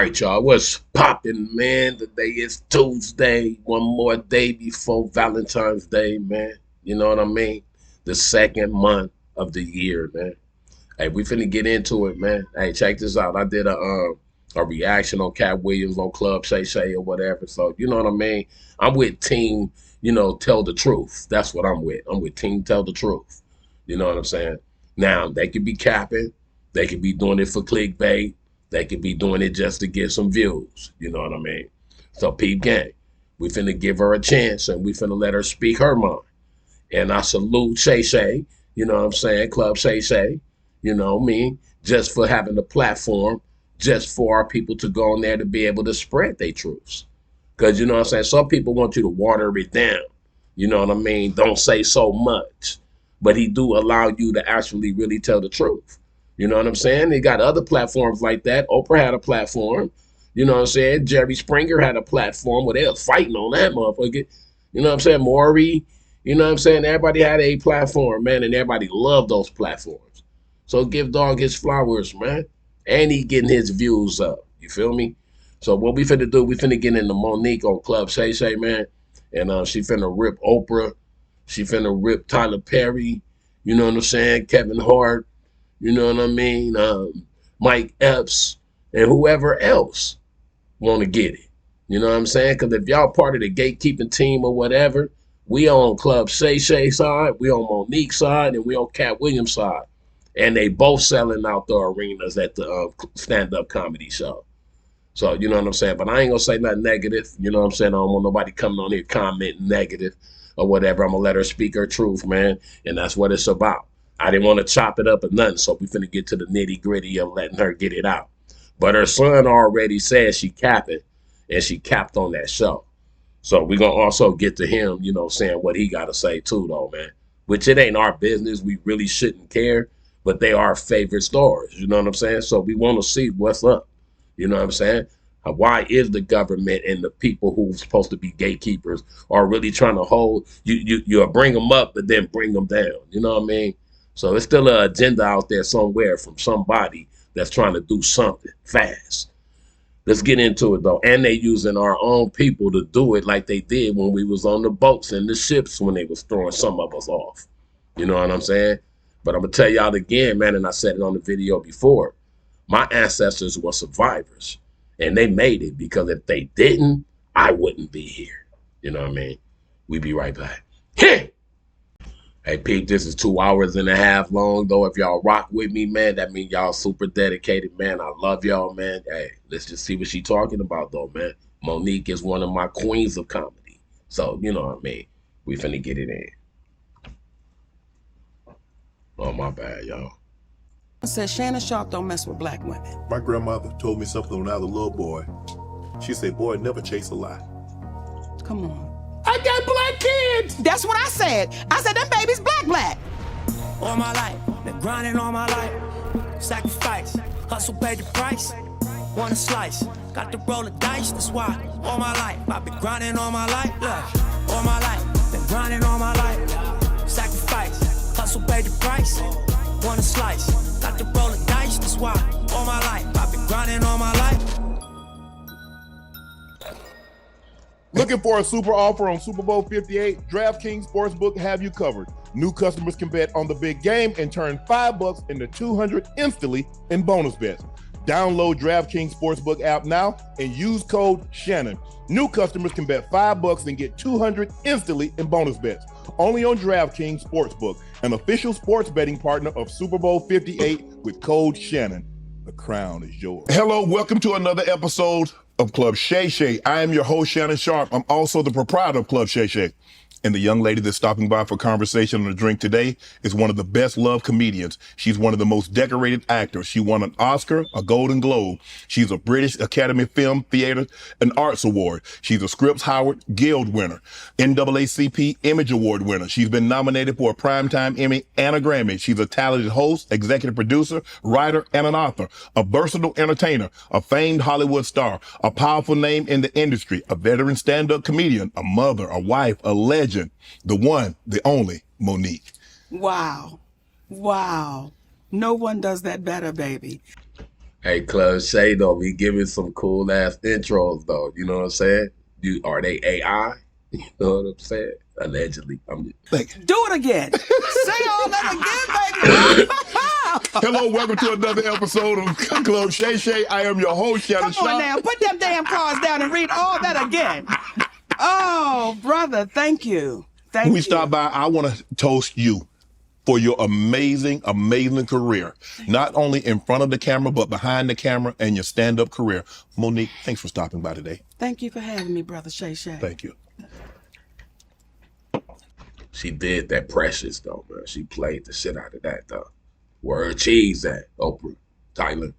right, y'all, what's poppin', man? Today is Tuesday, one more day before Valentine's Day, man. You know what I mean? The second month of the year, man. Hey, we finna get into it, man. Hey, check this out. I did a reaction on Cat Williams on Club Shay or whatever. So, you know what I mean? I'm with Team, Tell the Truth. That's what I'm with. I'm with Team Tell the Truth. You know what I'm saying? Now, they could be capping. They could be doing it for clickbait. They could be doing it just to get some views. You know what I mean? So, peep gang, we finna give her a chance and we finna let her speak her mind. And I salute Shay, you know what I'm saying? Club Shay, you know me, just for having the platform, just for our people to go on there to be able to spread their truths. Because, you know what I'm saying? Some people want you to water it down. You know what I mean? Don't say so much. But he do allow you to actually really tell the truth. You know what I'm saying? They got other platforms like that. Oprah had a platform. You know what I'm saying? Jerry Springer had a platform where they were fighting on that motherfucker. You know what I'm saying? Maury, you know what I'm saying? Everybody had a platform, man, and everybody loved those platforms. So give dog his flowers, man. And he getting his views up. You feel me? So what we finna do, we finna get into Monique on Club Shay, man. And she finna rip Oprah. She finna rip Tyler Perry. You know what I'm saying? Kevin Hart. You know what I mean? Mike Epps and whoever else want to get it. You know what I'm saying? Because if y'all part of the gatekeeping team or whatever, we on Club Shay side, we on Monique's side, and we on Cat Williams side. And they both selling out the arenas at the stand-up comedy show. So, you know what I'm saying? But I ain't going to say nothing negative. You know what I'm saying? I don't want nobody coming on here commenting negative or whatever. I'm going to let her speak her truth, man. And that's what it's about. I didn't want to chop it up or nothing, so we finna get to the nitty-gritty of letting her get it out. But her son already said she capping, and she capped on that show. So we're going to also get to him, you know, saying what he got to say too, though, man. Which it ain't our business. We really shouldn't care, but they are favorite stars, you know what I'm saying? So we want to see what's up, you know what I'm saying? Why is the government and the people who's supposed to be gatekeepers are really trying to hold, you bring them up, but then bring them down, you know what I mean? So it's still an agenda out there somewhere from somebody that's trying to do something fast. Let's get into it, though. And they using our own people to do it like they did when we was on the boats and the ships when they was throwing some of us off. You know what I'm saying? But I'm going to tell y'all again, man, and I said it on the video before. My ancestors were survivors, and they made it because if they didn't, I wouldn't be here. You know what I mean? We be right back. Hey! Hey, Pete, this is 2 hours and a half long, though. If y'all rock with me, man, that means y'all super dedicated, man. I love y'all, man. Hey, let's just see what she talking about, though, man. Monique is one of my queens of comedy. So, you know what I mean? We finna get it in. Oh, my bad, y'all. Said Shannon Sharp don't mess with black women. My grandmother told me something when I was a little boy. She said, boy, never chase a lie. Come on. I got black kids! That's what I said. I said them babies black. All my life, been grinding all my life. Sacrifice, hustle paid the price. Want a slice, got to roll the dice. That's why all my life, I've been grinding all my life. Look, all my life, been grinding all my life. Sacrifice, hustle paid the price. Want a slice, got to roll the dice. That's why all my life, I've been grinding all my life. Looking for a super offer on Super Bowl 58? DraftKings Sportsbook have you covered. New customers can bet on the big game and turn $5 into $200 instantly in bonus bets. Download DraftKings Sportsbook app now and use code Shannon. New customers can bet $5 and get $200 instantly in bonus bets. Only on DraftKings Sportsbook, an official sports betting partner of Super Bowl 58 with code Shannon. The crown is yours. Hello, welcome to another episode of Club Shay. I am your host, Shannon Sharp. I'm also the proprietor of Club Shay. And the young lady that's stopping by for conversation and a drink today is one of the best loved comedians. She's one of the most decorated actors. She won an Oscar, a Golden Globe. She's a British Academy Film, Theater, and Arts Award. She's a Scripps Howard Guild winner, NAACP Image Award winner. She's been nominated for a Primetime Emmy and a Grammy. She's a talented host, executive producer, writer, and an author, a versatile entertainer, a famed Hollywood star, a powerful name in the industry, a veteran stand-up comedian, a mother, a wife, a legend. The one, the only, Monique. Wow. No one does that better, baby. Hey, Club Shay though, be giving some cool ass intros though. You know what I'm saying? Are they AI? You know what I'm saying? Allegedly. Thank you. Do it again. Say all that again, baby. Hello, welcome to another episode of Club Shay. I am your host, Shannon Come on Shaw. now, put them damn cards down and read all that again. Oh, brother, thank you. Thank you. When we stop by, I want to toast you for your amazing, amazing career. Not only in front of the camera, but behind the camera and your stand-up career. Monique, thanks for stopping by today. Thank you for having me, brother Shay. Thank you. She did that Precious though, man. She played the shit out of that though. Where her cheese at, Oprah, Tyler?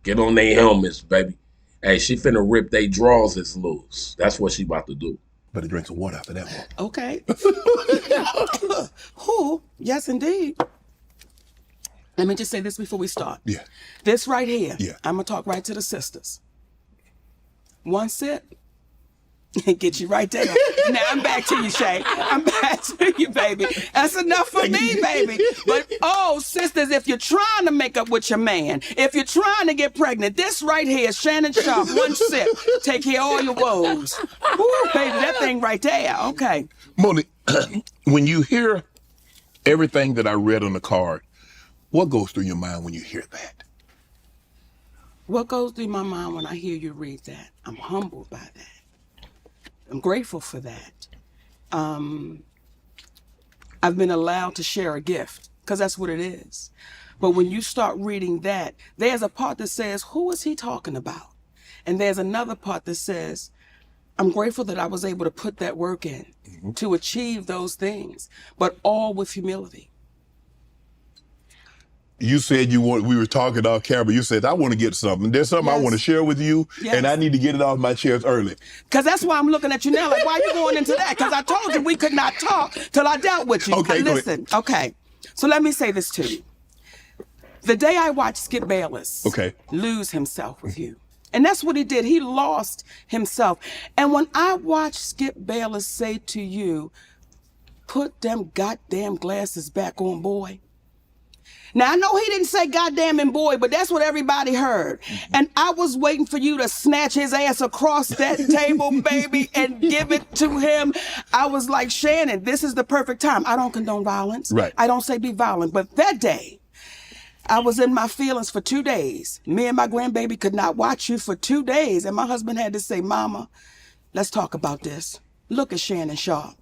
Get on their helmets, baby. Hey, she finna rip they drawers loose. That's what she about to do. Better drink some water after that one. Okay. Who? Yes, indeed. Let me just say this before we start. Yeah. This right here. Yeah. I'm gonna talk right to the sisters. One sip. Get you right there. Now I'm back to you, Shay. I'm back to you, baby. That's enough for me, baby. But oh, sisters, if you're trying to make up with your man, if you're trying to get pregnant, this right here, Shannon Sharp, one sip, take care of all your woes. Ooh, baby, that thing right there. Okay. Monique, when you hear everything that I read on the card, what goes through your mind when you hear that? What goes through my mind when I hear you read that? I'm humbled by that. I'm grateful for that. I've been allowed to share a gift, because that's what it is. But when you start reading that, there's a part that says, who is he talking about? And there's another part that says, I'm grateful that I was able to put that work in to achieve those things, but all with humility. You said we were talking off camera. You said, I want to get something. There's something I Yes. want to share with you, Yes. and I need to get it off my chest early. Because that's why I'm looking at you now, like, why are you going into that? Because I told you we could not talk till I dealt with you. Okay, go listen, okay. So let me say this to you. The day I watched Skip Bayless lose himself with you, and that's what he did. He lost himself. And when I watched Skip Bayless say to you, put them goddamn glasses back on, boy. Now, I know he didn't say goddamn and boy, but that's what everybody heard. And I was waiting for you to snatch his ass across that table, baby, and give it to him. I was like, Shannon, this is the perfect time. I don't condone violence. Right. I don't say be violent. But that day, I was in my feelings for 2 days. Me and my grandbaby could not watch you for 2 days. And my husband had to say, Mama, let's talk about this. Look at Shannon Sharp.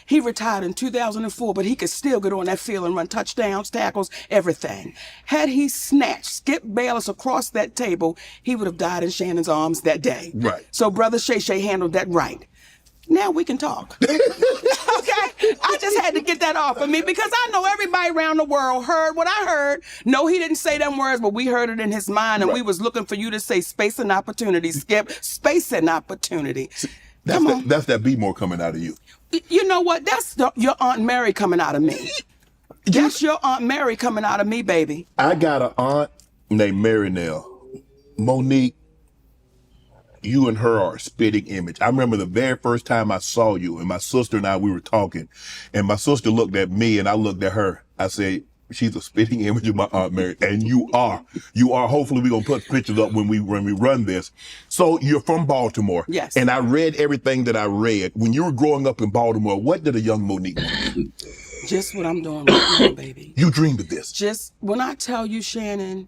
He retired in 2004, but he could still get on that field and run touchdowns, tackles, everything. Had he snatched Skip Bayless across that table, he would have died in Shannon's arms that day. Right. So Brother Shay handled that right. Now we can talk. Okay? I just had to get that off of me because I know everybody around the world heard what I heard. No, he didn't say them words, but we heard it in his mind, and we was looking for you to say space and opportunity, Skip. Space and opportunity. That's that be more coming out of you. You know what? That's your Aunt Mary coming out of me. That's your Aunt Mary coming out of me, baby. I got an aunt named Mary Nell. Monique, you and her are a spitting image. I remember the very first time I saw you, and my sister and I, we were talking, and my sister looked at me and I looked at her. I said, she's a spitting image of my Aunt Mary, and you are. You are. Hopefully we're going to put pictures up when we run this. So you're from Baltimore. Yes. And I read everything that I read. When you were growing up in Baltimore, what did a young Monique want to do? Just what I'm doing right now, baby. You dreamed of this. Just when I tell you, Shannon,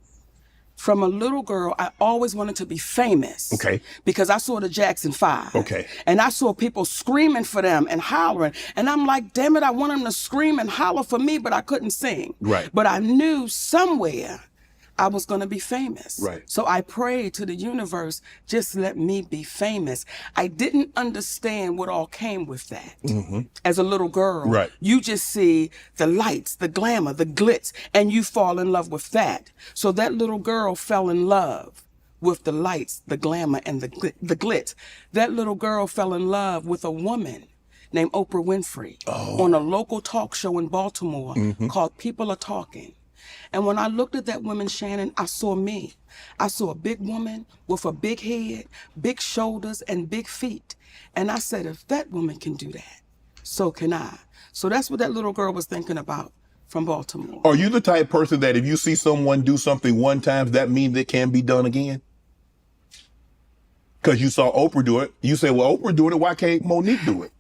from a little girl, I always wanted to be famous. Okay. Because I saw the Jackson 5. Okay. And I saw people screaming for them and hollering. And I'm like, damn it, I want them to scream and holler for me, but I couldn't sing. Right. But I knew somewhere I was going to be famous. Right. So I prayed to the universe, just let me be famous. I didn't understand what all came with that. As a little girl, Right. You just see the lights, the glamour, the glitz, and you fall in love with that. So that little girl fell in love with the lights, the glamour, and the glitz. That little girl fell in love with a woman named Oprah Winfrey on a local talk show in Baltimore called People Are Talking. And when I looked at that woman, Shannon, I saw me. I saw a big woman with a big head, big shoulders, and big feet. And I said, if that woman can do that, so can I. So that's what that little girl was thinking about from Baltimore. Are you the type of person that if you see someone do something one time, that means it can be done again? Because you saw Oprah do it. You say, well, Oprah doing it. Why can't Monique do it?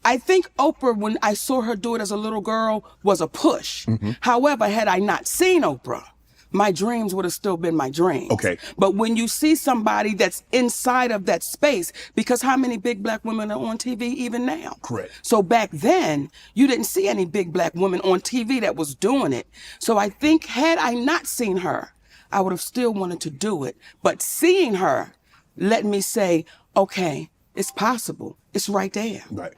I think Oprah, when I saw her do it as a little girl, was a push. However, had I not seen Oprah, my dreams would have still been my dreams. Okay. But when you see somebody that's inside of that space, because how many big black women are on TV even now? Correct. So back then, you didn't see any big black women on TV that was doing it. So I think had I not seen her, I would have still wanted to do it. But seeing her, let me say, okay, it's possible. It's right there. Right.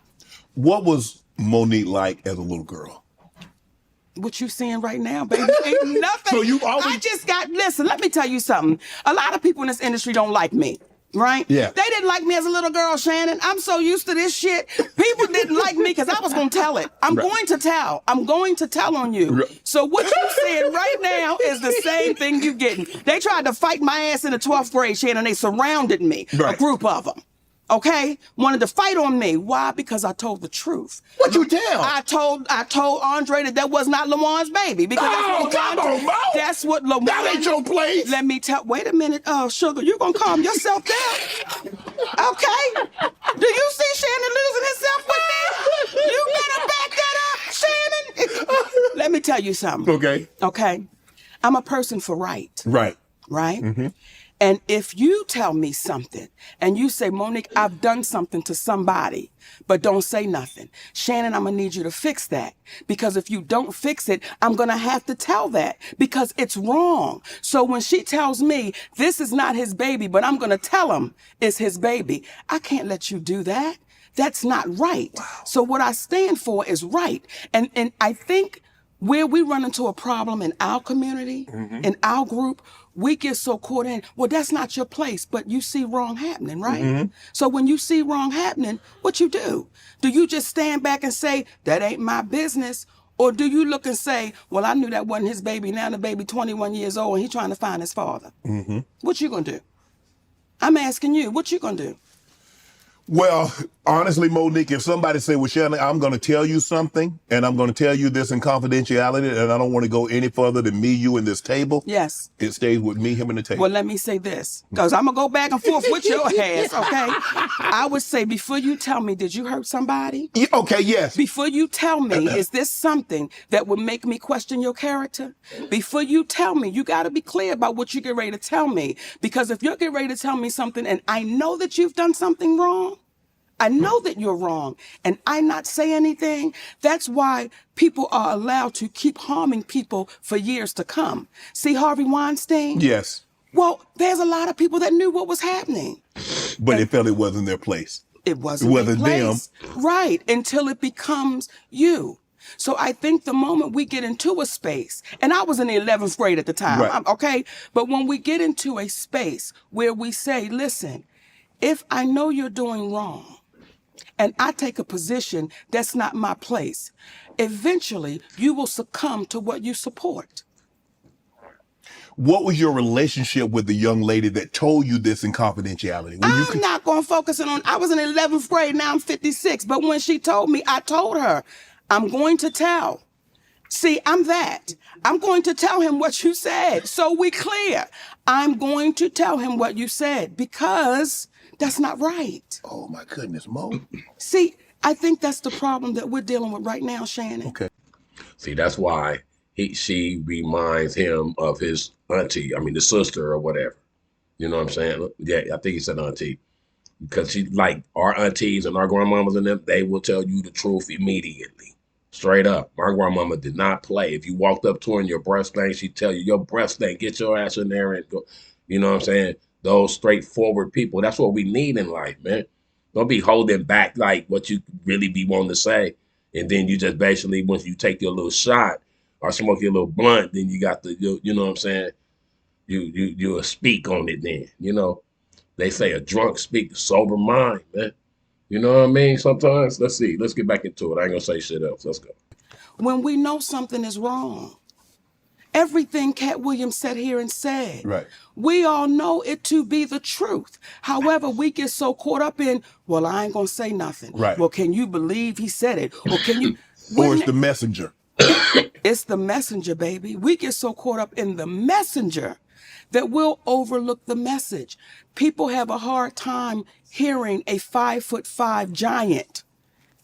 What was Monique like as a little girl? What you seeing right now, baby, ain't nothing. So you always... I just got, listen, let me tell you something. A lot of people in this industry don't like me, right? Yeah. They didn't like me as a little girl, Shannon. I'm so used to this shit. People didn't like me because I was going to tell it. I'm going to tell. I'm going to tell on you. So what you saying right now is the same thing you getting. They tried to fight my ass in the 12th grade, Shannon. They surrounded me, a group of them. Okay, wanted to fight on me. Why? Because I told the truth. What you tell? I told Andre that was not Lawan's baby. Because that's what Lawan. That ain't your place. Let me tell. Wait a minute, Sugar. You gonna calm yourself down? Okay. Do you see Shannon losing himself with me? You better back that up, Shannon. Let me tell you something. Okay. Okay. I'm a person for right. Right. Right. And if you tell me something and you say, Monique, I've done something to somebody, but don't say nothing. Shannon, I'm going to need you to fix that. Because if you don't fix it, I'm going to have to tell that because it's wrong. So when she tells me this is not his baby, but I'm going to tell him it's his baby, I can't let you do that. That's not right. Wow. So what I stand for is right. And I think where we run into a problem in our community, in our group, we get so caught in, well, that's not your place, but you see wrong happening, right? So when you see wrong happening, what you do? Do you just stand back and say, that ain't my business? Or do you look and say, well, I knew that wasn't his baby. Now the baby 21 years old and he's trying to find his father. What you gonna do? I'm asking you, what you gonna do? Well, honestly, Monique, if somebody say, well, Shannon, I'm going to tell you something, and I'm going to tell you this in confidentiality, and I don't want to go any further than me, you, and this table. Yes. It stays with me, him, and the table. Well, let me say this, because I'm going to go back and forth with your ass, okay? I would say, before you tell me, did you hurt somebody? Yeah, okay, yes. Before you tell me, is this something that would make me question your character? Before you tell me, you got to be clear about what you get ready to tell me. Because if you're getting ready to tell me something and I know that you've done something wrong, I know that you're wrong, and I not say anything. That's why people are allowed to keep harming people for years to come. See Harvey Weinstein? Yes. Well, there's a lot of people that knew what was happening. But they felt it wasn't their place. It wasn't their place. Them. Right, until it becomes you. So I think the moment we get into a space, and I was in the 11th grade at the time, okay? But when we get into a space where we say, listen, if I know you're doing wrong, and I take a position that's not my place, eventually you will succumb to what you support. What was your relationship with the young lady that told you this in confidentiality? I'm not going to focus on, I was in 11th grade, now I'm 56. But when she told me, I told her, I'm going to tell. See, I'm that. I'm going to tell him what you said. So we clear. I'm going to tell him what you said because that's not right. Oh, my goodness, Mo. See, I think that's the problem that we're dealing with right now, Shannon. Okay. See, that's why she reminds him of his auntie, the sister or whatever. You know what I'm saying? Yeah, I think he said auntie. Because she, like our aunties and our grandmamas and them, they will tell you the truth immediately. Straight up. My grandmama did not play. If you walked up to her and your breath stank, she'd tell you, your breath stank, get your ass in there and go. You know what I'm saying? Those straightforward people. That's what we need in life, man. Don't be holding back like what you really be wanting to say. And then you just basically, once you take your little shot or smoke your little blunt, then you got the, you know what I'm saying? You'll speak on it then, you know. They say a drunk speak a sober mind, man. You know what I mean? Sometimes, let's see. Let's get back into it. I ain't gonna say shit else. Let's go. When we know something is wrong, everything Cat Williams sat here and said, right. We all know it to be the truth. However, we get so caught up in, well, I ain't gonna say nothing. Right. Well, can you believe he said it? Or can you? Or it's the messenger. It's the messenger, baby. We get so caught up in the messenger that we'll overlook the message. People have a hard time hearing a 5'5" giant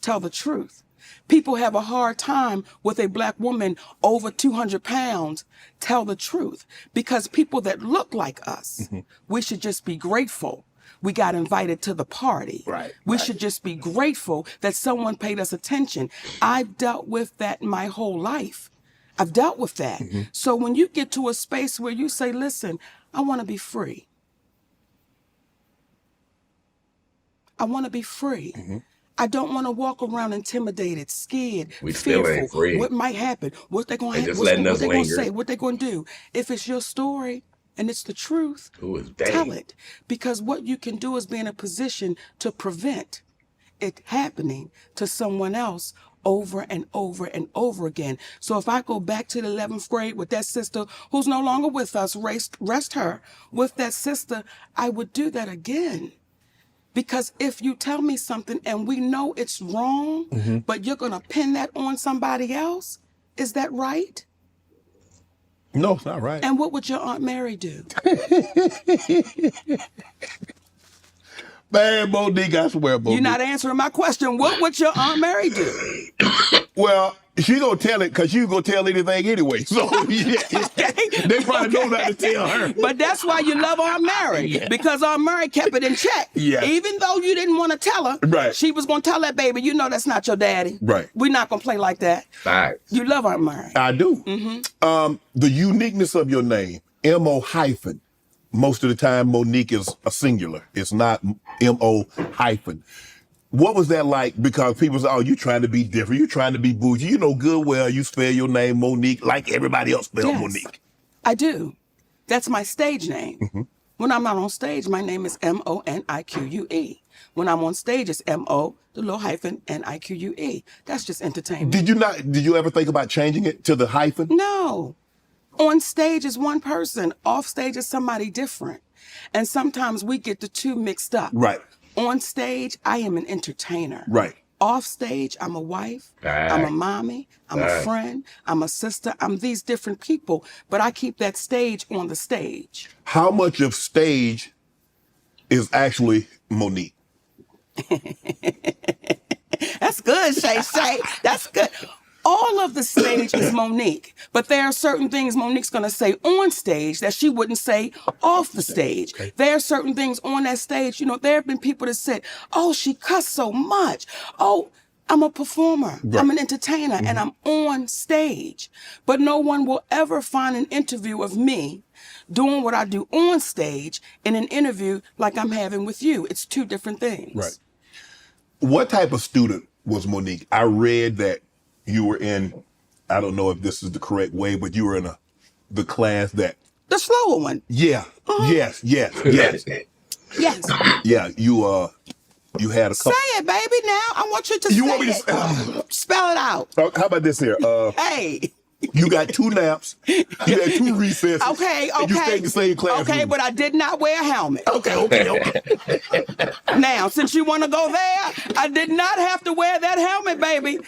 tell the truth. People have a hard time with a black woman over 200 pounds tell the truth, because people that look like us, we should just be grateful we got invited to the party. Right. We should just be grateful that someone paid us attention. I've dealt with that my whole life. I've dealt with that. So when you get to a space where you say, listen, I want to be free. I want to be free. I don't want to walk around intimidated, scared, We still fearful. ain't free. What might happen? What they going They to just what letting they us going to linger. say? What they going to do? If it's your story and it's the truth, Who is tell dang? it. Because what you can do is be in a position to prevent it happening to someone else over and over and over again. So if I go back to the 11th grade with that sister who's no longer with us, rest her with that sister, I would do that again. Because if you tell me something and we know it's wrong, but you're going to pin that on somebody else, is that right? No, it's not right. And what would your Aunt Mary do? Man, Monique, I swear, Monique. You're not answering my question. What would your Aunt Mary do? Well, she gonna tell it because she gonna tell anything anyway. So yeah, they probably know not to tell her. But that's why you love Aunt Mary, because Aunt Mary kept it in check. Yeah. Even though you didn't want to tell her, Right. she was going to tell that baby, you know that's not your daddy. Right. We're not going to play like that. Facts. You love Aunt Mary. I do. The uniqueness of your name, M-O hyphen. Most of the time, Monique is a singular. It's not M-O hyphen. What was that like? Because people say, oh, you trying to be different. You trying to be bougie. You know good well you spell your name Monique like everybody else spell Yes, Monique. I do. That's my stage name. When I'm not on stage, my name is M-O-N-I-Q-U-E. When I'm on stage, it's M-O, the little hyphen, N-I-Q-U-E. That's just entertainment. Did you ever think about changing it to the hyphen? No. On stage is one person. Off stage is somebody different. And sometimes we get the two mixed up. Right. On stage, I am an entertainer. Right. Off stage, I'm a wife, Right. I'm a mommy, I'm a Right. friend, I'm a sister, I'm these different people, but I keep that stage on the stage. How much of stage is actually Monique? That's good, Shay. That's good. All of the stage is Monique, but there are certain things Monique's going to say on stage that she wouldn't say off the stage. There are certain things on that stage. You know, there have been people that said, oh, she cussed so much. Oh, I'm a performer. Right. I'm an entertainer, and I'm on stage. But no one will ever find an interview of me doing what I do on stage in an interview like I'm having with you. It's two different things. Right. What type of student was Monique? I read that you were in, I don't know if this is the correct way, but you were in the class that. The slower one. Yeah. Yes. Yes. Yes. Yeah. You had a couple. Say it, baby, now. I want you to You say want me to it. Spell it out. How about this here? Hey. You got 2 naps. You had 2 recesses. Okay. And you stayed in the same class. Okay, but I did not wear a helmet. Okay. Now, since you want to go there, I did not have to wear that helmet, baby.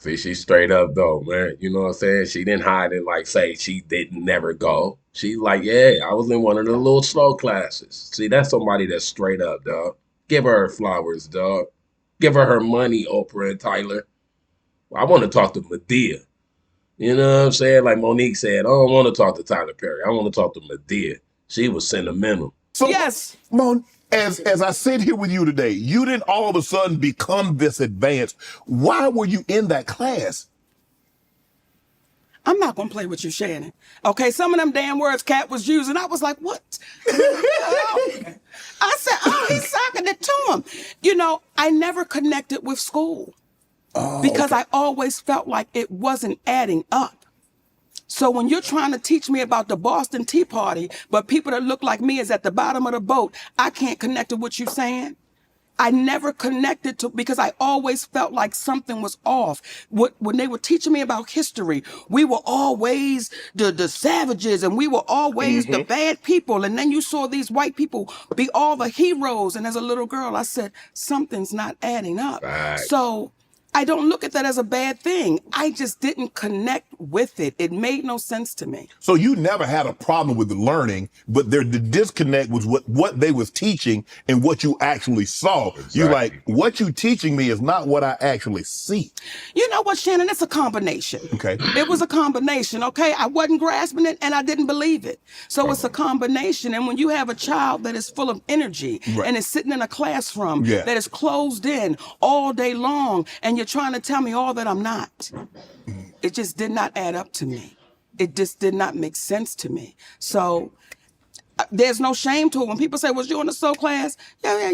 See, she's straight up though, man. You know what I'm saying? She didn't hide it like say she didn't never go. She's like, yeah, I was in one of the little slow classes. See, that's somebody that's straight up, dog. Give her her flowers, dog. Give her her money, Oprah and Tyler. I want to talk to Medea. You know what I'm saying? Like Monique said, I don't want to talk to Tyler Perry. I want to talk to Medea. She was sentimental. So, Yes. Mon, as I sit here with you today, you didn't all of a sudden become this advanced. Why were you in that class? I'm not going to play with you, Shannon. Okay, some of them damn words Cat was using, I was like, what? I said, oh, he's socking it to him. You know, I never connected with school because I always felt like it wasn't adding up. So when you're trying to teach me about the Boston Tea Party, but people that look like me is at the bottom of the boat, I can't connect to what you're saying. I never connected to, because I always felt like something was off. When they were teaching me about history, we were always the savages and we were always the bad people. And then you saw these white people be all the heroes. And as a little girl, I said, something's not adding up. Right. So I don't look at that as a bad thing. I just didn't connect with it. It made no sense to me. So you never had a problem with the learning, but the disconnect was what they was teaching and what you actually saw. Exactly. You like, what you teaching me is not what I actually see. You know what, Shannon? It's a combination. Okay. It was a combination, okay? I wasn't grasping it and I didn't believe it. So it's a combination. And when you have a child that is full of energy and is sitting in a classroom that is closed in all day long, and you're trying to tell me all that I'm not, it just did not add up to me. It just did not make sense to me. So there's no shame to it. When people say, was you in the soul class? Yeah.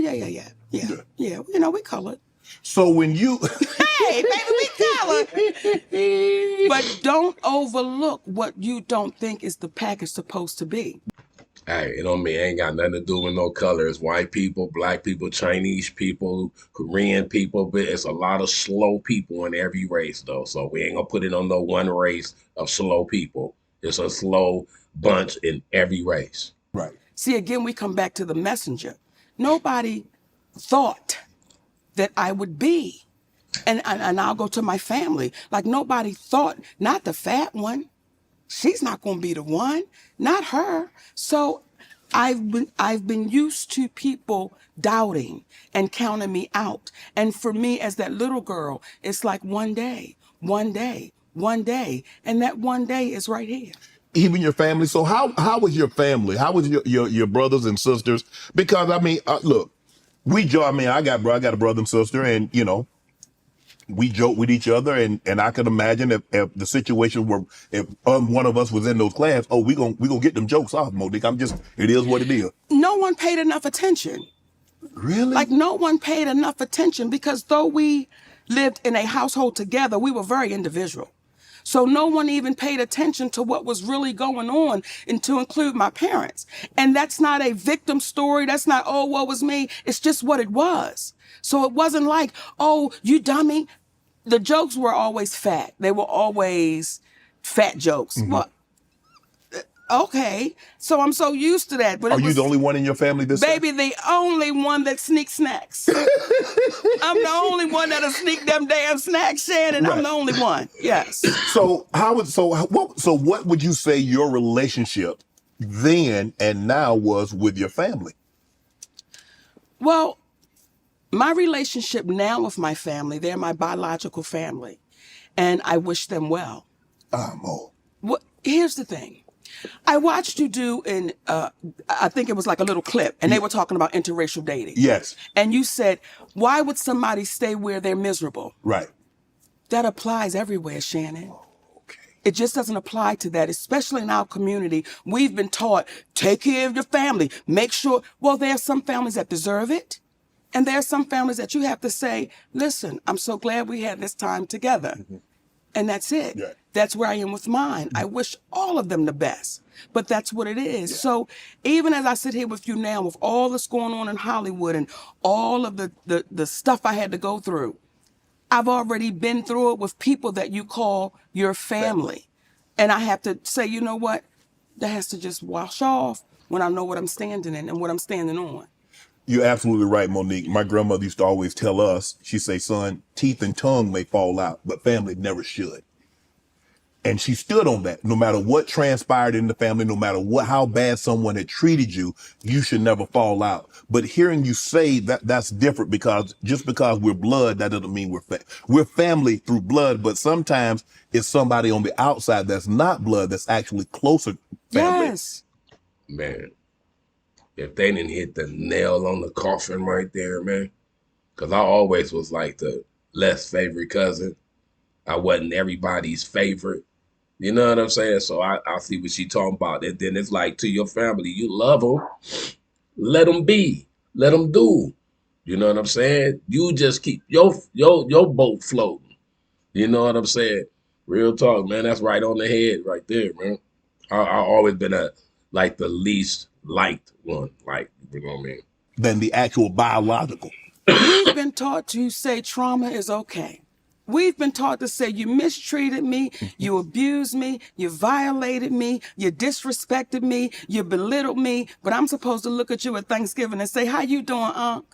You know, we colored. So when you... Hey, baby, we colored. But don't overlook what you don't think is the package supposed to be. Hey, it ain't got nothing to do with no colors. White people, black people, Chinese people, Korean people, but it's a lot of slow people in every race, though. So we ain't gonna put it on no one race of slow people. It's a slow bunch in every race. Right. See, again, we come back to the messenger. Nobody thought that I would be. And I'll go to my family. Like, nobody thought, not the fat one. She's not going to be the one, not her. So I've been used to people doubting and counting me out. And for me, as that little girl, it's like one day, and that one day is right here. Even your family. So how was your family? How was your brothers and sisters? Because look, we joke. I got a brother and sister, and you know, we joke with each other, and I can imagine if the situation were, if one of us was in those class, we gonna get them jokes off, Monique. It is what it is. No one paid enough attention. Really? Like, no one paid enough attention, because though we lived in a household together, we were very individual. So no one even paid attention to what was really going on, and to include my parents. And that's not a victim story. That's not, oh, woe was me. It's just what it was. So it wasn't like, oh, you dummy. The jokes were always fat. They were always fat jokes. Mm-hmm. Well, okay. So I'm so used to that. But are you the only one in your family this baby, the only one that sneaks snacks. I'm the only one that'll sneak them damn snacks, Shannon. Right. I'm the only one. Yes. So what would you say your relationship then and now was with your family? Well, my relationship now with my family, they're my biological family, and I wish them well. Mo. Well, here's the thing. I watched you do I think it was like a little clip, and they were talking about interracial dating. Yes. And you said, why would somebody stay where they're miserable? Right. That applies everywhere, Shannon. Okay. It just doesn't apply to that, especially in our community. We've been taught, take care of your family, make sure. Well, there are some families that deserve it. And there are some families that you have to say, listen, I'm so glad we had this time together. Mm-hmm. And that's it. Yeah. That's where I am with mine. I wish all of them the best, but that's what it is. Yeah. So even as I sit here with you now, with all that's going on in Hollywood and all of the stuff I had to go through, I've already been through it with people that you call your family. And I have to say, you know what? That has to just wash off when I know what I'm standing in and what I'm standing on. You're absolutely right, Monique. My grandmother used to always tell us, she'd say, son, teeth and tongue may fall out, but family never should. And she stood on that. No matter what transpired in the family, no matter how bad someone had treated you, you should never fall out. But hearing you say that's different, because just because we're blood, that doesn't mean we're family through blood. But sometimes it's somebody on the outside that's not blood, that's actually closer family. Yes. Man. If they didn't hit the nail on the coffin right there, man. Because I always was like the less favorite cousin. I wasn't everybody's favorite. You know what I'm saying? So I see what she talking about. And then it's like, to your family, you love them. Let them be. Let them do. You know what I'm saying? You just keep your boat floating. You know what I'm saying? Real talk, man. That's right on the head right there, man. I always been the least liked one, you know what I mean? Than the actual biological. We've been taught to say trauma is okay. We've been taught to say you mistreated me, you abused me, you violated me, you disrespected me, you belittled me, but I'm supposed to look at you at Thanksgiving and say, how you doing, Unc?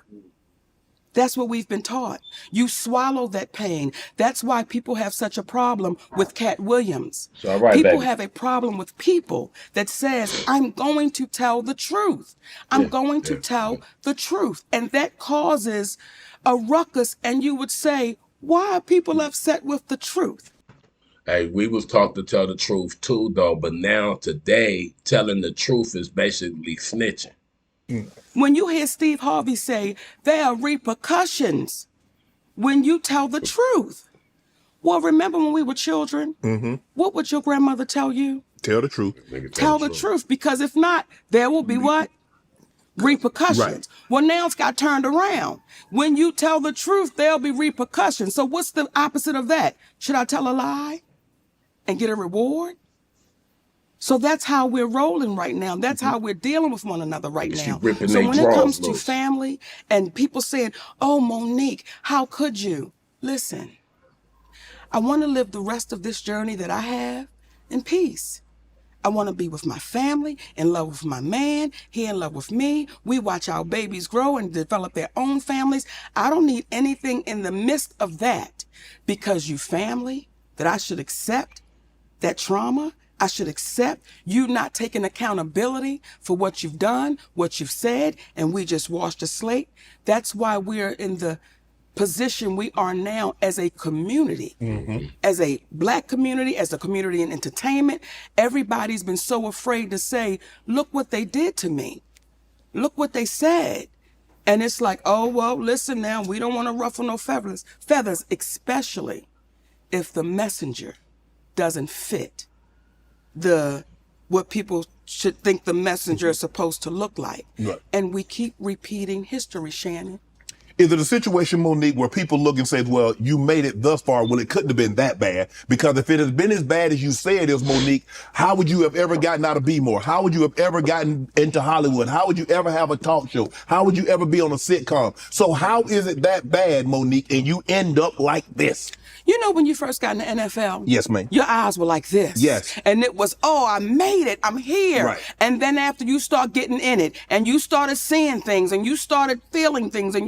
That's what we've been taught. You swallow that pain. That's why people have such a problem with Cat Williams. So, all right, people baby. have a problem with people that says, I'm going to tell the truth. I'm going to tell the truth. And that causes a ruckus. And you would say, why are people upset with the truth? Hey, we was taught to tell the truth too, though. But now, today, telling the truth is basically snitching. When you hear Steve Harvey say there are repercussions when you tell the truth. Well, remember when we were children? What would your grandmother tell you? Tell the truth. Tell the truth, because if not, there will be what? Repercussions. Right. Well, now it's got turned around. When you tell the truth, there'll be repercussions. So what's the opposite of that? Should I tell a lie and get a reward? So that's how we're rolling right now. That's how we're dealing with one another right now. So when it comes to family and people saying, oh, Monique, how could you? Listen, I want to live the rest of this journey that I have in peace. I want to be with my family, in love with my man, he in love with me. We watch our babies grow and develop their own families. I don't need anything in the midst of that, because you family, that I should accept that trauma. I should accept you not taking accountability for what you've done, what you've said, and we just washed the slate. That's why we're in the position we are now as a community, as a Black community, as a community in entertainment. Everybody's been so afraid to say, look what they did to me. Look what they said. And it's like, oh, well, listen now, we don't want to ruffle no feathers, especially if the messenger doesn't fit what people should think the messenger is supposed to look like. Right. And we keep repeating history, Shannon. Is it a situation, Monique, where people look and say, well, you made it thus far? Well, it couldn't have been that bad, because if it has been as bad as you say it is, Monique, how would you have ever gotten out of B-More? How would you have ever gotten into Hollywood? How would you ever have a talk show? How would you ever be on a sitcom? So how is it that bad, Monique, and you end up like this? You know, when you first got in the NFL? Yes, ma'am. Your eyes were like this. Yes. And it was, oh, I made it. I'm here. Right. And then after you start getting in it and you started seeing things and you started feeling things and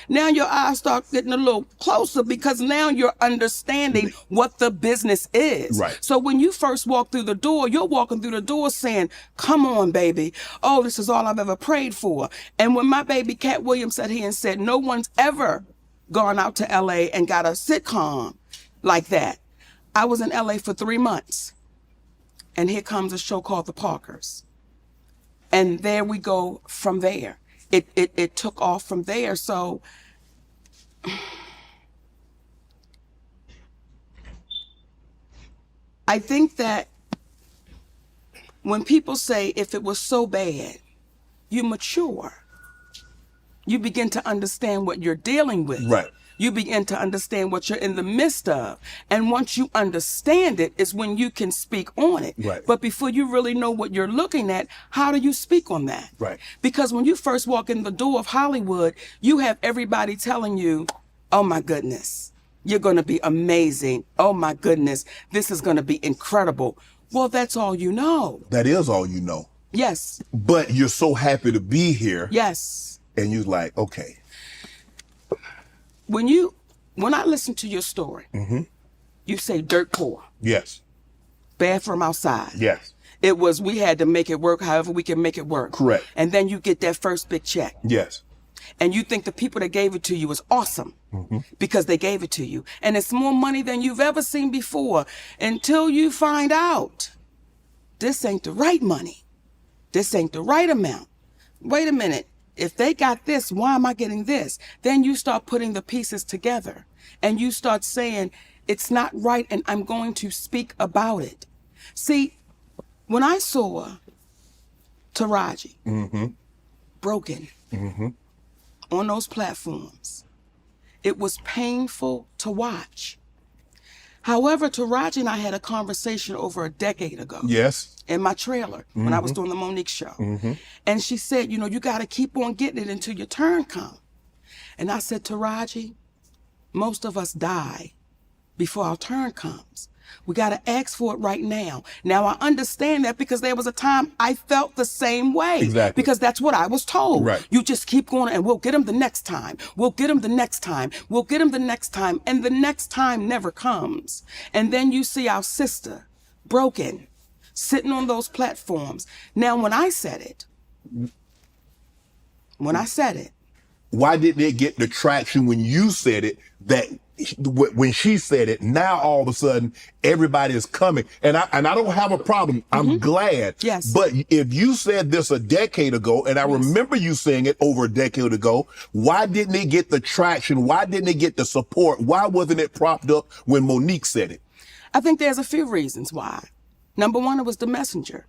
now your eyes start getting a little closer, because now you're understanding what the business is. Right. So when you first walk through the door, you're walking through the door saying, come on, baby. Oh, this is all I've ever prayed for. And when my baby Cat Williams sat here and said, no one's ever gone out to LA and got a sitcom like that. I was in LA for 3 months. And here comes a show called The Parkers. And there we go from there. It took off from there. So I think that when people say, if it was so bad, you mature. You begin to understand what you're dealing with. Right. You begin to understand what you're in the midst of. And once you understand it is when you can speak on it. Right. But before you really know what you're looking at, how do you speak on that? Right. Because when you first walk in the door of Hollywood, you have everybody telling you, oh my goodness, you're going to be amazing. Oh my goodness, this is going to be incredible. Well, that's all you know. That is all you know. Yes. But you're so happy to be here. Yes. And you're like, okay. When I listen to your story, you say dirt poor. Yes. Bathroom outside. Yes. It was, we had to make it work however we can make it work. Correct. And then you get that first big check. Yes. And you think the people that gave it to you was awesome because they gave it to you. And it's more money than you've ever seen before, until you find out this ain't the right money. This ain't the right amount. Wait a minute. If they got this, why am I getting this? Then you start putting the pieces together and you start saying, it's not right and I'm going to speak about it. See, when I saw Taraji broken on those platforms, it was painful to watch. However, Taraji and I had a conversation over a decade ago. Yes. In my trailer when I was doing the Monique show. And she said, you know, you got to keep on getting it until your turn comes. And I said, Taraji, most of us die before our turn comes. We got to ask for it right now. Now, I understand that because there was a time I felt the same way. Exactly. Because that's what I was told. Right. You just keep going and we'll get him the next time. We'll get him the next time. We'll get him the next time. And the next time never comes. And then you see our sister broken, sitting on those platforms. Now, when I said it, why didn't it get the traction when you said it that when she said it? Now all of a sudden everybody is coming, and I don't have a problem. I'm glad. Yes. But if you said this a decade ago, and I remember you saying it over a decade ago, why didn't it get the traction? Why didn't it get the support? Why wasn't it propped up when Monique said it? I think there's a few reasons why. Number one, it was the messenger.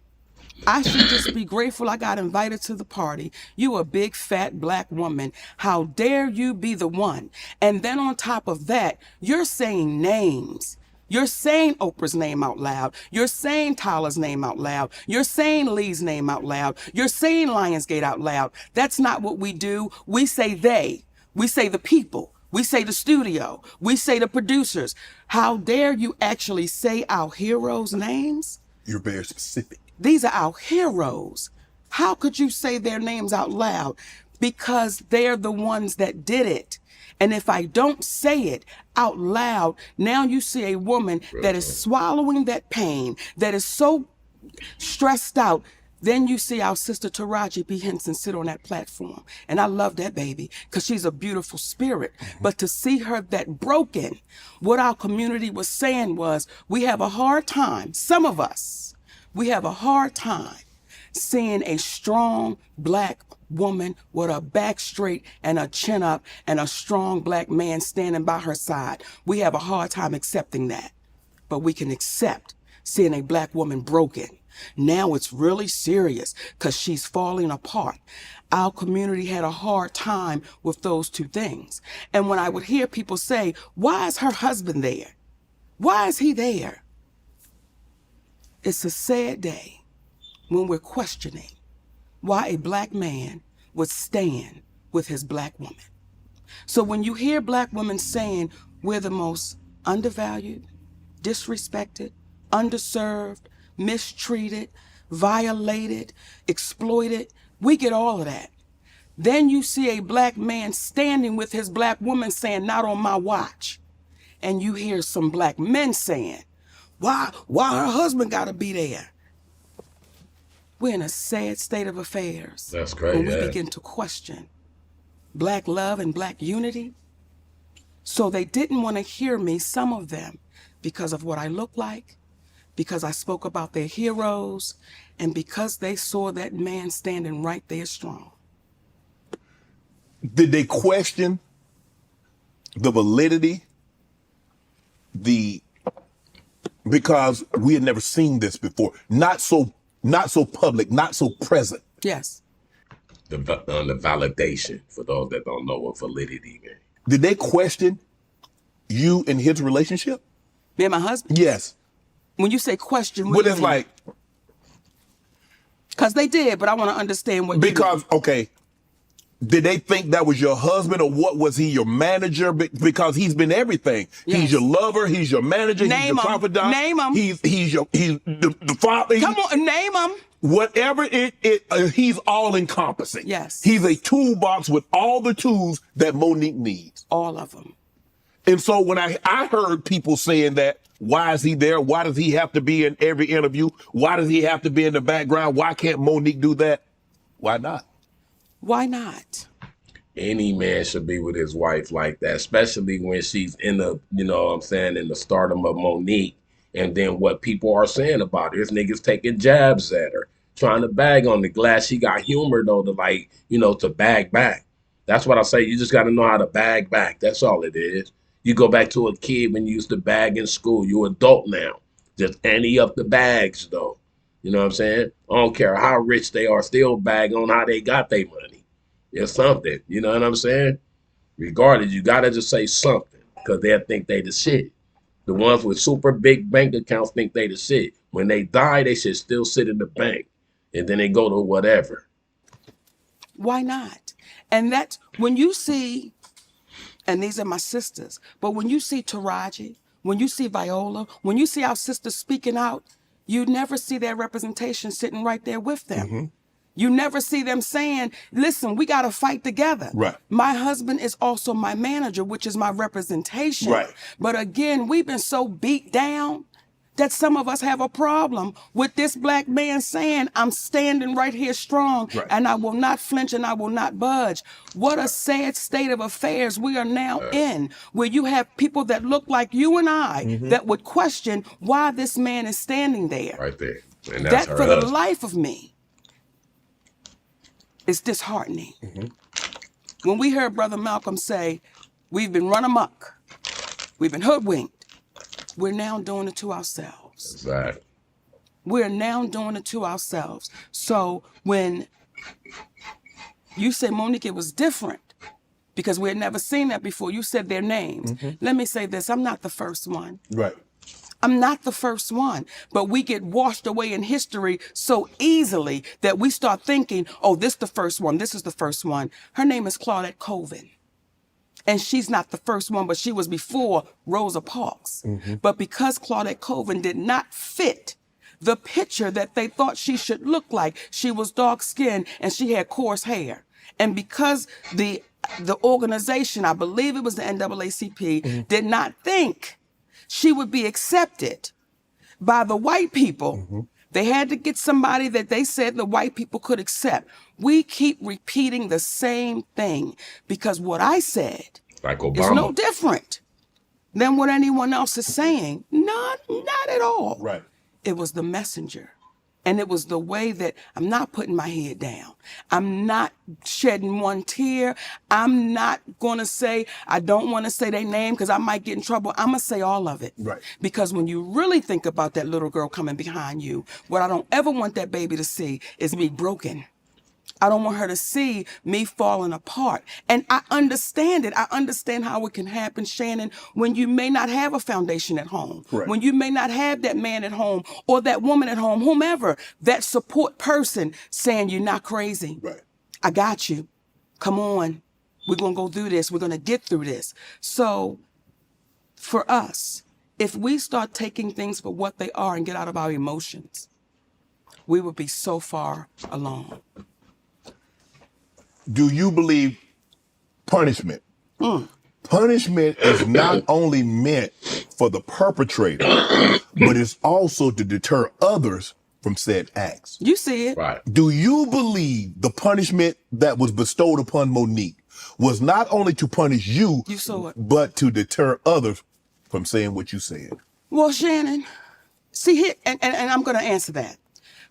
I should just be grateful I got invited to the party. You a big fat black woman. How dare you be the one? And then on top of that, you're saying names. You're saying Oprah's name out loud. You're saying Tyler's name out loud. You're saying Lee's name out loud. You're saying Lionsgate out loud. That's not what we do. We say they. We say the people. We say the studio. We say the producers. How dare you actually say our heroes' names? You're very specific. These are our heroes. How could you say their names out loud? Because they're the ones that did it. And if I don't say it out loud, now you see a woman that is swallowing that pain, that is so stressed out. Then you see our sister Taraji P. Henson sit on that platform. And I love that baby because she's a beautiful spirit. But to see her that broken, what our community was saying was, we have a hard time, some of us, we have a hard time seeing a strong black woman with her back straight and a chin up and a strong black man standing by her side. We have a hard time accepting that. But we can accept seeing a black woman broken. Now it's really serious because she's falling apart. Our community had a hard time with those two things. And when I would hear people say, why is her husband there? Why is he there? It's a sad day when we're questioning why a black man would stand with his black woman. So when you hear black women saying we're the most undervalued, disrespected, underserved, mistreated, violated, exploited, we get all of that. Then you see a black man standing with his black woman saying, not on my watch. And you hear some black men saying, why her husband gotta be there? We're in a sad state of affairs. That's great. When we begin to question black love and black unity. So they didn't want to hear me, some of them, because of what I look like, because I spoke about their heroes, and because they saw that man standing right there strong. Did they question the validity, because we had never seen this before, not so public, not so present? Yes. The validation, for those that don't know what validity means. Did they question you and his relationship? Me and my husband? Yes. When you say question, What is like? Because they did, but I want to understand what Because, okay, did they think that was your husband, or what was he, your manager? Because he's been everything. Yes. He's your lover, he's your manager, he's your confidant. Name him. He's the father. Come on, name him. Whatever he's all encompassing. Yes. He's a toolbox with all the tools that Monique needs. All of them. And so when I heard people saying that, why is he there? Why does he have to be in every interview? Why does he have to be in the background? Why can't Monique do that? Why not? Why not? Any man should be with his wife like that, especially when she's in the, you know what I'm saying, in the stardom of Monique. And then what people are saying about her. This nigga's taking jabs at her, trying to bag on the glass. She got humor, though, to like, you know, to bag back. That's what I say. You just got to know how to bag back. That's all it is. You go back to a kid when you used to bag in school. You're an adult now. Just ante up the bags, though. You know what I'm saying? I don't care how rich they are, still bag on how they got their money. It's something. You know what I'm saying? Regardless, you got to just say something because they'll think they the shit. The ones with super big bank accounts think they the shit. When they die, they should still sit in the bank. And then they go to whatever. Why not? And that's when you see, and these are my sisters, but when you see Taraji when you see Viola, when you see our sisters speaking out, you never see their representation sitting right there with them. You never see them saying, listen, we got to fight together. Right. My husband is also my manager, which is my representation. Right. But again, we've been so beat down that some of us have a problem with this black man saying, I'm standing right here strong, Right. and I will not flinch and I will not budge. What a sad state of affairs we are now in, where you have people that look like you and I that would question why this man is standing there. Right there. And that's That her for the husband. life of me is disheartening. When we heard Brother Malcolm say, we've been run amok, we've been hoodwinked, we're now doing it to ourselves. Exactly. We're now doing it to ourselves. So when you say, Monique, it was different because we had never seen that before, you said their names. Let me say this, I'm not the first one. Right. I'm not the first one, but we get washed away in history so easily that we start thinking, oh, this is the first one, this is the first one. Her name is Claudette Colvin. And she's not the first one, but she was before Rosa Parks. But because Claudette Colvin did not fit the picture that they thought she should look like, she was dark-skinned and she had coarse hair. And because the organization, I believe it was the NAACP, did not think she would be accepted by the white people, they had to get somebody that they said the white people could accept. We keep repeating the same thing because what I said Like is Obama. no different than what anyone else is saying. Not at all. Right. It was the messenger. And it was the way that I'm not putting my head down. I'm not shedding one tear. I'm not going to say, I don't want to say their name because I might get in trouble. I'm going to say all of it. Right. Because when you really think about that little girl coming behind you, what I don't ever want that baby to see is me broken. I don't want her to see me falling apart. And I understand it. I understand how it can happen, Shannon, when you may not have a foundation at home, Correct. when you may not have that man at home or that woman at home, whomever, that support person saying you're not crazy. Right. I got you. Come on. We're going to go through this. We're going to get through this. So for us, if we start taking things for what they are and get out of our emotions, we would be so far along. Do you believe punishment? Punishment is not only meant for the perpetrator, but it's also to deter others from said acts. You see it. Right. Do you believe the punishment that was bestowed upon Monique was not only to punish you, You saw it. but to deter others from saying what you said? Well, Shannon, see here, and I'm going to answer that.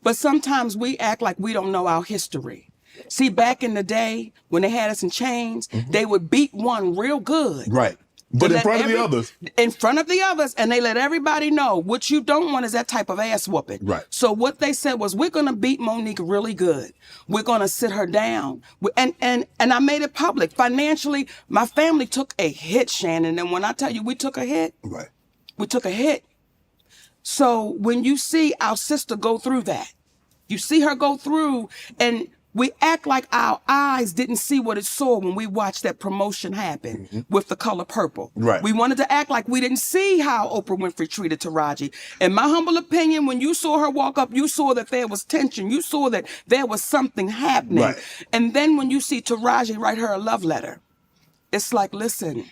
But sometimes we act like we don't know our history. See, back in the day when they had us in chains, they would beat one real good. Right. But They in let front of the others. In front of the others, and they let everybody know what you don't want is that type of ass whooping. Right. So what they said was, we're going to beat Monique really good. We're going to sit her down. And I made it public. Financially, my family took a hit, Shannon. And when I tell you we took a hit, Right. we took a hit. So when you see our sister go through that, you see her go through, and we act like our eyes didn't see what it saw when we watched that promotion happen with The Color Purple. Right. We wanted to act like we didn't see how Oprah Winfrey treated Taraji. In my humble opinion, when you saw her walk up, you saw that there was tension. You saw that there was something happening. Right. And then when you see Taraji write her a love letter, it's like, listen,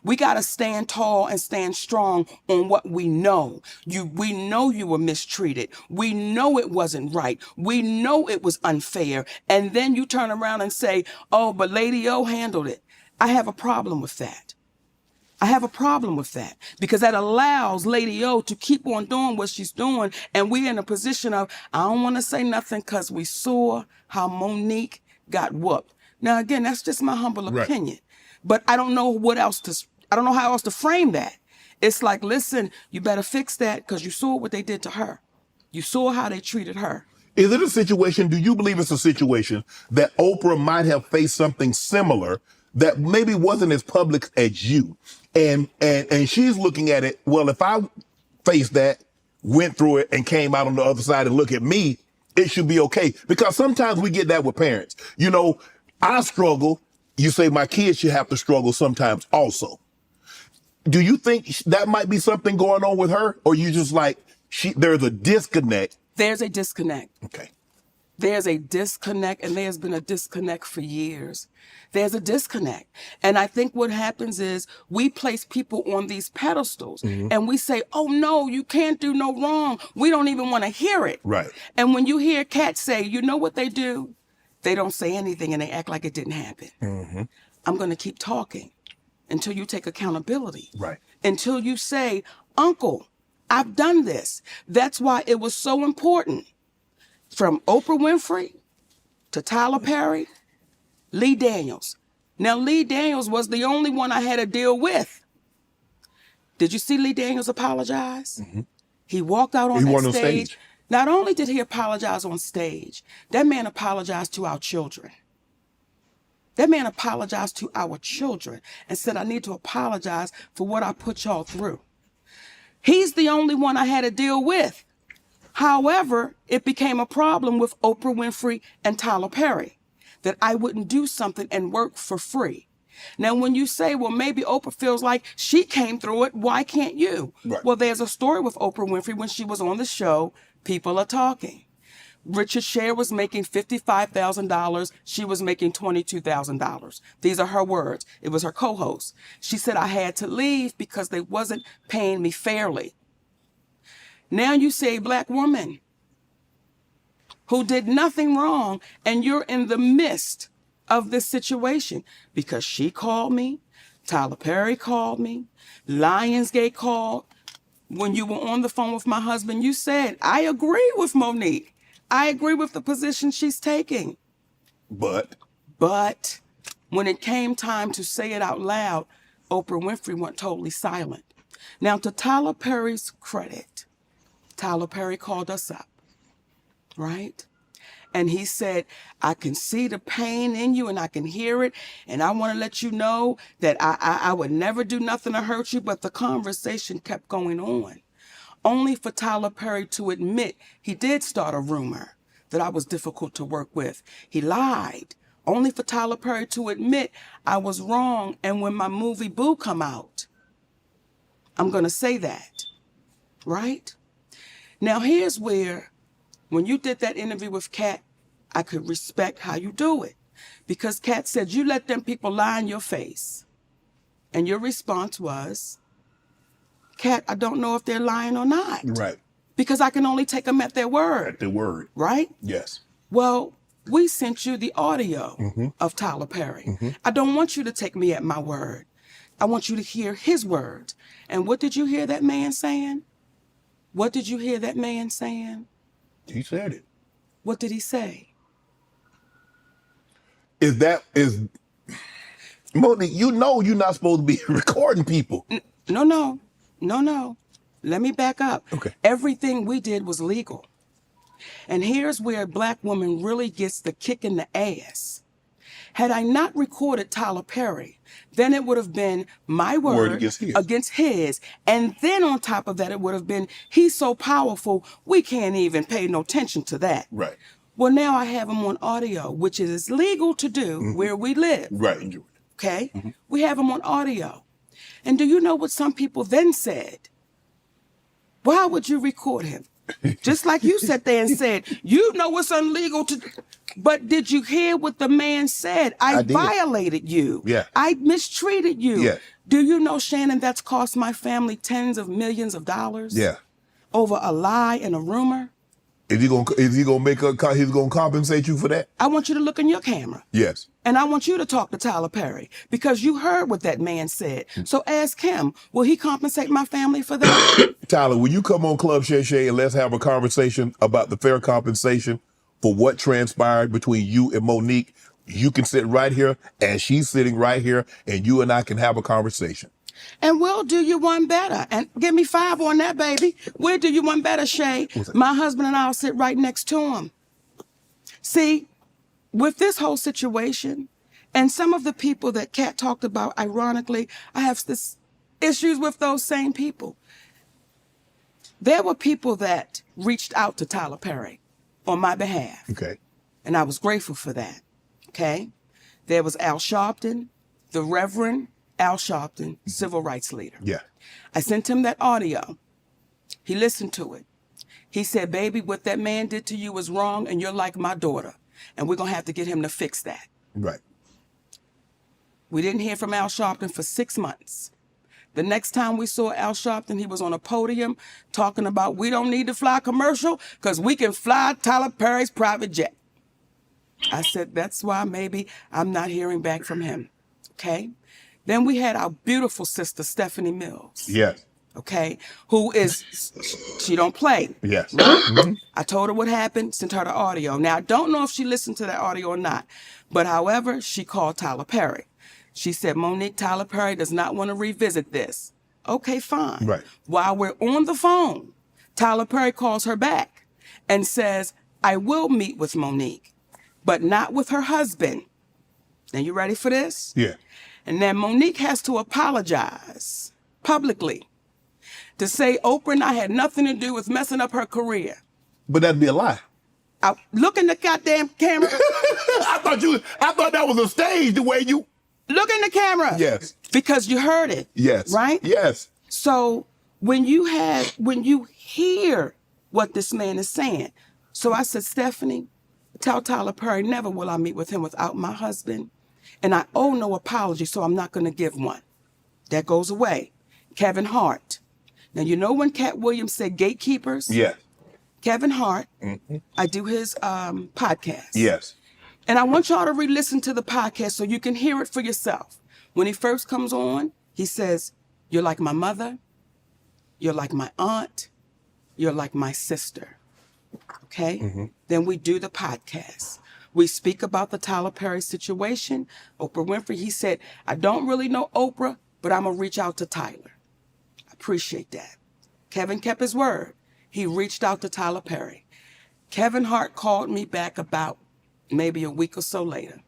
we got to stand tall and stand strong on what we know. We know you were mistreated. We know it wasn't right. We know it was unfair. And then you turn around and say, oh, but Lady O handled it. I have a problem with that. I have a problem with that because that allows Lady O to keep on doing what she's doing. And we're in a position of, I don't want to say nothing because we saw how Monique got whooped. Now, again, that's just my humble opinion. But I don't know I don't know how else to frame that. It's like, listen, you better fix that because you saw what they did to her. You saw how they treated her. Is it a situation, do you believe it's a situation that Oprah might have faced something similar that maybe wasn't as public as you? And she's looking at it, well, if I faced that, went through it, and came out on the other side and look at me, it should be okay. Because sometimes we get that with parents. You know, I struggle. You say my kids should have to struggle sometimes also. Do you think that might be something going on with her, or you just like there's a disconnect? There's a disconnect. Okay. There's a disconnect, and there's been a disconnect for years. There's a disconnect. And I think what happens is we place people on these pedestals and we say, oh no, you can't do no wrong. We don't even want to hear it. Right. And when you hear cats say, you know what they do? They don't say anything and they act like it didn't happen. I'm going to keep talking until you take accountability. Right. Until you say, Uncle, I've done this. That's why it was so important. From Oprah Winfrey to Tyler Perry, Lee Daniels. Now, Lee Daniels was the only one I had to deal with. Did you see Lee Daniels apologize? He walked out on that stage. Not only did he apologize on stage, that man apologized to our children. That man apologized to our children and said, I need to apologize for what I put y'all through. He's the only one I had to deal with. However, it became a problem with Oprah Winfrey and Tyler Perry, that I wouldn't do something and work for free. Now, when you say, well, maybe Oprah feels like she came through it, why can't you? Right. Well, there's a story with Oprah Winfrey when she was on the show, People Are Talking. Richard Shay was making $55,000. She was making $22,000. These are her words. It was her co-host. She said, I had to leave because they wasn't paying me fairly. Now you say a black woman who did nothing wrong, and you're in the midst of this situation because she called me, Tyler Perry called me, Lionsgate called. When you were on the phone with my husband, you said, I agree with Monique. I agree with the position she's taking. But when it came time to say it out loud, Oprah Winfrey went totally silent. Now, to Tyler Perry's credit, Tyler Perry called us up, right? And he said, I can see the pain in you and I can hear it. And I want to let you know that I would never do nothing to hurt you. But the conversation kept going on. Only for Tyler Perry to admit he did start a rumor that I was difficult to work with. He lied. Only for Tyler Perry to admit I was wrong. And when my movie Boo come out, I'm going to say that, right? Now, here's where, when you did that interview with Kat, I could respect how you do it. Because Kat said, you let them people lie in your face. And your response was, Kat, I don't know if they're lying or not. right. Because I can only take them at their word. At the word. Right? Yes. Well, we sent you the audio of Tyler Perry. I don't want you to take me at my word. I want you to hear his words. And what did you hear that man saying? What did you hear that man saying? He said it. What did he say? Is Monique, you know you're not supposed to be recording people. No. Let me back up. Okay. Everything we did was legal. And here's where a black woman really gets the kick in the ass. Had I not recorded Tyler Perry, then it would have been my word against his. And then on top of that, it would have been, he's so powerful, we can't even pay no attention to that. Right. Well, now I have him on audio, which is legal to do where we live. Right. Okay? We have him on audio. And do you know what some people then said? Why would you record him? Just like you sat there and said, you know it's illegal to... But did you hear what the man said? I violated you. Yeah. I mistreated you. Yeah. Do you know, Shannon, that's cost my family tens of millions of dollars? Yeah. Over a lie and a rumor? Is he gonna compensate you for that? I want you to look in your camera. Yes. And I want you to talk to Tyler Perry because you heard what that man said. So ask him, will he compensate my family for that? Tyler, will you come on Club Shay and let's have a conversation about the fair compensation for what transpired between you and Monique? You can sit right here and she's sitting right here and you and I can have a conversation. And we'll do you one better. And give me 5 on that, baby. We'll do you one better, Shay. My husband and I'll sit right next to him. See, with this whole situation, and some of the people that Kat talked about, ironically, I have this issues with those same people. There were people that reached out to Tyler Perry on my behalf. Okay. And I was grateful for that. Okay. There was Al Sharpton, the Reverend Al Sharpton, civil rights leader. Yeah. I sent him that audio. He listened to it. He said, baby, what that man did to you was wrong, and you're like my daughter, and we're going to have to get him to fix that. Right. We didn't hear from Al Sharpton for 6 months. The next time we saw Al Sharpton, he was on a podium talking about we don't need to fly commercial because we can fly Tyler Perry's private jet. I said, that's why maybe I'm not hearing back from him. Okay? Then we had our beautiful sister, Stephanie Mills. Yes. Okay? Who is, she don't play. Yes. Right? I told her what happened, sent her the audio. Now, I don't know if she listened to that audio or not, but however, she called Tyler Perry. She said, Monique, Tyler Perry does not want to revisit this. Okay, fine. Right. While we're on the phone, Tyler Perry calls her back and says, I will meet with Monique, but not with her husband. Now, you ready for this? Yeah. And then Monique has to apologize publicly to say Oprah and I had nothing to do with messing up her career. But that'd be a lie. Look in the goddamn camera. I thought that was a stage, the way you... Look in the camera. Yes. Because you heard it. Yes. Right? Yes. So when you hear what this man is saying, so I said, Stephanie, tell Tyler Perry, never will I meet with him without my husband. And I owe no apology, so I'm not going to give one. That goes away. Kevin Hart. Now, you know when Cat Williams said gatekeepers? Yes. Kevin Hart, I do his podcast. Yes. And I want y'all to re-listen to the podcast so you can hear it for yourself. When he first comes on, he says, you're like my mother, you're like my aunt, you're like my sister. Okay? Then we do the podcast. We speak about the Tyler Perry situation. Oprah Winfrey, he said, I don't really know Oprah, but I'm going to reach out to Tyler. I appreciate that. Kevin kept his word. He reached out to Tyler Perry. Kevin Hart called me back about maybe a week or so later.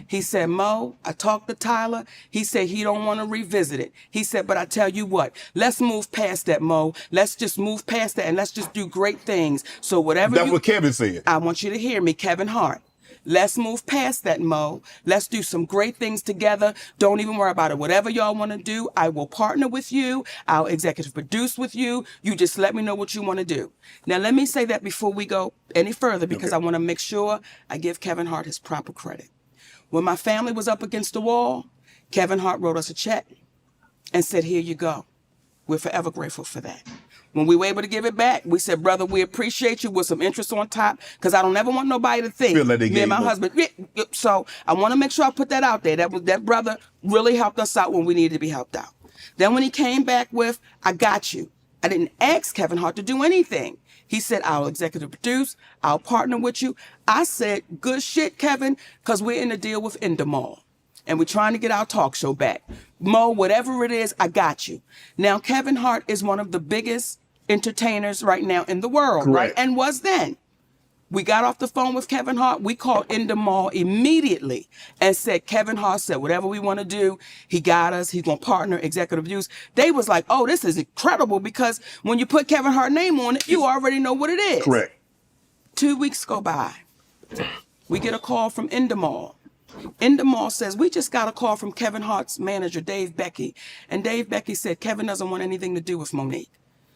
He said, Mo, I talked to Tyler. He said he don't want to revisit it. He said, but I tell you what, let's move past that, Mo. Let's just move past that and let's just do great things. So whatever That's what Kevin said. I want you to hear me, Kevin Hart. Let's move past that, Mo. Let's do some great things together. Don't even worry about it. Whatever y'all want to do, I will partner with you. I'll executive produce with you. You just let me know what you want to do. Now, let me say that before we go any further, because I want to make sure I give Kevin Hart his proper credit. When my family was up against the wall, Kevin Hart wrote us a check and said, here you go. We're forever grateful for that. When we were able to give it back, we said, brother, we appreciate you with some interest on top, because I don't ever want nobody to think me and my husband. So I want to make sure I put that out there. That brother really helped us out when we needed to be helped out. Then when he came back with, I got you. I didn't ask Kevin Hart to do anything. He said, I'll executive produce, I'll partner with you. I said, good shit, Kevin, because we're in a deal with Endemol. And we're trying to get our talk show back. Mo, whatever it is, I got you. Now, Kevin Hart is one of the biggest entertainers right now in the world, right? And was then. We got off the phone with Kevin Hart. We called Endemol immediately and said, Kevin Hart said, whatever we want to do, he got us. He's going to partner, executive produce. They was like, oh, this is incredible, because when you put Kevin Hart's name on it, you already know what it is. Correct. 2 weeks go by. We get a call from Endemol. Endemol says, we just got a call from Kevin Hart's manager, Dave Becky. And Dave Becky said, Kevin doesn't want anything to do with Monique.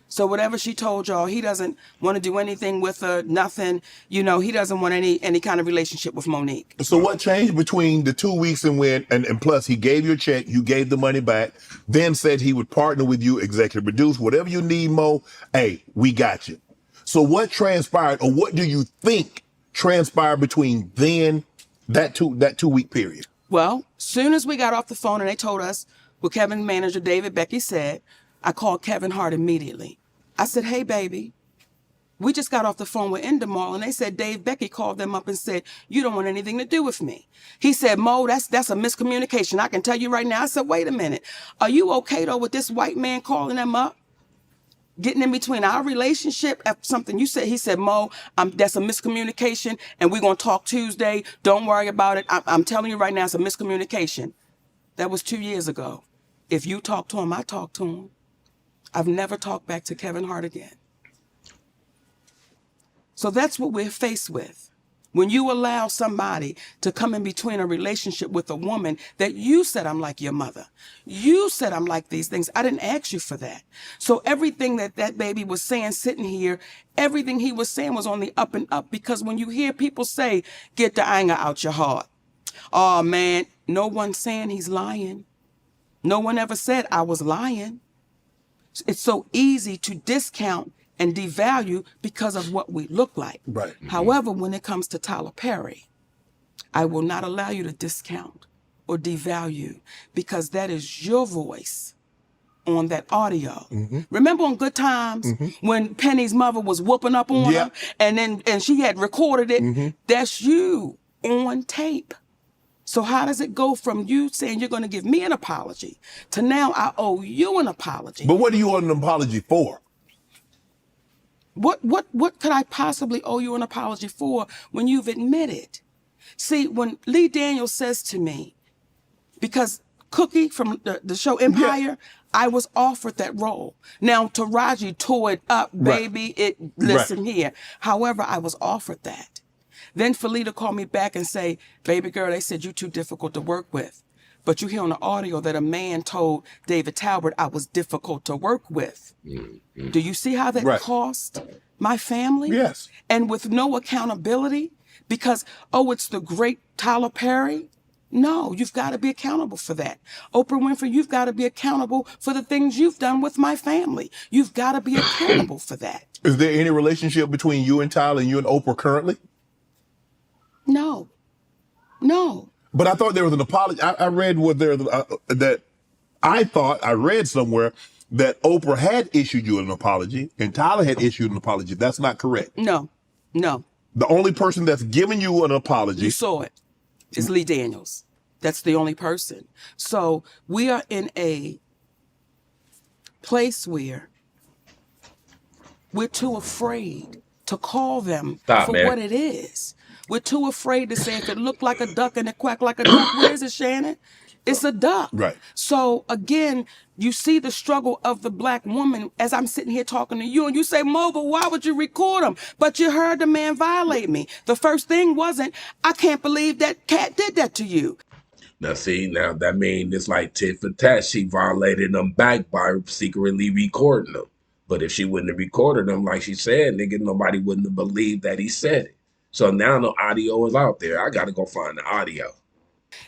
So whatever she told y'all, he doesn't want to do anything with her, nothing. You know, he doesn't want any kind of relationship with Monique. So what changed between the 2 weeks and plus he gave you a check, you gave the money back, then said he would partner with you, executive produce, whatever you need, Mo, hey, we got you. So what transpired, or what do you think transpired between then, that 2 week period? Well, soon as we got off the phone and they told us what Kevin's manager, David Becky, said, I called Kevin Hart immediately. I said, hey, baby, we just got off the phone with Endemol, and they said Dave Becky called them up and said, you don't want anything to do with me. He said, Mo, that's a miscommunication. I can tell you right now. I said, wait a minute. Are you okay, though, with this white man calling them up? Getting in between our relationship after something you said. He said, Mo, that's a miscommunication, and we're going to talk Tuesday. Don't worry about it. I'm telling you right now, it's a miscommunication. That was 2 years ago. If you talk to him, I talk to him. I've never talked back to Kevin Hart again. So that's what we're faced with. When you allow somebody to come in between a relationship with a woman that you said, I'm like your mother. You said I'm like these things. I didn't ask you for that. So everything that that baby was saying sitting here, everything he was saying was on the up and up, because when you hear people say, get the anger out your heart. Oh man, no one's saying he's lying. No one ever said I was lying. It's so easy to discount and devalue because of what we look like. Right. However, when it comes to Tyler Perry, I will not allow you to discount or devalue, because that is your voice on that audio. Remember on Good Times when Penny's mother was whooping up on her, and she had recorded it? That's you on tape. So how does it go from you saying you're going to give me an apology to now I owe you an apology? But what do you want an apology for? What could I possibly owe you an apology for when you've admitted? See, when Lee Daniels says to me, because Cookie from the show Empire, I was offered that role. Now Taraji tore it up, baby. Listen here. However, I was offered that. Then Felita called me back and say, baby girl, they said you're too difficult to work with. But you hear on the audio that a man told David Talbot I was difficult to work with. Do you see how that cost my family? Yes. And with no accountability? Because, oh, it's the great Tyler Perry? No, you've got to be accountable for that. Oprah Winfrey, you've got to be accountable for the things you've done with my family. You've got to be accountable for that. Is there any relationship between you and Tyler and you and Oprah currently? No. No. But I thought there was an apology. I read that I thought I read somewhere that Oprah had issued you an apology and Tyler had issued an apology. That's not correct. No. No. The only person that's given you an apology. You saw it. It's Lee Daniels. That's the only person. So we are in a place where we're too afraid to call them what it is. We're too afraid to say if it looked like a duck and it quacked like a duck, where is it, Shannon? It's a duck. Right. So again, you see the struggle of the black woman as I'm sitting here talking to you, and you say, Mo, but why would you record him? But you heard the man violate me. The first thing wasn't, I can't believe that cat did that to you. Now see, now that means it's like tit for tat. She violated them back by secretly recording them. But if she wouldn't have recorded them, like she said, nigga, nobody wouldn't have believed that he said it. So now the audio is out there. I got to go find the audio.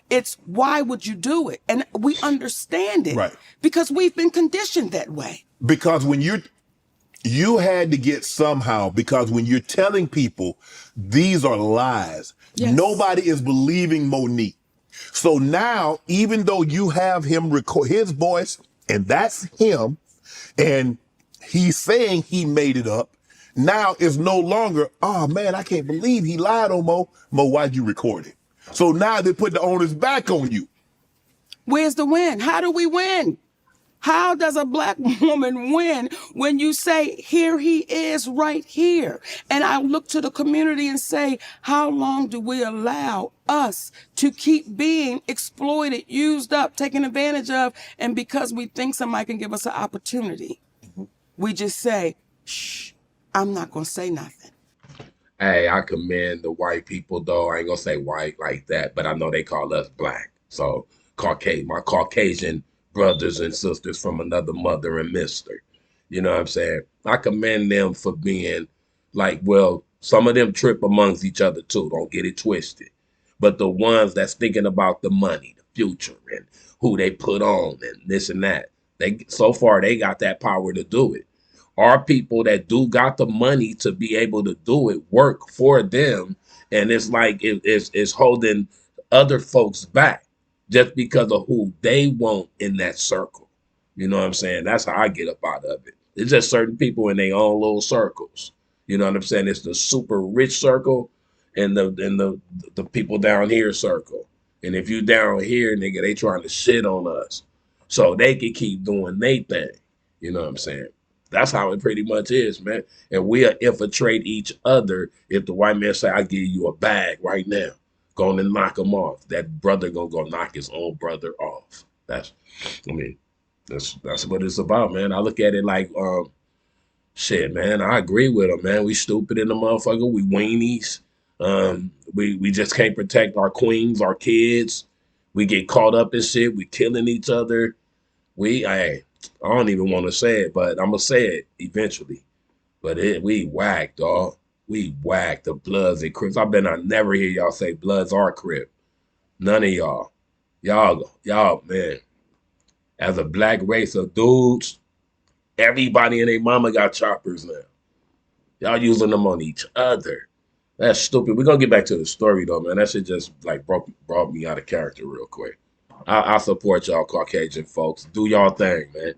It's why would you do it? And we understand it. Right. Because we've been conditioned that way. Because when you had to get somehow, because when you're telling people these are lies, nobody is believing Monique. So now, even though you have him record his voice, and that's him, and he's saying he made it up, now it's no longer, oh man, I can't believe he lied on Mo. Mo, why'd you record it? So now they put the onus back on you. Where's the win? How do we win? How does a black woman win when you say, here he is right here? And I look to the community and say, how long do we allow us to keep being exploited, used up, taken advantage of? And because we think somebody can give us an opportunity, we just say, shh, I'm not going to say nothing. Hey, I commend the white people, though. I ain't going to say white like that, but I know they call us black. So my Caucasian brothers and sisters from another mother and mister. You know what I'm saying? I commend them for being like, well, some of them trip amongst each other too. Don't get it twisted. But the ones that's thinking about the money, the future, and who they put on and this and that, so far they got that power to do it. Our people that do got the money to be able to do it work for them, and it's like it's holding other folks back just because of who they want in that circle. You know what I'm saying? That's how I get up out of it. It's just certain people in their own little circles. You know what I'm saying? It's the super rich circle and the people down here circle. And if you down here, nigga, they trying to shit on us so they can keep doing their thing. You know what I'm saying? That's how it pretty much is, man. And we'll infiltrate each other. If the white man say, I give you a bag right now, going to knock him off, that brother gonna go knock his own brother off. That's what it's about, man. I look at it like, shit, man, I agree with him, man. We stupid in the motherfucker. We weenies. We just can't protect our queens, our kids. We get caught up in shit. We killing each other. I don't even want to say it, but I'm gonna say it eventually. But we whack, dog. We whack the Bloods and Crips. I never hear y'all say Bloods or Crip. None of y'all. Y'all, man. As a black race of dudes, everybody and their mama got choppers now. Y'all using them on each other. That's stupid. We're gonna get back to the story though, man. That shit just like brought me out of character real quick. I support y'all Caucasian folks. Do y'all thing, man.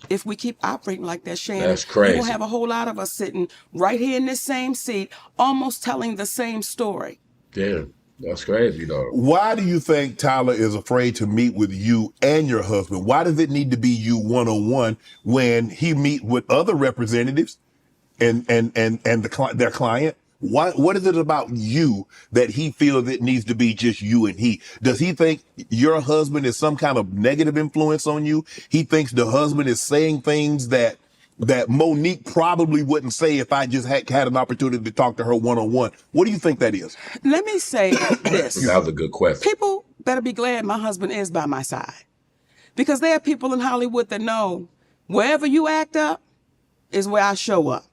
If we keep operating like that, Shannon, that's crazy. You're gonna have a whole lot of us sitting right here in this same seat, almost telling the same story. Damn, that's crazy though. Why do you think Tyler is afraid to meet with you and your husband? Why does it need to be you one-on-one when he meet with other representatives and their client? What is it about you that he feels it needs to be just you and he? Does he think your husband is some kind of negative influence on you? He thinks the husband is saying things that Monique probably wouldn't say if I just had an opportunity to talk to her one-on-one. What do you think that is? Let me say this. That was a good question. People better be glad my husband is by my side. Because there are people in Hollywood that know wherever you act up is where I show up.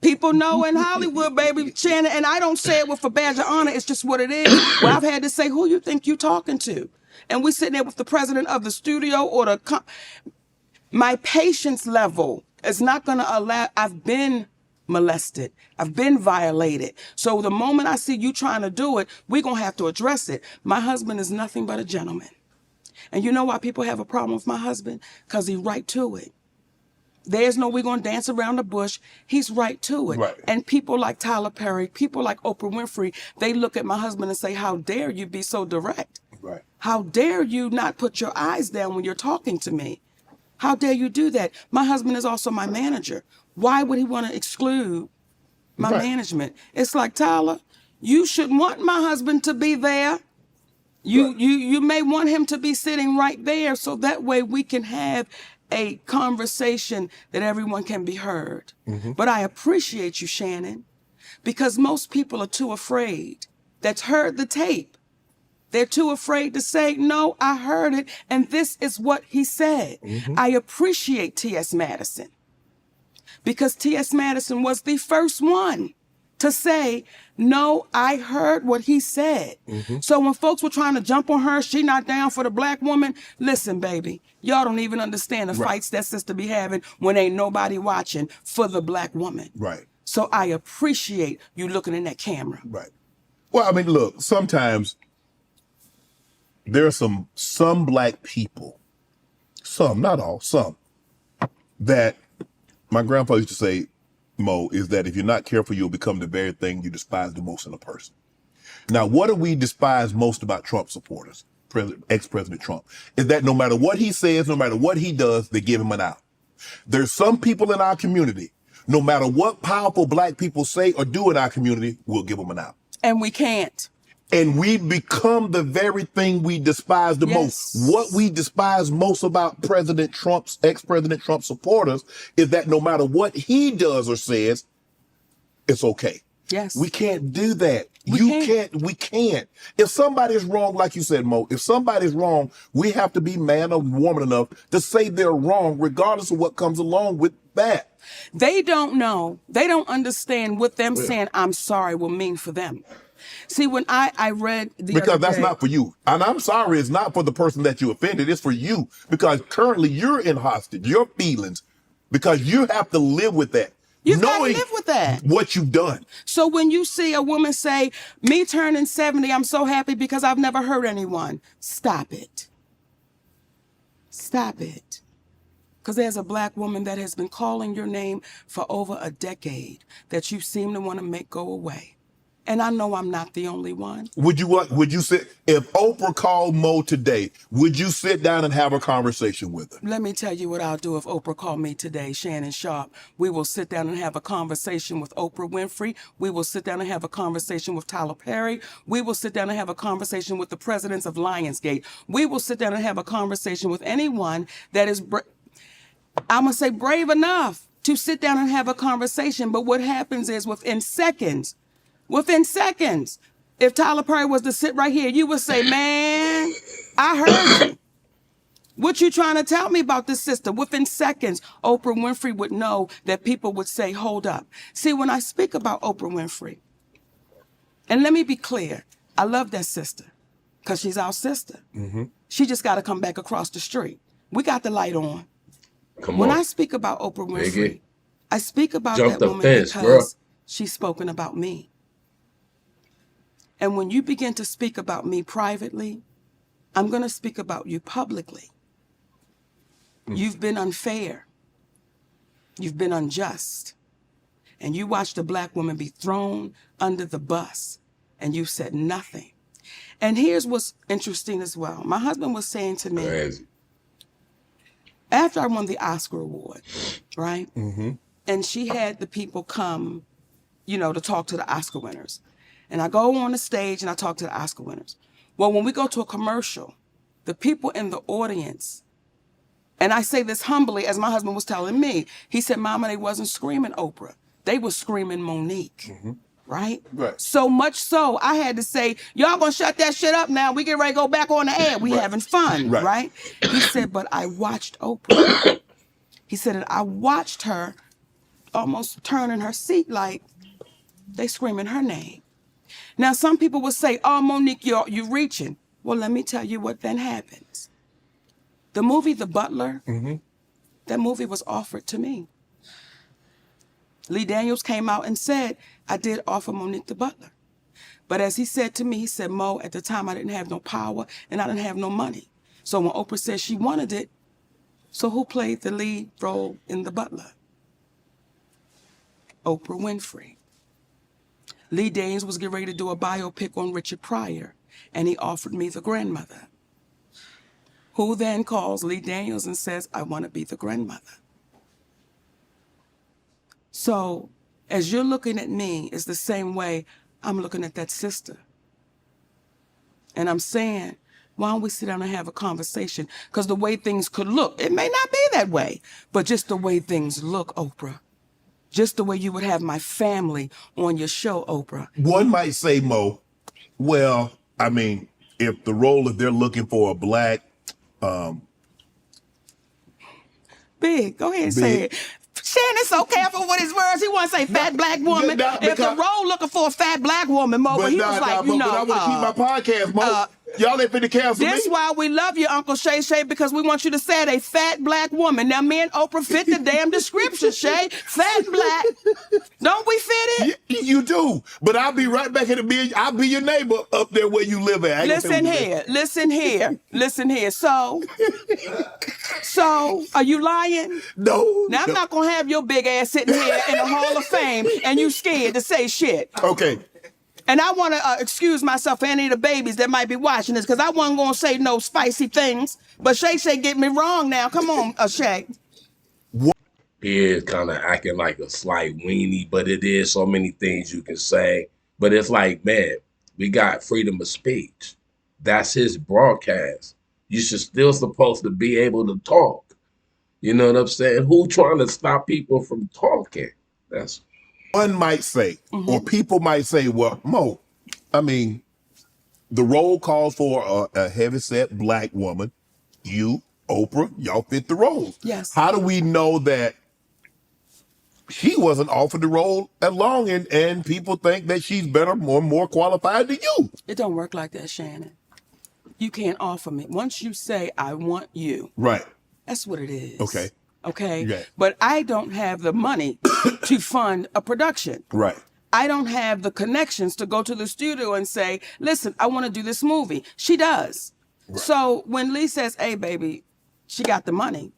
People know in Hollywood, baby, Shannon, and I don't say it with a badge of honor. It's just what it is. Well, I've had to say, who you think you talking to? And we sitting there with the president of the studio or my patience level is not going to allow. I've been molested. I've been violated. So the moment I see you trying to do it, we're going to have to address it. My husband is nothing but a gentleman. And you know why people have a problem with my husband? Because he's right to it. There's no, we're going to dance around the bush. He's right to it. Right. And people like Tyler Perry, people like Oprah Winfrey, they look at my husband and say, how dare you be so direct? Right. How dare you not put your eyes down when you're talking to me? How dare you do that? My husband is also my manager. Why would he want to exclude my management? It's like, Tyler, you should want my husband to be there. You may want him to be sitting right there so that way we can have a conversation that everyone can be heard. Mm-hmm. But I appreciate you, Shannon, because most people are too afraid that's heard the tape. They're too afraid to say, no, I heard it, and this is what he said. Mm-hmm. I appreciate T.S. Madison because T.S. Madison was the first one to say, no, I heard what he said. Mm-hmm. So when folks were trying to jump on her, she not down for the black woman. Listen, baby, y'all don't even understand the fights that sister be having when ain't nobody watching for the black woman. Right. So I appreciate you looking in that camera. Right. Well, I mean, look, sometimes there are some black people, some, not all, some, that my grandfather used to say, Mo, is that if you're not careful, you'll become the very thing you despise the most in a person. Now, what do we despise most about Trump supporters, ex-President Trump, is that no matter what he says, no matter what he does, they give him an out. There's some people in our community, no matter what powerful black people say or do in our community, we'll give them an out. And we can't. And we become the very thing we despise the most. What we despise most about ex-President Trump supporters is that no matter what he does or says, it's okay. Yes. We can't do that. We can't. If somebody's wrong, like you said, Mo, if somebody's wrong, we have to be man or woman enough to say they're wrong, regardless of what comes along with that. They don't know. They don't understand what them saying, I'm sorry, will mean for them. See, when I read because that's not for you. And I'm sorry, it's not for the person that you offended. It's for you. Because currently you're in hostage, your feelings, because you have to live with that. You've got to live with that. What you've done. So when you see a woman say, me turning 70, I'm so happy because I've never hurt anyone. Stop it. Stop it. Because there's a black woman that has been calling your name for over a decade that you seem to want to make go away. And I know I'm not the only one. Would you sit, if Oprah called Mo today, would you sit down and have a conversation with her? Let me tell you what I'll do if Oprah called me today, Shannon Sharp. We will sit down and have a conversation with Oprah Winfrey. We will sit down and have a conversation with Tyler Perry. We will sit down and have a conversation with the presidents of Lionsgate. We will sit down and have a conversation with anyone that is, I'm going to say brave enough to sit down and have a conversation. But what happens is within seconds, Within seconds. If Tyler Perry was to sit right here, you would say, man, I heard you. What you trying to tell me about this sister? Within seconds, Oprah Winfrey would know that people would say, hold up. See, when I speak about Oprah Winfrey, and let me be clear, I love that sister because she's our sister. She just got to come back across the street. We got the light on. When I speak about Oprah Winfrey, I speak about that woman because she's spoken about me. And when you begin to speak about me privately, I'm going to speak about you publicly. You've been unfair. You've been unjust. And you watched a black woman be thrown under the bus, and you said nothing. And here's what's interesting as well. My husband was saying to me, after I won the Oscar award, right? And she had the people come, you know, to talk to the Oscar winners. And I go on the stage and I talk to the Oscar winners. Well, when we go to a commercial, the people in the audience, and I say this humbly, as my husband was telling me, he said, Mama, they wasn't screaming Oprah. They were screaming Monique, right? So much so, I had to say, y'all gonna shut that shit up now. We get ready to go back on the air. We having fun, right? He said, but I watched Oprah. He said, and I watched her almost turn in her seat like they screaming her name. Now, some people will say, oh, Monique, you're reaching. Well, let me tell you what then happens. The movie The Butler, that movie was offered to me. Lee Daniels came out and said, I did offer Monique The Butler. But as he said to me, he said, Mo, at the time I didn't have no power and I didn't have no money. So when Oprah said she wanted it, so who played the lead role in The Butler? Oprah Winfrey. Lee Daniels was getting ready to do a biopic on Richard Pryor, and he offered me the grandmother. Who then calls Lee Daniels and says, I want to be the grandmother. So as you're looking at me, it's the same way I'm looking at that sister. And I'm saying, why don't we sit down and have a conversation? Because the way things could look, it may not be that way, but just the way things look, Oprah. Just the way you would have my family on your show, Oprah. One might say, Mo, well, I mean, if the role, if they're looking for a black, Big, go ahead and say it. Shannon is so careful with his words. He want to say fat black woman. If the role looking for a fat black woman, Mo, but he was like, you know. But I want to keep my podcast, Mo. Y'all ain't finna cancel me. That's why we love you, Uncle Shay, because we want you to say it, a fat black woman. Now, me and Oprah fit the damn description, Shay. Fat black. Don't we fit it? You do. But I'll be right back in the bed. I'll be your neighbor up there where you live at. Listen here. So, are you lying? No. Now, I'm not going to have your big ass sitting here in the Hall of Fame and you scared to say shit. Okay. And I want to excuse myself for any of the babies that might be watching this because I wasn't going to say no spicy things. But Shay get me wrong now. Come on, Shay. He is kind of acting like a slight weenie, but it is so many things you can say. But it's like, man, we got freedom of speech. That's his broadcast. You should still supposed to be able to talk. You know what I'm saying? Who trying to stop people from talking? That's one might say, or people might say, well, Mo, I mean, the role calls for a heavyset black woman. You, Oprah, y'all fit the role. Yes. How do we know that she wasn't offered the role along and people think that she's better, more qualified than you? It don't work like that, Shannon. You can't offer me. Once you say, I want you. Right. That's what it is. Okay. Yeah. But I don't have the money to fund a production. Right. I don't have the connections to go to the studio and say, listen, I want to do this movie. She does. Right. So when Lee says, hey, baby, she got the money,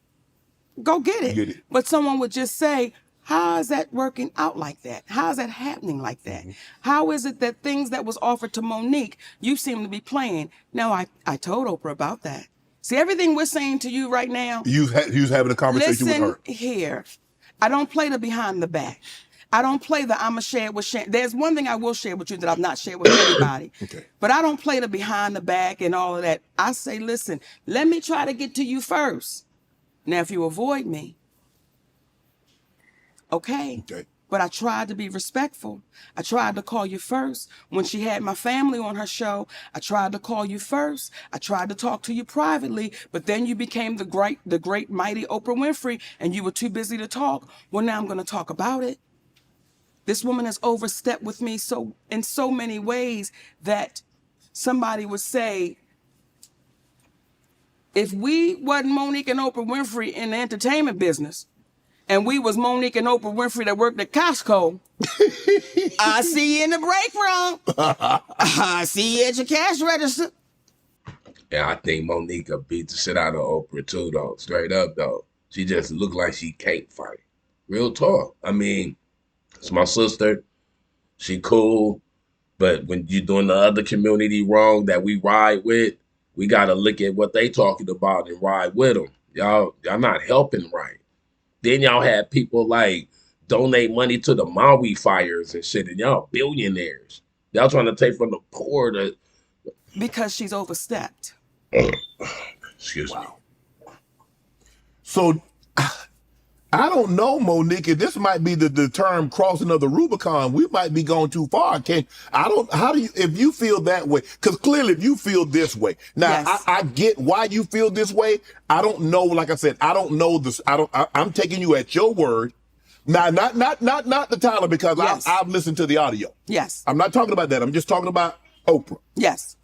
go get it. But someone would just say, how is that working out like that? How is that happening like that? How is it that things that was offered to Monique, you seem to be playing? Now, I told Oprah about that. See, everything we're saying to you right now. You was having a conversation with her. Listen here. I don't play the behind the back. I don't play the I'ma share it with Shannon. There's one thing I will share with you that I've not shared with anybody. Okay. But I don't play the behind the back and all of that. I say, listen, let me try to get to you first. Now, if you avoid me, okay. But I tried to be respectful. I tried to call you first. When she had my family on her show, I tried to call you first. I tried to talk to you privately, but then you became the great mighty Oprah Winfrey, and you were too busy to talk. Well, now I'm going to talk about it. This woman has overstepped with me in so many ways that somebody would say, if we wasn't Monique and Oprah Winfrey in the entertainment business, and we was Monique and Oprah Winfrey that worked at Costco, I see you in the break room. I see you at your cash register. And I think Monique beat the shit out of Oprah too, though. Straight up, though. She just looked like she can't fight. Real talk. I mean, it's my sister. She cool. But when you're doing the other community wrong that we ride with, we got to look at what they talking about and ride with them. Y'all not helping right. Then y'all had people like donate money to the Maui fires and shit, and y'all billionaires. Y'all trying to take from the poor to... Because she's overstepped. Excuse me. So I don't know, Monique. This might be the term crossing of the Rubicon. We might be going too far. If you feel that way, because clearly if you feel this way, now Yes. I get why you feel this way. I don't know, like I said, I don't know this. I'm taking you at your word. Now, not the Tyler, because Yes. I've listened to the audio. Yes. I'm not talking about that. I'm just talking about Oprah. Yes.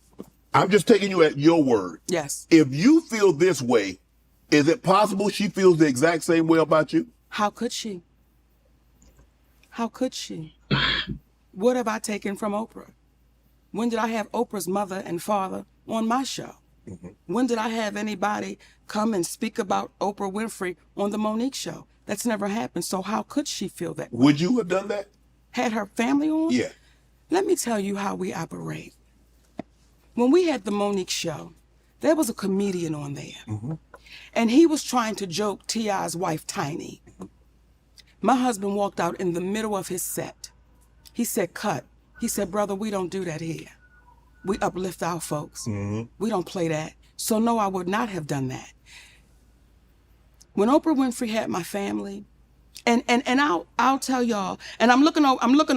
I'm just taking you at your word. Yes. If you feel this way, is it possible she feels the exact same way about you? How could she? How could she? What have I taken from Oprah? When did I have Oprah's mother and father on my show? Mm-hmm. When did I have anybody come and speak about Oprah Winfrey on the Monique show? That's never happened. So how could she feel that way? Would you have done that? Had her family on? Yeah. Let me tell you how we operate. When we had the Monique show, there was a comedian on there. Mm-hmm. And he was trying to joke T.I.'s wife, Tiny. My husband walked out in the middle of his set. He said, cut. He said, brother, we don't do that here. We uplift our folks. Mm-hmm. We don't play that. So no, I would not have done that. When Oprah Winfrey had my family, and I'll tell y'all, and I'm looking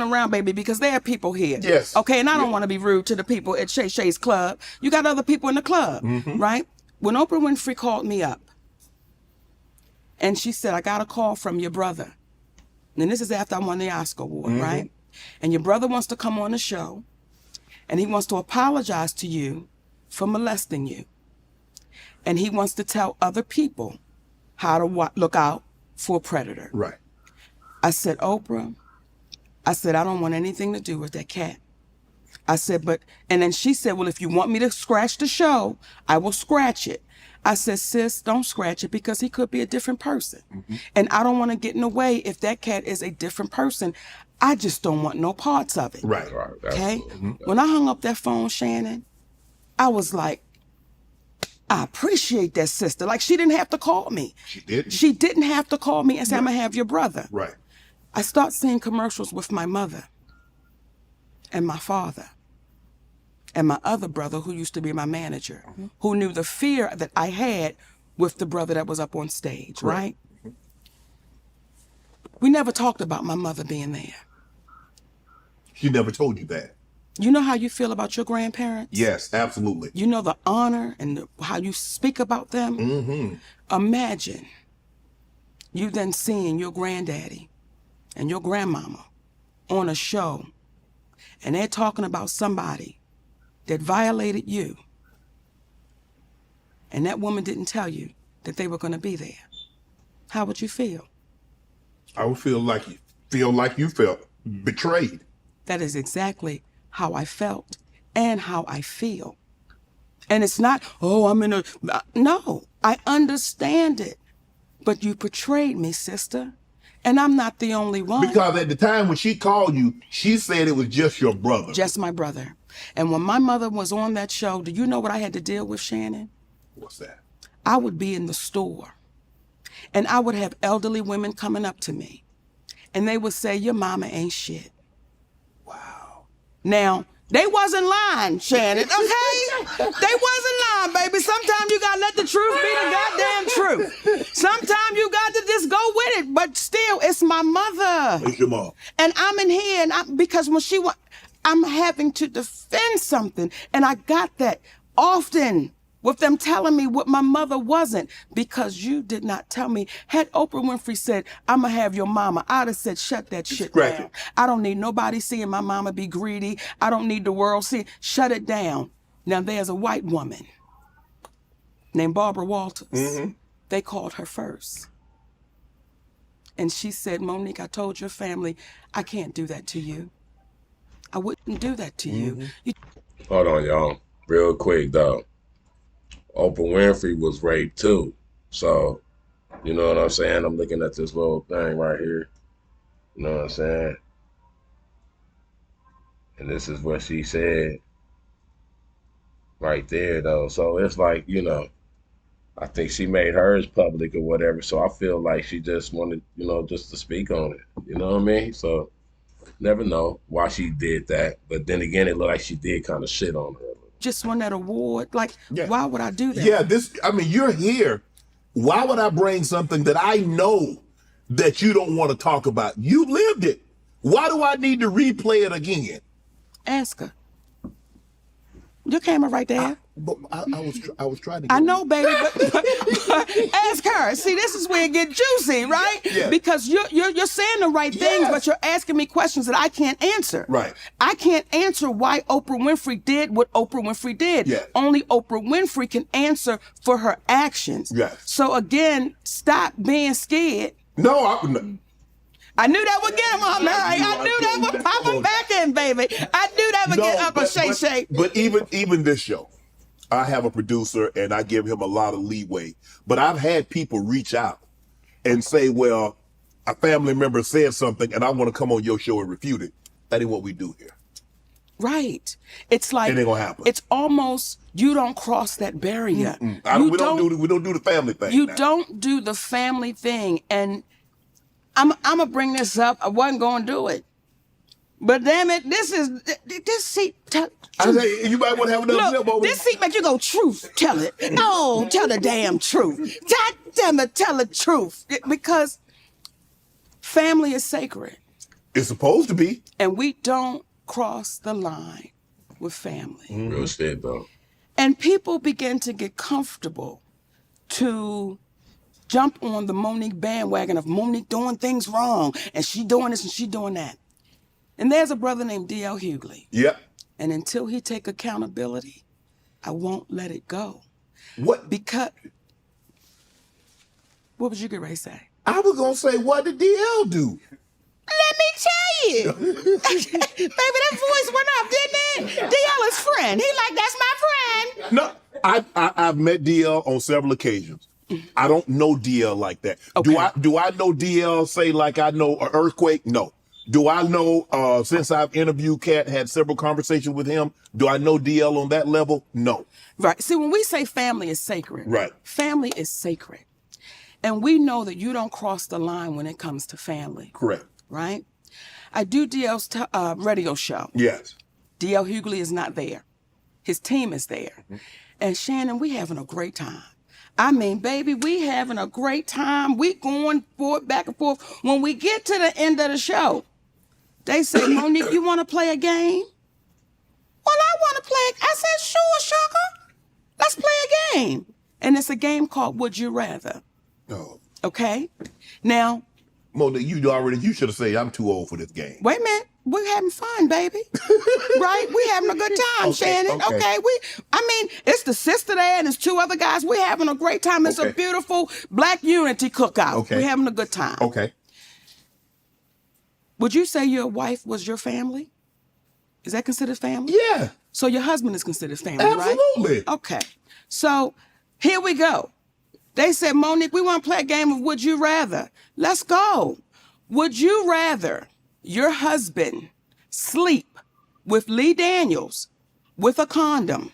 around, baby, because there are people here. Yes. Okay, and I don't want to be rude to the people at Shay's club. You got other people in the club, mm-hmm. right? When Oprah Winfrey called me up, and she said, I got a call from your brother. And this is after I won the Oscar award, mm-hmm. right? And your brother wants to come on the show, and he wants to apologize to you for molesting you. And he wants to tell other people how to look out for a predator. Right. I said, Oprah, I don't want anything to do with that cat. I said, and then she said, well, if you want me to scratch the show, I will scratch it. I said, sis, don't scratch it because he could be a different person. Mm-hmm. And I don't want to get in the way if that cat is a different person. I just don't want no parts of it. Right. Okay? Mm-hmm. When I hung up that phone, Shannon, I was like, I appreciate that sister. Like, she didn't have to call me. She didn't? She didn't have to call me and say, right. I'm going to have your brother. Right. I start seeing commercials with my mother and my father and my other brother who used to be my manager, mm-hmm. who knew the fear that I had with the brother that was up on stage, right? Mm-hmm. We never talked about my mother being there. She never told you that. You know how you feel about your grandparents? Yes, absolutely. You know the honor and how you speak about them? Mm-hmm. Imagine you then seeing your granddaddy and your grandmama on a show, and they're talking about somebody that violated you, and that woman didn't tell you that they were going to be there. How would you feel? I would feel like you felt betrayed. That is exactly how I felt and how I feel. And it's not, no, I understand it. But you betrayed me, sister. And I'm not the only one. Because at the time when she called you, she said it was just your brother. Just my brother. And when my mother was on that show, do you know what I had to deal with, Shannon? What's that? I would be in the store, and I would have elderly women coming up to me, and they would say, your mama ain't shit. Wow. Now, they wasn't lying, Shannon, okay? They wasn't lying on, baby. Sometimes you gotta let the truth be the goddamn truth. Sometimes you got to just go with it. But still, it's my mother. It's your mom. And I'm in here, and because when she went, I'm having to defend something, and I got that often with them telling me what my mother wasn't, because you did not tell me. Had Oprah Winfrey said, I'm gonna have your mama, I'd have said, shut that shit down. I don't need nobody seeing my mama be greedy. I don't need the world seeing. Shut it down. Now there's a white woman named Barbara Walters. Mm-hmm. They called her first. And she said, Monique, I told your family, I can't do that to you. I wouldn't do that to you. Hold on, y'all. Real quick, though. Oprah Winfrey was raped, too. So, you know what I'm saying? I'm looking at this little thing right here. You know what I'm saying? And this is what she said right there, though. So it's like, you know, I think she made hers public or whatever. So I feel like she just wanted, you know, just to speak on it. You know what I mean? So never know why she did that. But then again, it looked like she did kind of shit on her. Just won that award. Like, why would I do that? Yeah, you're here. Why would I bring something that I know that you don't want to talk about? You lived it. Why do I need to replay it again? Ask her. Your camera right there. I was trying to. I know, baby, but ask her. See, this is where it get juicy, right? Yeah. Because you're saying the right things, but you're asking me questions that I can't answer. Right. I can't answer why Oprah Winfrey did what Oprah Winfrey did. Yeah. Only Oprah Winfrey can answer for her actions. Yes. So again, stop being scared. No, I knew that would get him on Mary. I knew that would pop him back in, baby. I knew that would get Uncle Shay. But even this show, I have a producer and I give him a lot of leeway. But I've had people reach out and say, well, a family member said something and I want to come on your show and refute it. That ain't what we do here. Right. It's like, it ain't gonna happen. It's almost, you don't cross that barrier. We don't do the family thing. You don't do the family thing. And I'm gonna bring this up. I wasn't gonna do it, but damn it, this seat. You might want to have another Look, this seat make you go, truth, tell it. No, tell the damn truth. God damn it, tell the truth. Because family is sacred. It's supposed to be. And we don't cross the line with family. Real shit, though. And people begin to get comfortable to jump on the Monique bandwagon of Monique doing things wrong, and she doing this and she doing that. And there's a brother named D.L. Hughley. Yep. And until he take accountability, I won't let it go. What? Because, what was you getting ready to say? I was going to say, what did DL do? Let me tell you. Baby, that voice went up, didn't it? DL is friend. He like, that's my friend. No, I've met DL on several occasions. I don't know DL like that. Okay. Do I know DL say like I know an earthquake? No. Do I know, since I've interviewed Cat, had several conversations with him, do I know DL on that level? No. Right. See, when we say family is sacred, right? Family is sacred. And we know that you don't cross the line when it comes to family. Correct. Right? I do DL's radio show. Yes. DL Hughley is not there. His team is there. Mm-hmm. And Shannon, we having a great time. I mean, baby, we having a great time. We going forward, back and forth. When we get to the end of the show, they say, Monique, you want to play a game? Well, I want to play. I said, sure, sugar. Let's play a game. And it's a game called Would You Rather. Oh. Okay? Now. Monique, you should have said, I'm too old for this game. Wait a minute. We're having fun, baby. Right? We having a good time, Shannon. Okay. It's the sister there and there's two other guys. We're having a great time. It's a beautiful Black unity cookout. Okay. We're having a good time. Okay. Would you say your wife was your family? Is that considered family? Yeah. So your husband is considered family, Absolutely. Right? Okay. So here we go. They said, Monique, we want to play a game of Would You Rather. Let's go. Would you rather your husband sleep with Lee Daniels with a condom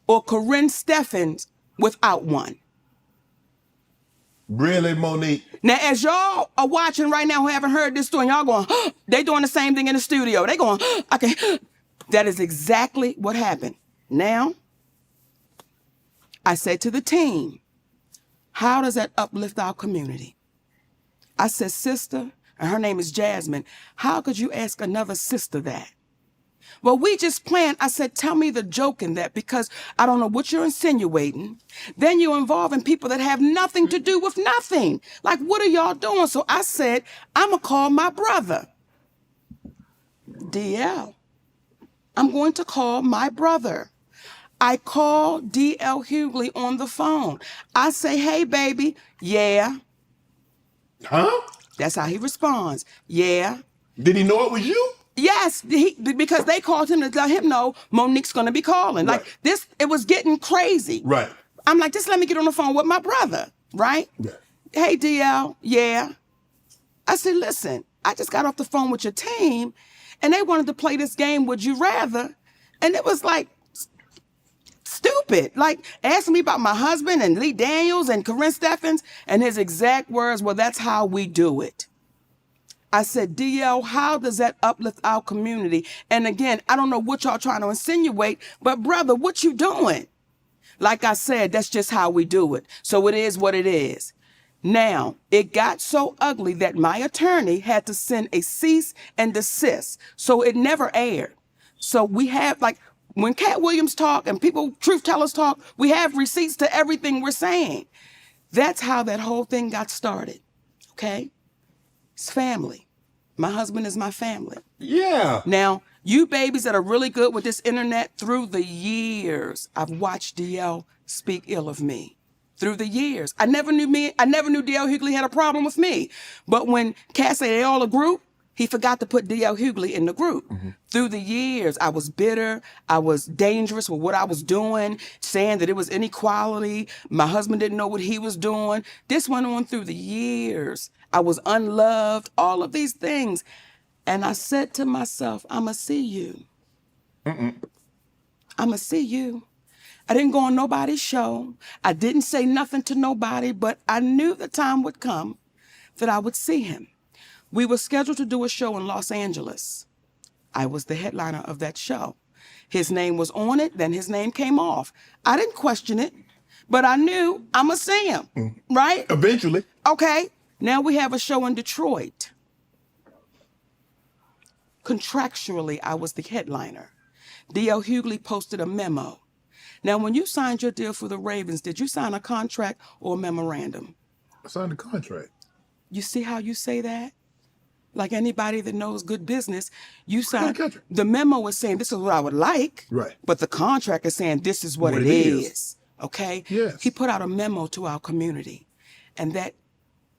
or Corinne Steffens without one? Really, Monique? Now, as y'all are watching right now who haven't heard this story, y'all going, they doing the same thing in the studio. They going, okay. That is exactly what happened. Now, I said to the team, how does that uplift our community? I said, sister, and her name is Jasmine, how could you ask another sister that? Well, we just planned. I said, tell me the joke in that, because I don't know what you're insinuating. Then you're involving people that have nothing to do with nothing. Like, what are y'all doing? So I said, I'm going to call my brother. DL. I'm going to call my brother. I call DL Hughley on the phone. I say, hey, baby. Yeah. Huh? That's how he responds. Yeah. Did he know it was you? Yes, because they called him to let him know Monique's going to be calling. Right. Like this, it was getting crazy. Right. I'm like, just let me get on the phone with my brother, right? Yeah. Hey, DL, yeah. I said, listen, I just got off the phone with your team, and they wanted to play this game, Would You Rather? And it was like, stupid. Like, asking me about my husband and Lee Daniels and Corinne Steffens, and his exact words, well, that's how we do it. I said, DL, how does that uplift our community? And again, I don't know what y'all trying to insinuate, but brother, what you doing? Like I said, that's just how we do it. So it is what it is. Now, it got so ugly that my attorney had to send a cease and desist. So it never aired. So we have, like, when Cat Williams talk and people, truth tellers talk, we have receipts to everything we're saying. That's how that whole thing got started, okay? It's family. My husband is my family. Yeah. Now, you babies that are really good with this internet, through the years, I've watched DL speak ill of me. Through the years. I never knew DL Hughley had a problem with me. But when Cat said they all a group, he forgot to put DL Hughley in the group. Mm-hmm. Through the years, I was bitter. I was dangerous with what I was doing, saying that it was inequality. My husband didn't know what he was doing. This went on through the years. I was unloved, all of these things. And I said to myself, I'ma see you. I'ma see you. I didn't go on nobody's show. I didn't say nothing to nobody, but I knew the time would come that I would see him. We were scheduled to do a show in Los Angeles. I was the headliner of that show. His name was on it, then his name came off. I didn't question it, but I knew I'ma see him, right? Eventually. Okay, now we have a show in Detroit. Contractually, I was the headliner. DL Hughley posted a memo. Now, when you signed your deal for the Ravens, did you sign a contract or a memorandum? I signed a contract. You see how you say that? Like anybody that knows good business, you sign. The memo is saying, this is what I would like. Right. But the contract is saying, this is what it is. Okay? Yes. He put out a memo to our community. And that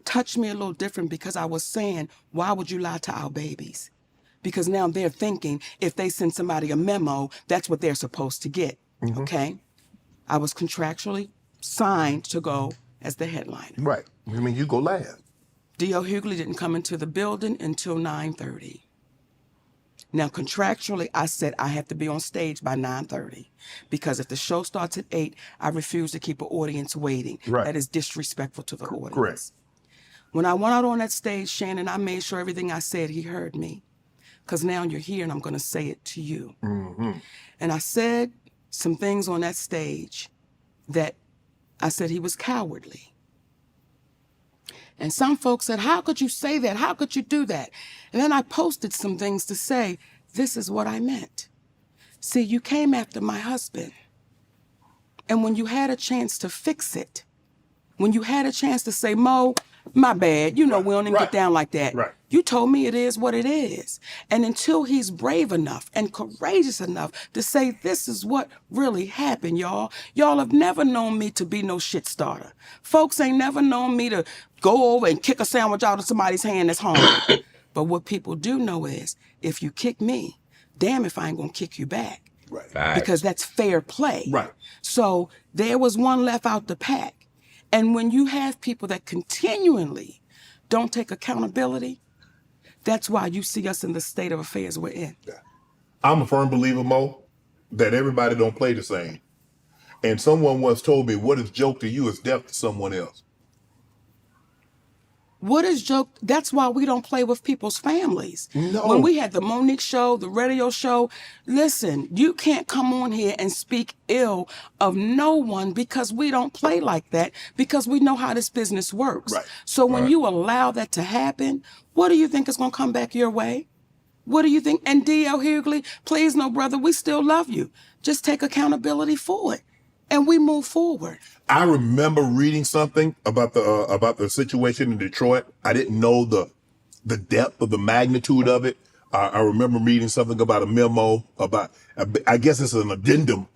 touched me a little different, because I was saying, why would you lie to our babies? Because now they're thinking if they send somebody a memo, that's what they're supposed to get. Mm-hmm. Okay? I was contractually signed to go as the headliner. Right. I mean, you go last. DL Hughley didn't come into the building until 9:30. Now, contractually, I said I have to be on stage by 9:30, because if the show starts at 8, I refuse to keep an audience waiting. Right. That is disrespectful to the audience. Correct. When I went out on that stage, Shannon, I made sure everything I said, he heard me. Because now you're here and I'm going to say it to you. Mm-hmm. And I said some things on that stage that I said he was cowardly. And some folks said, how could you say that? How could you do that? And then I posted some things to say, this is what I meant. See, you came after my husband. And when you had a chance to fix it, when you had a chance to say, Mo, my bad, you know, we don't even get down like that. Right. You told me it is what it is. And until he's brave enough and courageous enough to say, this is what really happened, y'all. Y'all have never known me to be no shit starter. Folks ain't never known me to go over and kick a sandwich out of somebody's hand that's hungry. But what people do know is, if you kick me, damn if I ain't gonna kick you back. Right. Because that's fair play. Right. So there was one left out the pack. And when you have people that continually don't take accountability, that's why you see us in the state of affairs we're in. I'm a firm believer, Mo, that everybody don't play the same. And someone once told me, what is joke to you is death to someone else. What is joke? That's why we don't play with people's families. No. When we had the Monique show, the radio show, listen, you can't come on here and speak ill of no one because we don't play like that, because we know how this business works. Right. So when you allow that to happen, what do you think is going to come back your way? What do you think? And D.L. Hughley, please, no, brother, we still love you. Just take accountability for it. And we move forward. I remember reading something about the situation in Detroit. I didn't know the depth of the magnitude of it. I remember reading something about a memo about, I guess it's an addendum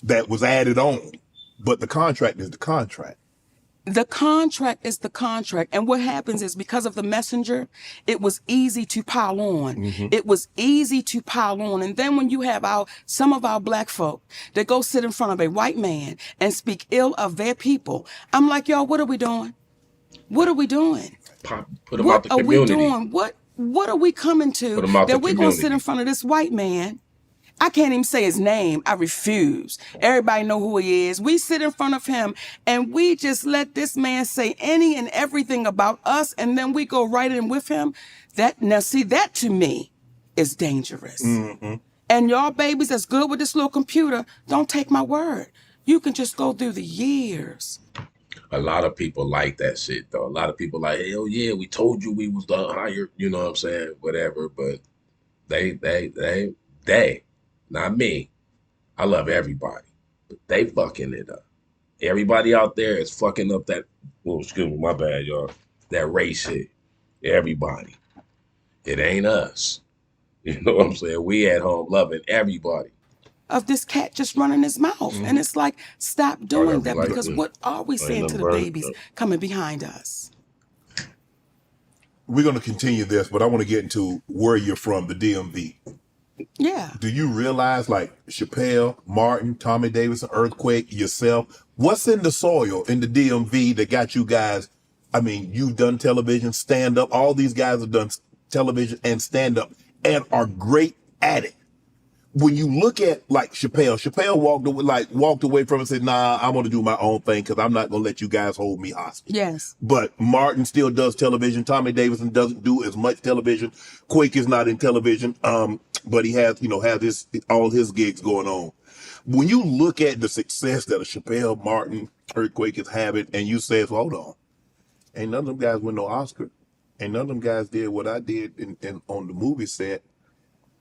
that was added on, but the contract is the contract. The contract is the contract. And what happens is, because of the messenger, it was easy to pile on. Mm-hmm. It was easy to pile on. And then when you have some of our black folk that go sit in front of a white man and speak ill of their people, I'm like, y'all, what are we doing? What are we doing? Put them out the community. What are we doing? What are we coming to that we're going to sit in front of this white man? I can't even say his name. I refuse. Everybody know who he is. We sit in front of him and we just let this man say any and everything about us, and then we go right in with him. That to me is dangerous. Mm-hmm. And y'all babies that's good with this little computer, don't take my word. You can just go through the years. A lot of people like that shit, though. A lot of people like, hell yeah, we told you we was the higher, you know what I'm saying? Whatever, but they, not me. I love everybody, but they fucking it up. Everybody out there is fucking up that, well, excuse me, my bad, y'all. That race shit. Everybody. It ain't us. You know what I'm saying? We at home loving everybody. Of this cat just running his mouth. Mm-hmm. And it's like, stop doing that, like because what are we saying to the babies coming behind us? We're going to continue this, but I want to get into where you're from, the DMV. Yeah. Do you realize, like Chappelle, Martin, Tommy Davidson, Earthquake, yourself, what's in the soil in the DMV that got you guys? I mean, you've done television, stand up. All these guys have done television and stand up and are great at it. When you look at like Chappelle walked away from it and said, nah, I'm going to do my own thing because I'm not going to let you guys hold me hostage. Yes. But Martin still does television. Tommy Davidson doesn't do as much television. Quake is not in television. But he has all his gigs going on. When you look at the success that a Chappelle, Martin, Earthquake is having, and you say, well, hold on, ain't none of them guys win no Oscar. Ain't none of them guys did what I did in on the movie set.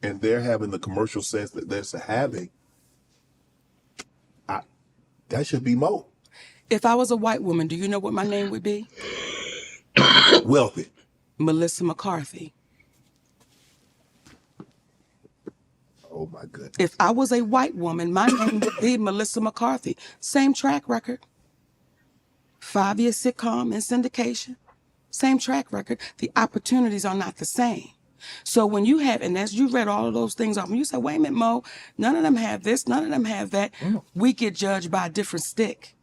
And they're having the commercial sense that they're having. That should be Mo. If I was a white woman, do you know what my name would be? Wealthy. Melissa McCarthy. Oh my goodness. If I was a white woman, my name would be Melissa McCarthy. Same track record. 5-year sitcom and syndication. Same track record. The opportunities are not the same. So when you have, and as you read all of those things off, and you say, wait a minute, Mo, none of them have this, none of them have that, we get judged by a different stick.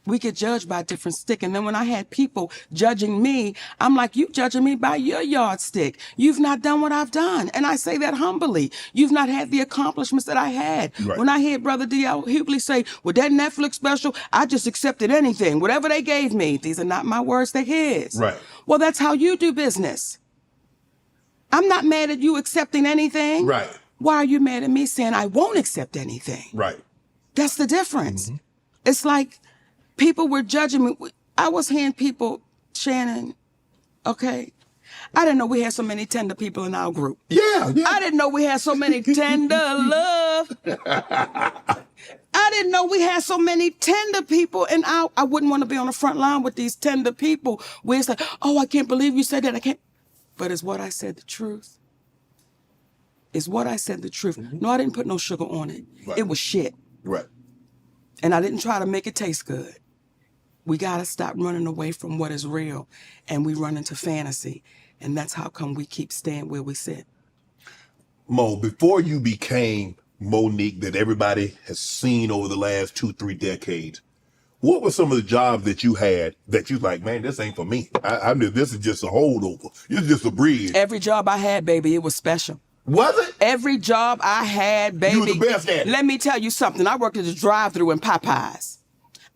We get judged by a different stick. And then when I had people judging me, I'm like, you judging me by your yardstick. You've not done what I've done. And I say that humbly. You've not had the accomplishments that I had. Right. When I hear Brother D.L. Hughley say, with that Netflix special, I just accepted anything, whatever they gave me. These are not my words, they're his. Right. Well, that's how you do business. I'm not mad at you accepting anything. Right. Why are you mad at me saying I won't accept anything? Right. That's the difference. Mm-hmm. It's like people were judging me. I was hearing people, Shannon, okay? I didn't know we had so many tender people in our group. Yeah. I didn't know we had so many tender love. I didn't know we had so many tender people, and I wouldn't want to be on the front line with these tender people where it's like, oh, I can't believe you said that. I can't. But is what I said the truth? Is what I said the truth? Mm-hmm. No, I didn't put no sugar on it. Right. It was shit. Right. And I didn't try to make it taste good. We got to stop running away from what is real, and we run into fantasy. And that's how come we keep staying where we sit. Mo, before you became Monique that everybody has seen over the last 2-3 decades, what were some of the jobs that you had that you like, man, this ain't for me? I mean, this is just a holdover. This is just a bridge. Every job I had, baby, it was special. Was it? Every job I had, baby. You were the best at it. Let me tell you something. I worked at the drive-thru in Popeyes.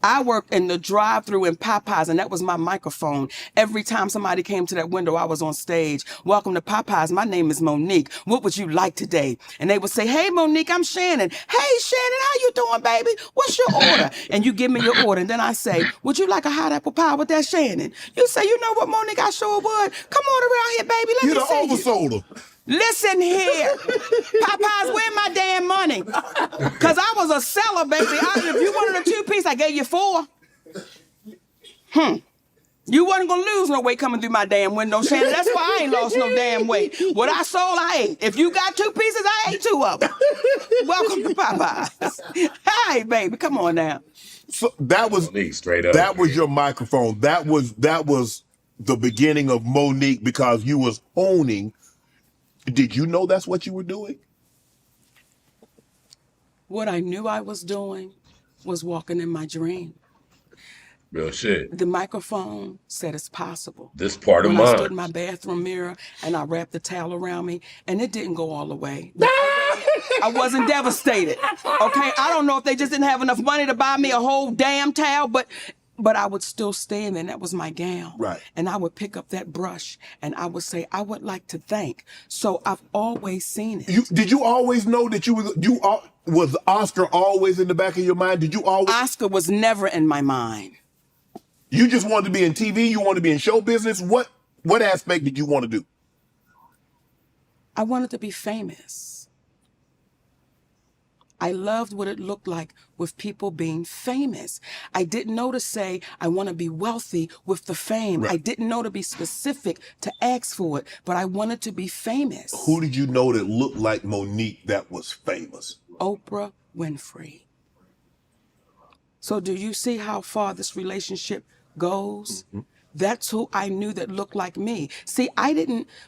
I worked in the drive-thru in Popeyes, and that was my microphone. Every time somebody came to that window, I was on stage. Welcome to Popeyes. My name is Monique. What would you like today? And they would say, hey, Monique, I'm Shannon. Hey, Shannon, how you doing, baby? What's your order? And you give me your order. And then I say, would you like a hot apple pie with that, Shannon? You say, you know what, Monique, I sure would. Come on around here, baby. Let me see you. Oversold her. Listen here, Popeyes, where my damn money? Because I was a seller, baby. If you wanted a 2-piece, I gave you 4. You wasn't going to lose no weight coming through my damn window, Shannon. That's why I ain't lost no damn weight. What I sold, I ate. If you got 2 pieces, I ate 2 of them. Welcome to Popeyes. Hey, baby, come on now. So that was straight up. That was your microphone. That was the beginning of Monique because you was owning. Did you know that's what you were doing? What I knew I was doing was walking in my dream. Real shit. The microphone said it's possible. This part of when mine. I stood in my bathroom mirror and I wrapped the towel around me, and it didn't go all the way. I wasn't devastated. Okay, I don't know if they just didn't have enough money to buy me a whole damn towel, but I would still stand there, and that was my gown. Right. And I would pick up that brush, and I would say, I would like to thank. So I've always seen it. Did you always know that was Oscar always in the back of your mind? Did you always? Oscar was never in my mind. You just wanted to be in TV? You wanted to be in show business? What aspect did you want to do? I wanted to be famous. I loved what it looked like with people being famous. I didn't know to say, I want to be wealthy with the fame. Right. I didn't know to be specific to ask for it, but I wanted to be famous. Who did you know that looked like Monique that was famous? Oprah Winfrey. So do you see how far this relationship goes? Mm-hmm. That's who I knew that looked like me. See,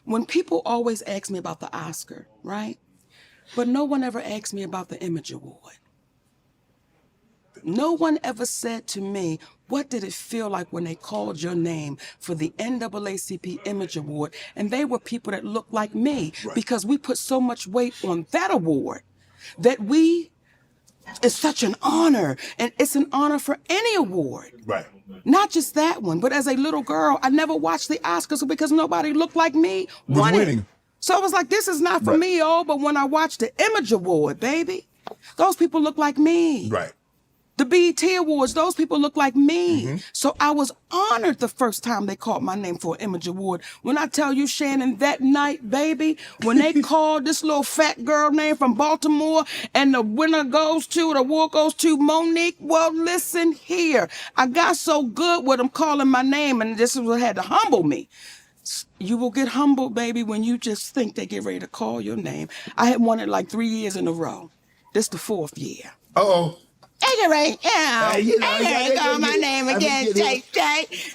when people always ask me about the Oscar, right? But no one ever asked me about the Image Award. No one ever said to me, what did it feel like when they called your name for the NAACP Image Award? And they were people that looked like me, right, because we put so much weight on that award that it's such an honor. And it's an honor for any award. Right. Not just that one, but as a little girl, I never watched the Oscars because nobody looked like me winning. So I was like, this is not for me, but when I watched the Image Award, baby, those people look like me. Right. The BET Awards, those people look like me. Mm-hmm. So I was honored the first time they called my name for an Image Award. When I tell you, Shannon, that night, baby, when they called this little fat girl name from Baltimore and the award goes to Monique, well, listen here. I got so good with them calling my name, and this is what had to humble me. You will get humbled, baby, when you just think they get ready to call your name. I had won it like 3 years in a row. This the 4th year. Uh-oh. Anyway, call my name again, Shay.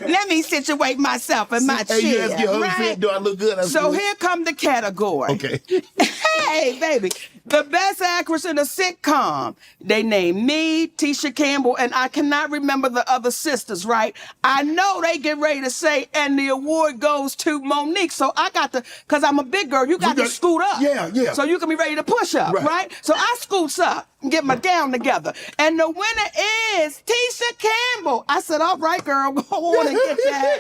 Let me situate myself in my chair. You ask your husband, do I look good? So here come the category. Okay. Hey, baby. The best actress in a sitcom. They named me, Tisha Campbell, and I cannot remember the other sisters, right? I know they get ready to say, and the award goes to Monique. So I got to, because I'm a big girl, you got to scoot up. Yeah. So you can be ready to push up, right? So I scoots up and get my gown together. And the winner is Tisha Campbell. I said, all right, girl, go on and get that.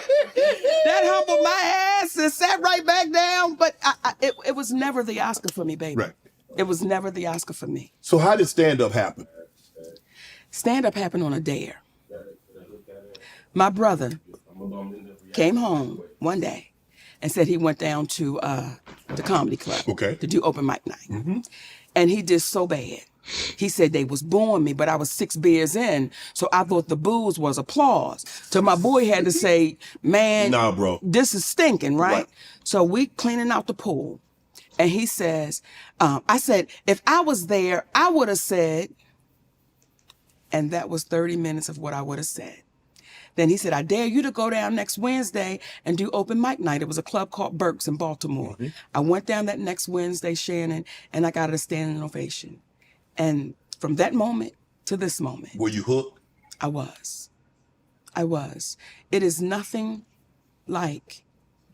That humbled my ass and sat right back down. But it was never the Oscar for me, baby. Right. It was never the Oscar for me. So how did stand-up happen? Stand-up happened on a dare. My brother came home one day and said he went down to the comedy club to do open mic night. Mm-hmm. And he did so bad. He said they was booing me, but I was 6 beers in, so I thought the booze was applause. So my boy had to say, man, nah, bro, this is stinking, right? So we cleaning out the pool. And he says, I said, if I was there, I would have said, and that was 30 minutes of what I would have said. Then he said, I dare you to go down next Wednesday and do open mic night. It was a club called Burke's in Baltimore. Mm-hmm. I went down that next Wednesday, Shannon, and I got a standing ovation. And from that moment to this moment. Were you hooked? I was. It is nothing like,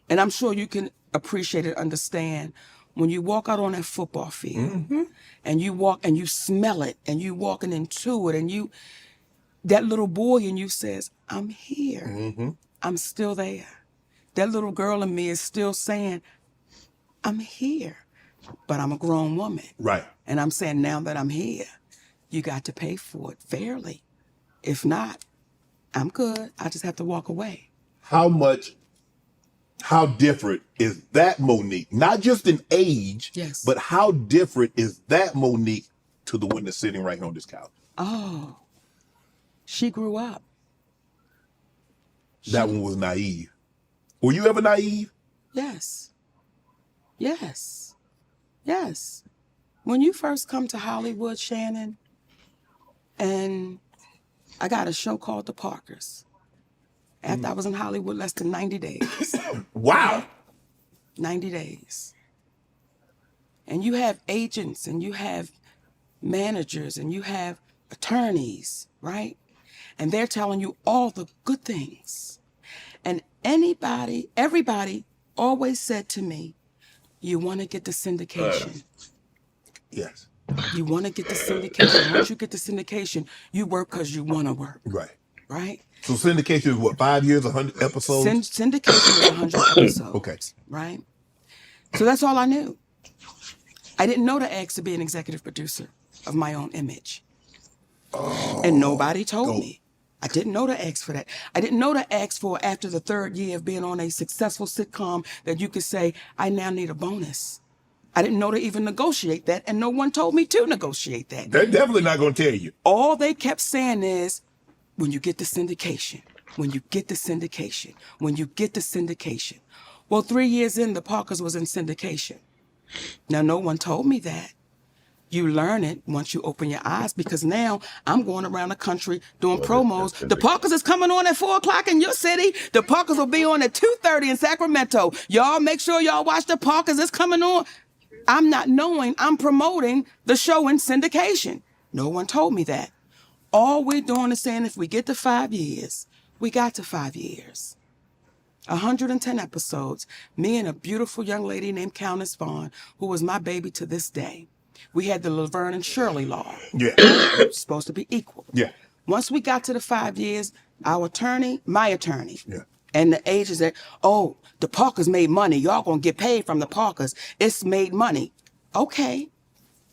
and I'm sure you can appreciate and understand, when you walk out on that football field, mm-hmm, and you walk and you smell it and you walking into it and that little boy in you says, I'm here. I'm still there. That little girl in me is still saying, I'm here, but I'm a grown woman. Right. And I'm saying, now that I'm here, you got to pay for it fairly. If not, I'm good. I just have to walk away. How different is that Monique? Not just in age, Yes. but how different is that Monique to the one that's sitting right here on this couch? Oh, she grew up. That one was naive. Were you ever naive? Yes. Yes. Yes. When you first come to Hollywood, Shannon, and I got a show called The Parkers. After I was in Hollywood less than 90 days. Wow. 90 days. And you have agents and you have managers and you have attorneys, right? And they're telling you all the good things. And everybody always said to me, you want to get the syndication. Yes. You want to get the syndication. Once you get the syndication, you work because you want to work. Right. Right? So syndication is what, 5 years, 100 episodes? Syndication is 100 episodes. Okay. Right? So that's all I knew. I didn't know to ask to be an executive producer of my own image. And nobody told me. I didn't know to ask for that. I didn't know to ask for after the 3rd year of being on a successful sitcom that you could say, I now need a bonus. I didn't know to even negotiate that, and no one told me to negotiate that. They're definitely not going to tell you. All they kept saying is, when you get the syndication, when you get the syndication, when you get the syndication. Well, 3 years in, the Parkers was in syndication. Now, no one told me that. You learn it once you open your eyes, because now I'm going around the country doing promos. The Parkers is coming on at 4 o'clock in your city. The Parkers will be on at 2:30 in Sacramento. Y'all make sure y'all watch the Parkers. It's coming on. I'm not knowing I'm promoting the show in syndication. No one told me that. All we're doing is saying if we get to 5 years, we got to 5 years. 110 episodes, me and a beautiful young lady named Countess Vaughn, who was my baby to this day. We had the Laverne and Shirley law. Yeah. It's supposed to be equal. Yeah. Once we got to the 5 years, our attorney, my attorney, Yeah. and the agents said, oh, the Parkers made money. Y'all gonna get paid from the Parkers. It's made money. Okay.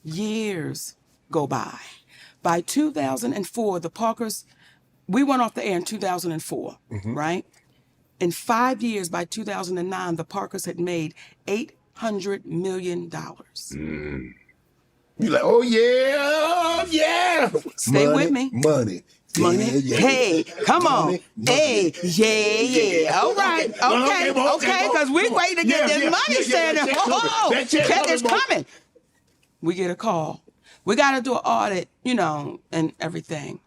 Years go by. By 2004, the Parkers, we went off the air in 2004, right? In 5 years, by 2009, the Parkers had made $800 million. You're like, oh, yeah, yeah. Stay money, with me. Money. Money. Yeah, yeah. Hey, come on. Money. Hey, yeah. All right. Okay, because we're waiting to get this money, Santa. Oh, check is coming. We get a call. We got to do an audit, and everything.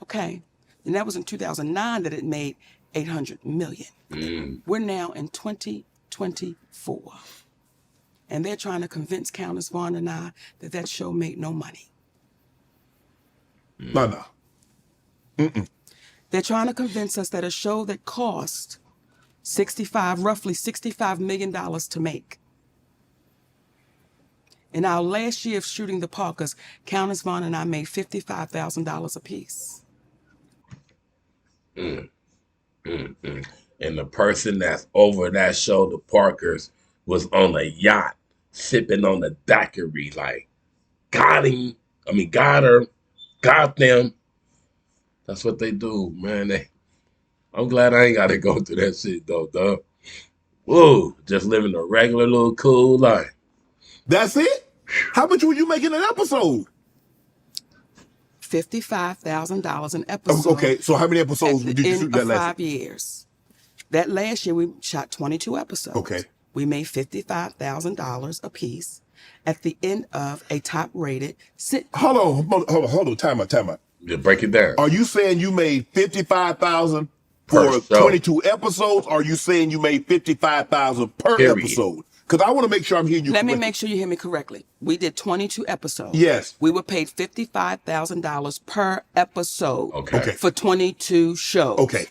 Okay. And that was in 2009 that it made $800 million. We're now in 2024. And they're trying to convince Countess Vaughn and I that show made no money. No. They're trying to convince us that a show that cost roughly $65 million to make. In our last year of shooting the Parkers, Countess Vaughn and I made $55,000 apiece. And the person that's over that show, the Parkers, was on a yacht, sipping on the daiquiri, like, got her, got them. That's what they do, man. I'm glad I ain't got to go through that shit, though, dog. Whoa, just living a regular little cool life. That's it? How much were you making an episode? $55,000 an episode. Okay, so how many episodes did you shoot that last 5 years. That last year, we shot 22 episodes. Okay. We made $55,000 a piece at the end of a top-rated sitcom. Hold on, time out. Yeah, break it down. Are you saying you made $55,000 for 22 episodes, or are you saying you made $55,000 per episode? Because I want to make sure I'm hearing you correctly. Let me make sure you hear me correctly. We did 22 episodes. Yes. We were paid $55,000 per episode. Okay. For 22 shows. Okay,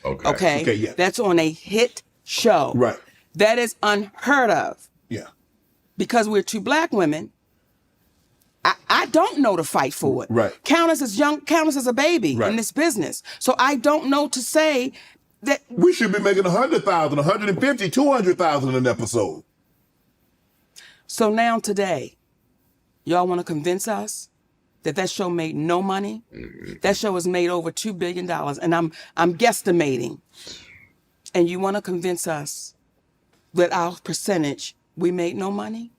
yeah. That's on a hit show. Right. That is unheard of. Yeah. Because we're two black women I don't know to fight for it. Right. Countess is a baby Right. in this business. So I don't know to say that. We should be making 100,000, 150, 200,000 an episode. So now today, y'all want to convince us that show made no money? That show has made over $2 billion, and I'm guesstimating. And you want to convince us that our percentage, we made no money?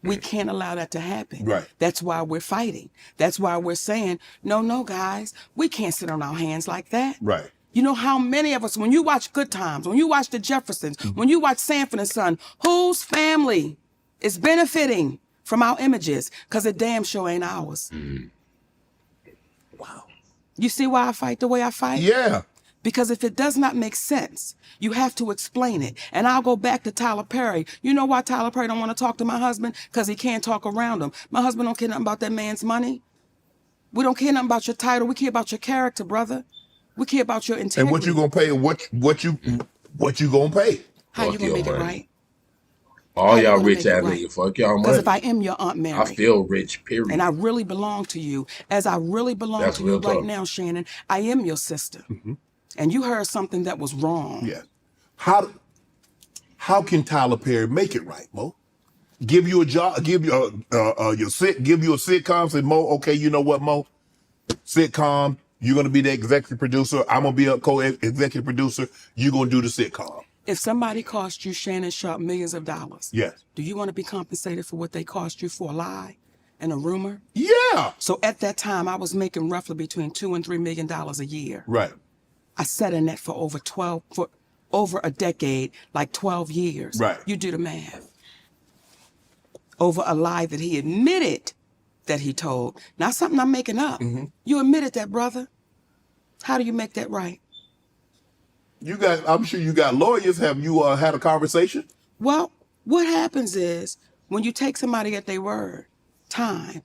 We can't allow that to happen. Right. That's why we're fighting. That's why we're saying, no, guys, we can't sit on our hands like that. Right. You know how many of us, when you watch Good Times, when you watch The Jeffersons, when you watch Sanford and Son, whose family is benefiting from our images? Because the damn show ain't ours. Wow. You see why I fight the way I fight? Yeah. Because if it does not make sense, you have to explain it. And I'll go back to Tyler Perry. You know why Tyler Perry don't want to talk to my husband? Because he can't talk around him. My husband don't care nothing about that man's money. We don't care nothing about your title. We care about your character, brother. We care about your integrity. And what you gonna pay? What you gonna pay? How you Fuck gonna your make it money. right? All How you y'all gonna rich make it ass right? niggas, fuck y'all Because money. if I am your Aunt Mary, I feel rich, period. and I really belong to you, as I really belong That's to you real right talk. now, Shannon, I am your sister. And you heard something that was wrong. Yeah. How can Tyler Perry make it right, Mo? Give you a job, give you a sitcom, say, Mo, okay, you know what, Mo? Sitcom, you're gonna be the executive producer, I'm gonna be a co-executive producer, you're gonna do the sitcom. If somebody cost you, Shannon Sharp, millions of dollars, Yes. do you want to be compensated for what they cost you for a lie and a rumor? Yeah. So at that time, I was making roughly between $2 and $3 million a year. Right. I sat in that for over a decade, like 12 years. Right. You do the math. Over a lie that he admitted that he told. Not something I'm making up. You admitted that, brother. How do you make that right? I'm sure you got lawyers. Have you had a conversation? Well, what happens is when you take somebody at their word, time.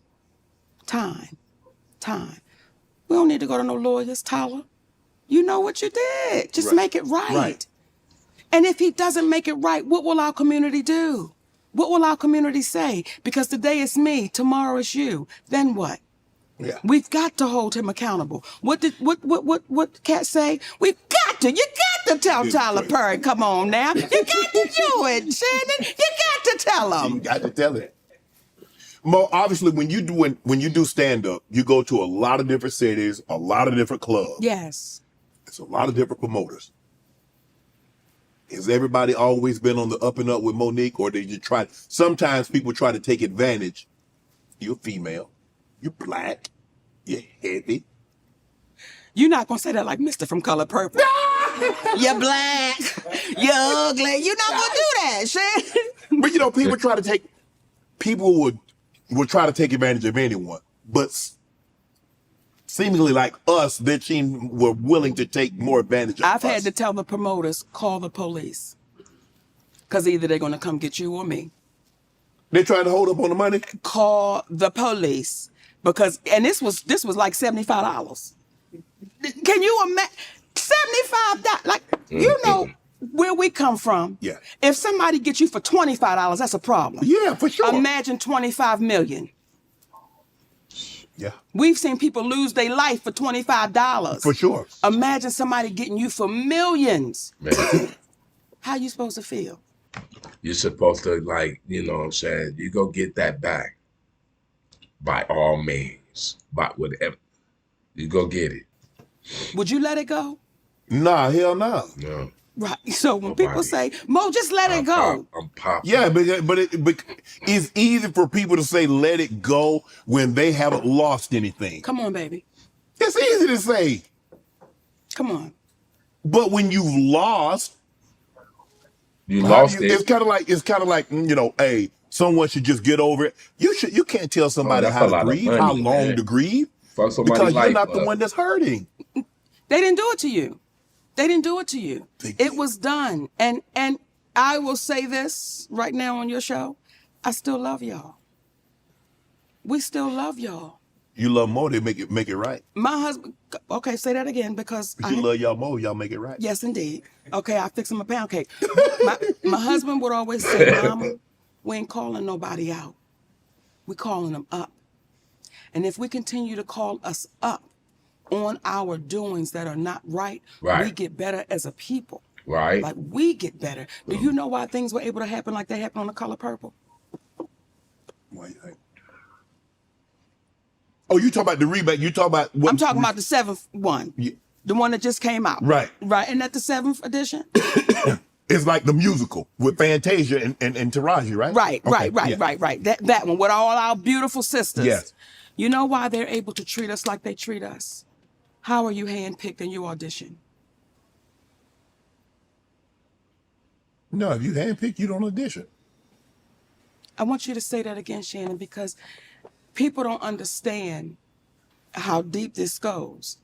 We don't need to go to no lawyers, Tyler. You know what you did. Just Right. make it right. Right. And if he doesn't make it right, what will our community do? What will our community say? Because today it's me, tomorrow it's you. Then what? Yeah. We've got to hold him accountable. What Cat say? You got to tell Tyler Perry, come on now. You got to do it, Shannon. You got to tell him. You got to tell it. Mo, obviously, when you do stand-up, you go to a lot of different cities, a lot of different clubs. Yes. It's a lot of different promoters. Has everybody always been on the up and up with Monique, or did you try? Sometimes people try to take advantage. You're female. You're black. You're heavy. You're not going to say that like Mr. from Color Purple. You're black. You're ugly. You're not going to do that, Shannon. But you know, people would try to take advantage of anyone. But seemingly like us, their team were willing to take more advantage of us. I've had to tell the promoters, call the police. Because either they're going to come get you or me. They're trying to hold up on the money? Call the police. Because, and this was like $75. Can you imagine? $75, like, you know where we come from. Yeah. If somebody gets you for $25, that's a problem. Yeah, for sure. Imagine 25 million. Yeah. We've seen people lose their life for $25. For sure. Imagine somebody getting you for millions. Man, How you supposed to feel? you're supposed to, like, you know what I'm saying? You go get that back by all means, by whatever. You go get it. Would you let it go? Nah, hell no. No. Right. So when Nobody. people say, Mo, just let it go. I'm popping. Yeah, but it's easy for people to say let it go when they haven't lost anything. Come on, baby. It's easy to say. Come on. But when you've lost, You lost it. It's kind of like, you know, hey, someone should just get over it. You can't tell somebody that's how a lot to of grieve, money, how long man. to grieve, Fuck somebody's because you're life not the up. one that's hurting. They didn't do it to you. They didn't do it to you. They It did. was done. And I will say this right now on your show. I still love y'all. We still love y'all. You love more, they make it right. My husband, okay, say that again because If you love y'all more, y'all make it right. yes, indeed. Okay, I fix him a pound cake. My husband would always say, Mama, we ain't calling nobody out. We calling them up. And if we continue to call us up on our doings that are not right, we Right. get better as a people. Right. Like, we get better. Do you know why things were able to happen like they happened on The Color Purple? Why you think? Oh, you talk about the remake. You talk about what? I'm talking about the 7th one. Yeah. The one that just came out. Right. Right. Isn't that the 7th edition? It's like the musical with Fantasia and Taraji, right? Right, Okay, right. That one with all our beautiful sisters. Yes. You know why they're able to treat us like they treat us? How are you handpicked in your audition? No, if you handpick, you don't audition. I want you to say that again, Shannon, because people don't understand how deep this goes.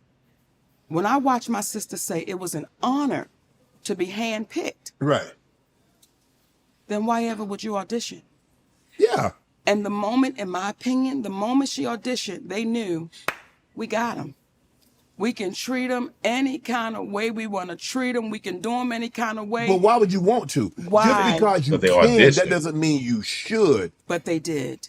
When I watch my sister say it was an honor to be handpicked, Right. then why ever would you audition? Yeah. And the moment, in my opinion, the moment she auditioned, they knew we got them. We can treat them any kind of way we want to treat them. We can do them any kind of way. But why would you want to? Why? Just because you But they can, auditioned. that doesn't mean you should. But they did.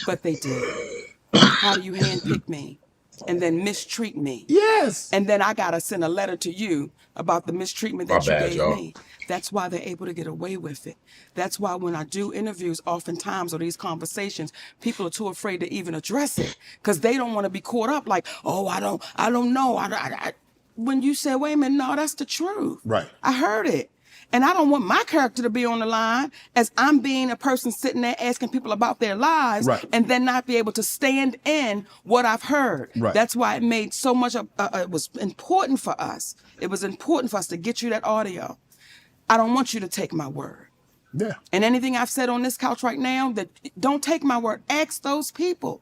But they did. How do you handpick me and then mistreat me? Yes. And then I got to send a letter to you about the mistreatment that My you bad, gave y'all. me. That's why they're able to get away with it. That's why when I do interviews, oftentimes, or these conversations, people are too afraid to even address it because they don't want to be caught up like, oh, I don't know. When you say, wait a minute, no, that's the truth. Right. I heard it. And I don't want my character to be on the line as I'm being a person sitting there asking people about their lives Right. and then not be able to stand in what I've heard. Right. That's why it made so much of, it was important for us. It was important for us to get you that audio. I don't want you to take my word. Yeah. And anything I've said on this couch right now, that don't take my word. Ask those people.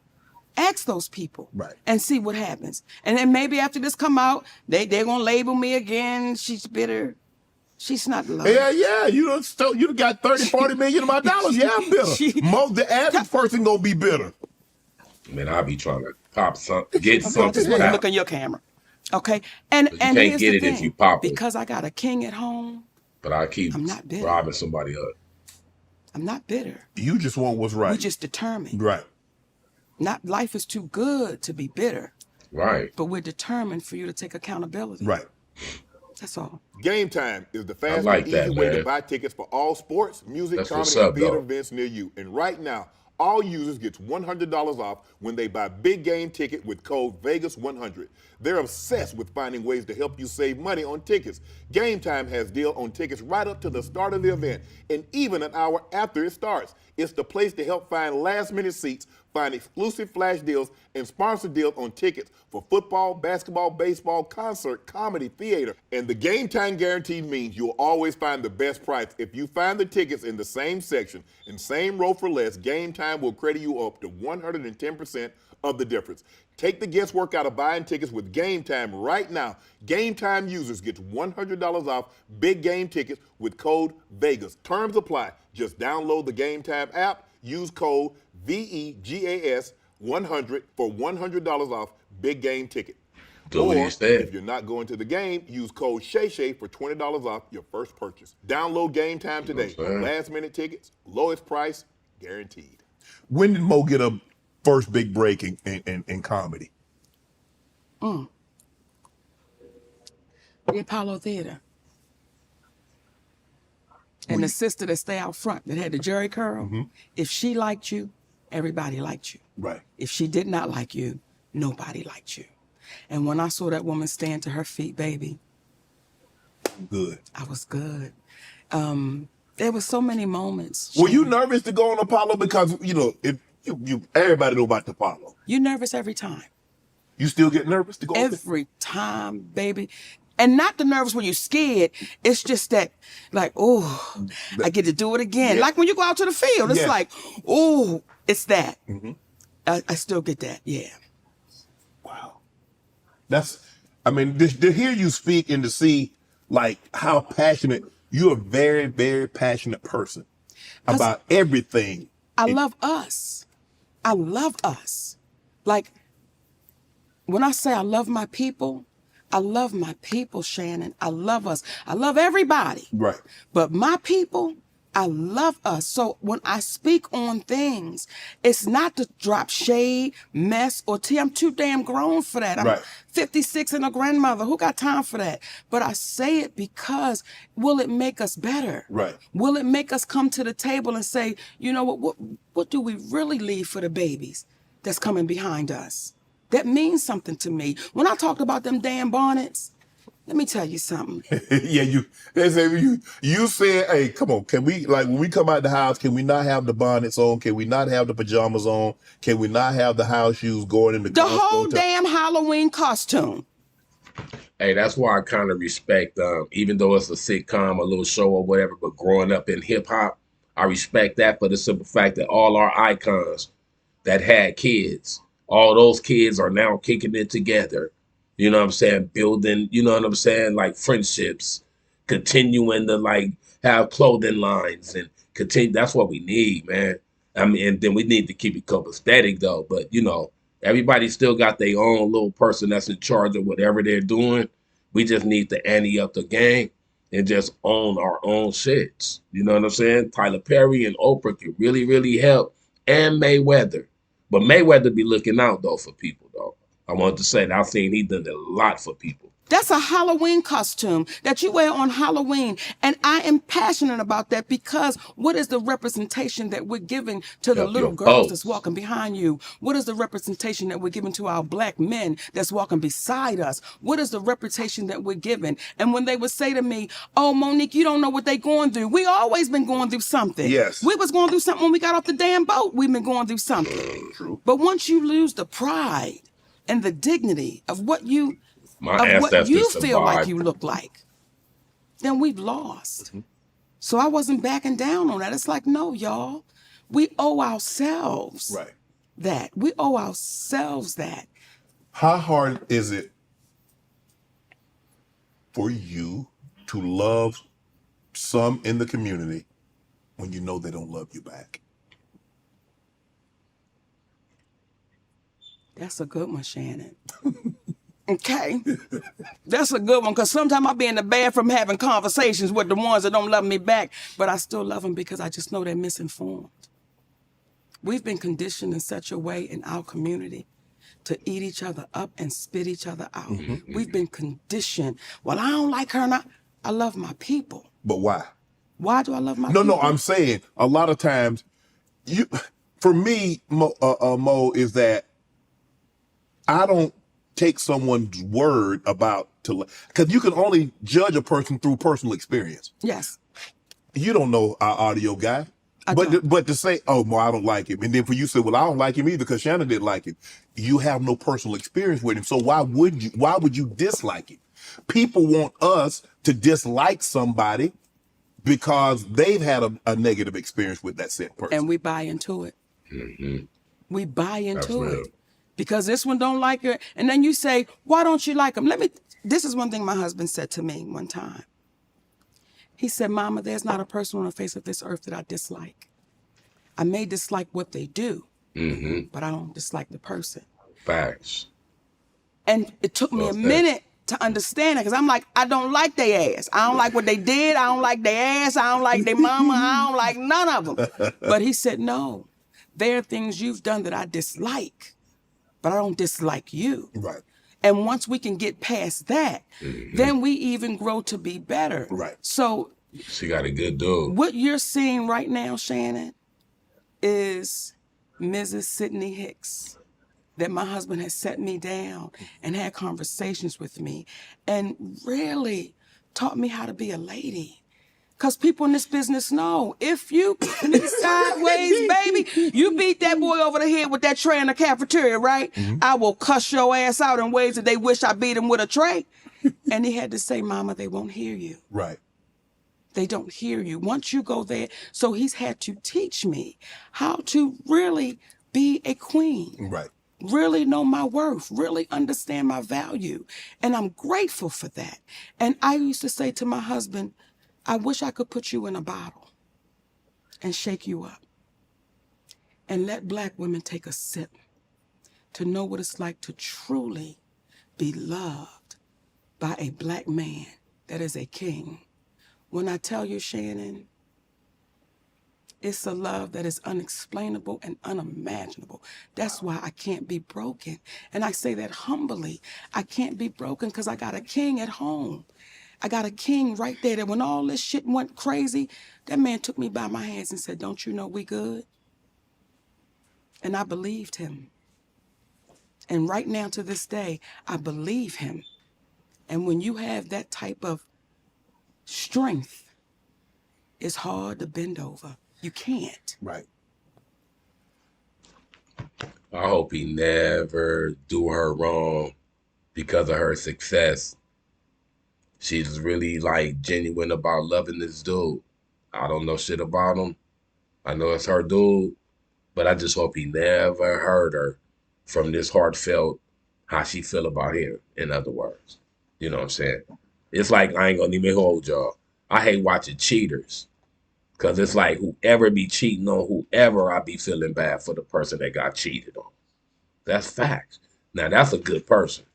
Ask those people. Right. And see what happens. And then maybe after this come out, they're going to label me again. She's bitter. She's not loved. Yeah. You done got 30, 40 million of my dollars. Yeah, I'm bitter. The average person gonna be bitter. Man, I be trying to pop something, get I something. just want to out. look in your camera. Okay? And But you and can't here's get the it if thing. you pop it. Because I got a king at home, But I keep I'm not bitter. robbing somebody up. I'm not bitter. You just want what's right. We just determined. Right. Not life is too good to be bitter, Right. but we're determined for you to take accountability. Right. That's all. Game Time is the fast like and that, easy way man. to buy tickets for all sports, music, That's comedy, what's and up, theater though. events near you. And right now, all users get $100 off when they buy Big Game Ticket with code Vegas100. They're obsessed with finding ways to help you save money on tickets. Game Time has deal on tickets right up to the start of the event and even an hour after it starts. It's the place to help find last-minute seats, find exclusive flash deals, and sponsor deals on tickets for football, basketball, baseball, concert, comedy, theater. And the Game Time guarantee means you'll always find the best price. If you find the tickets in the same section and same row for less, Game Time will credit you up to 110% of the difference. Take the guesswork out of buying tickets with Game Time right now. Game Time users get $100 off Big Game tickets with code VEGAS. Terms apply. Just download the Game Time app, use code VEGAS100 for $100 off Big Game ticket. Do what Or you said. if you're not going to the game, use code Shay for $20 off your first purchase. Download Game Time today. what I'm saying? Last minute tickets, lowest price, guaranteed. When did Mo get a first big break in comedy? The Apollo Theater. And the sister that stay out front that had the jerry curl, if she liked you, everybody liked you. Right. If she did not like you, nobody liked you. And when I saw that woman stand to her feet, baby, Good. I was good. There were so many moments. Were you Shannon. nervous to go on Apollo? Because, if you everybody know about the Apollo. You nervous every time. You still get nervous to go on there? Every time, baby. And not the nervous when you're scared. It's just that, like, oh, I get to do it again. Yeah. Like when you go out to the field, it's Yes. like, oh, it's that. I still get that, yeah. Wow. To hear you speak and to see, like, how passionate, you're a very, very passionate person about everything. I love us. I love us. Like, when I say I love my people, Shannon. I love us. I love everybody. Right. But my people, I love us. So when I speak on things, it's not to drop shade, mess, or tea. I'm too damn grown for that. I'm Right. 56 and a grandmother. Who got time for that? But I say it because will it make us better? Right. Will it make us come to the table and say, you know what do we really leave for the babies that's coming behind us? That means something to me. When I talked about them damn bonnets, let me tell you something. Yeah, you said, hey, come on, can we, like, when we come out the house, can we not have the bonnets on? Can we not have the pajamas on? Can we not have the house shoes going in the The whole damn Halloween costume. Hey, that's why I kind of respect, even though it's a sitcom, a little show or whatever, but growing up in hip hop, I respect that for the simple fact that all our icons that had kids, all those kids are now kicking it together. You know what I'm saying? Building, you know what I'm saying? Like friendships, continuing to like have clothing lines and continue. That's what we need, man. I mean, and then we need to keep it copacetic though. But you know, everybody still got their own little person that's in charge of whatever they're doing. We just need to ante up the game and just own our own shits. You know what I'm saying? Tyler Perry and Oprah can really, really help, and Mayweather. But Mayweather be looking out though for people though. I wanted to say that I've seen he done a lot for people. That's a Halloween costume that you wear on Halloween. And I am passionate about that because what is the representation that we're giving to the little girls that's walking behind you? What is the representation that we're giving to our black men that's walking beside us? What is the reputation that we're giving? And when they would say to me, oh, Monique, you don't know what they going through. We always been going through something. Yes. We was going through something when we got off the damn boat. We've been going through something. True. But once you lose the pride and the dignity of what you feel like you look like, then we've lost. Mm-hmm. So I wasn't backing down on that. It's like, no, y'all, we owe ourselves that. We owe ourselves that. How hard is it for you to love some in the community when you know they don't love you back? That's a good one, Shannon. Okay. That's a good one, because sometimes I be in the bathroom having conversations with the ones that don't love me back, but I still love them because I just know they're misinformed. We've been conditioned in such a way in our community to eat each other up and spit each other out. Mm-hmm. We've been conditioned. Well, I don't like her, and I love my people. But why? Why do I love my people? No, I'm saying a lot of times, for me, Mo, is that I don't take someone's word about because you can only judge a person through personal experience. Yes. You don't know our audio guy. But to say, oh, well, I don't like him. And then for you to say, well, I don't like him either because Shannon didn't like him. You have no personal experience with him. So why would you dislike him? People want us to dislike somebody because they've had a negative experience with that said person. And we buy into it. Mm-hmm. We buy into it. Because this one don't like her. And then you say, why don't you like him? This is one thing my husband said to me one time. He said, Mama, there's not a person on the face of this earth that I dislike. I may dislike what they do, but I don't dislike the person. Facts. And it took me a minute to understand it, because I'm like, I don't like their ass. I don't like what they did. I don't like their ass. I don't like their mama. I don't like none of them. But he said, no, there are things you've done that I dislike, but I don't dislike you. Right. And once we can get past that, then we even grow to be better. Right. So she got a good dude. What you're seeing right now, Shannon, is Mrs. Sidney Hicks, that my husband has set me down and had conversations with me and really taught me how to be a lady. Because people in this business know, if you be sideways, baby, you beat that boy over the head with that tray in the cafeteria, right? I will cuss your ass out in ways that they wish I beat him with a tray. And he had to say, Mama, they won't hear you. Right. They don't hear you. Once you go there, so he's had to teach me how to really be a queen. Right. Really know my worth, really understand my value. And I'm grateful for that. And I used to say to my husband, I wish I could put you in a bottle and shake you up and let black women take a sip to know what it's like to truly be loved by a black man that is a king. When I tell you, Shannon, It's a love that is unexplainable and unimaginable. That's why I can't be broken. And I say that humbly. I can't be broken because I got a king at home. I got a king right there that when all this shit went crazy, that man took me by my hands and said, don't you know we good? And I believed him. And right now to this day, I believe him. And when you have that type of strength, it's hard to bend over. You can't. Right. I hope he never do her wrong because of her success. She's really like genuine about loving this dude. I don't know shit about him. I know it's her dude, but I just hope he never hurt her from this heartfelt how she feel about him, in other words. You know what I'm saying? It's like, I ain't gonna even hold y'all. I hate watching cheaters. Because it's like whoever be cheating on whoever, I be feeling bad for the person that got cheated on. That's facts. Now, that's a good person.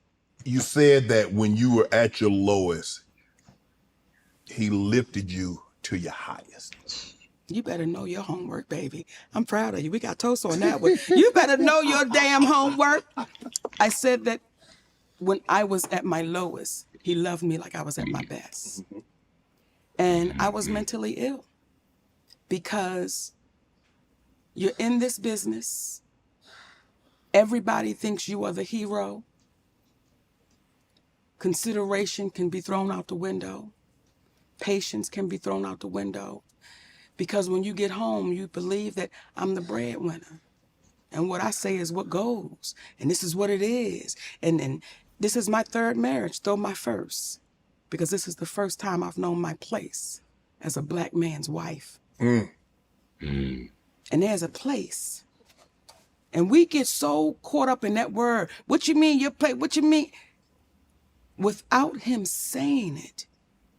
You said that when you were at your lowest, he lifted you to your highest. You better know your homework, baby. I'm proud of you. We got toast on that one. You better know your damn homework. I said that when I was at my lowest, he loved me like I was at my best. And I was mentally ill. Because you're in this business, everybody thinks you are the hero. Consideration can be thrown out the window. Patience can be thrown out the window. Because when you get home, you believe that I'm the breadwinner. And what I say is what goes. And this is what it is. And this is my third marriage, though my first. Because this is the first time I've known my place as a black man's wife. And there's a place. And we get so caught up in that word. What you mean your place? What you mean? Without him saying it,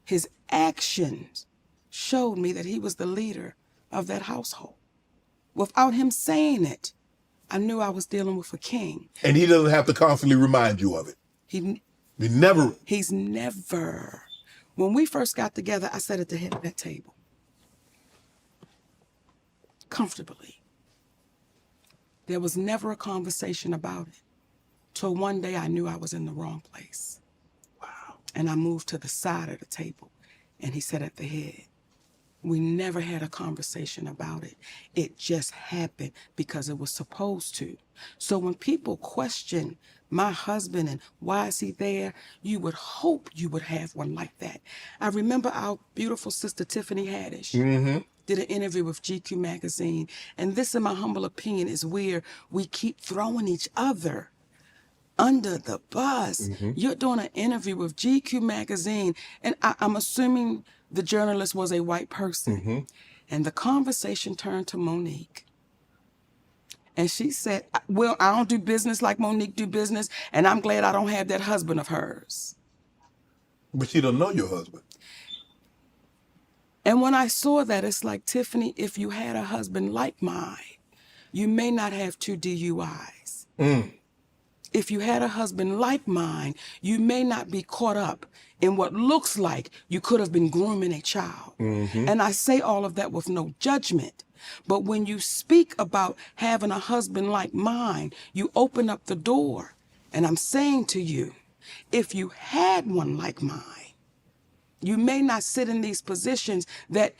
his actions showed me that he was the leader of that household. Without him saying it, I knew I was dealing with a king. And he doesn't have to constantly remind you of it. He's never. When we first got together, I sat at the head of that table. Comfortably. There was never a conversation about it. Till one day I knew I was in the wrong place. Wow. And I moved to the side of the table and he sat at the head. We never had a conversation about it. It just happened because it was supposed to. So when people question my husband and why is he there, you would hope you would have one like that. I remember our beautiful sister Tiffany Haddish did an interview with GQ magazine. And this, in my humble opinion, is where we keep throwing each other under the bus. You're doing an interview with GQ magazine, and I'm assuming the journalist was a white person. And the conversation turned to Monique. And she said, well, I don't do business like Monique do business, and I'm glad I don't have that husband of hers. But she don't know your husband. And when I saw that, it's like, Tiffany, if you had a husband like mine, you may not have 2 DUIs. If you had a husband like mine, you may not be caught up in what looks like you could have been grooming a child. And I say all of that with no judgment. But when you speak about having a husband like mine, you open up the door. And I'm saying to you, if you had one like mine, you may not sit in these positions that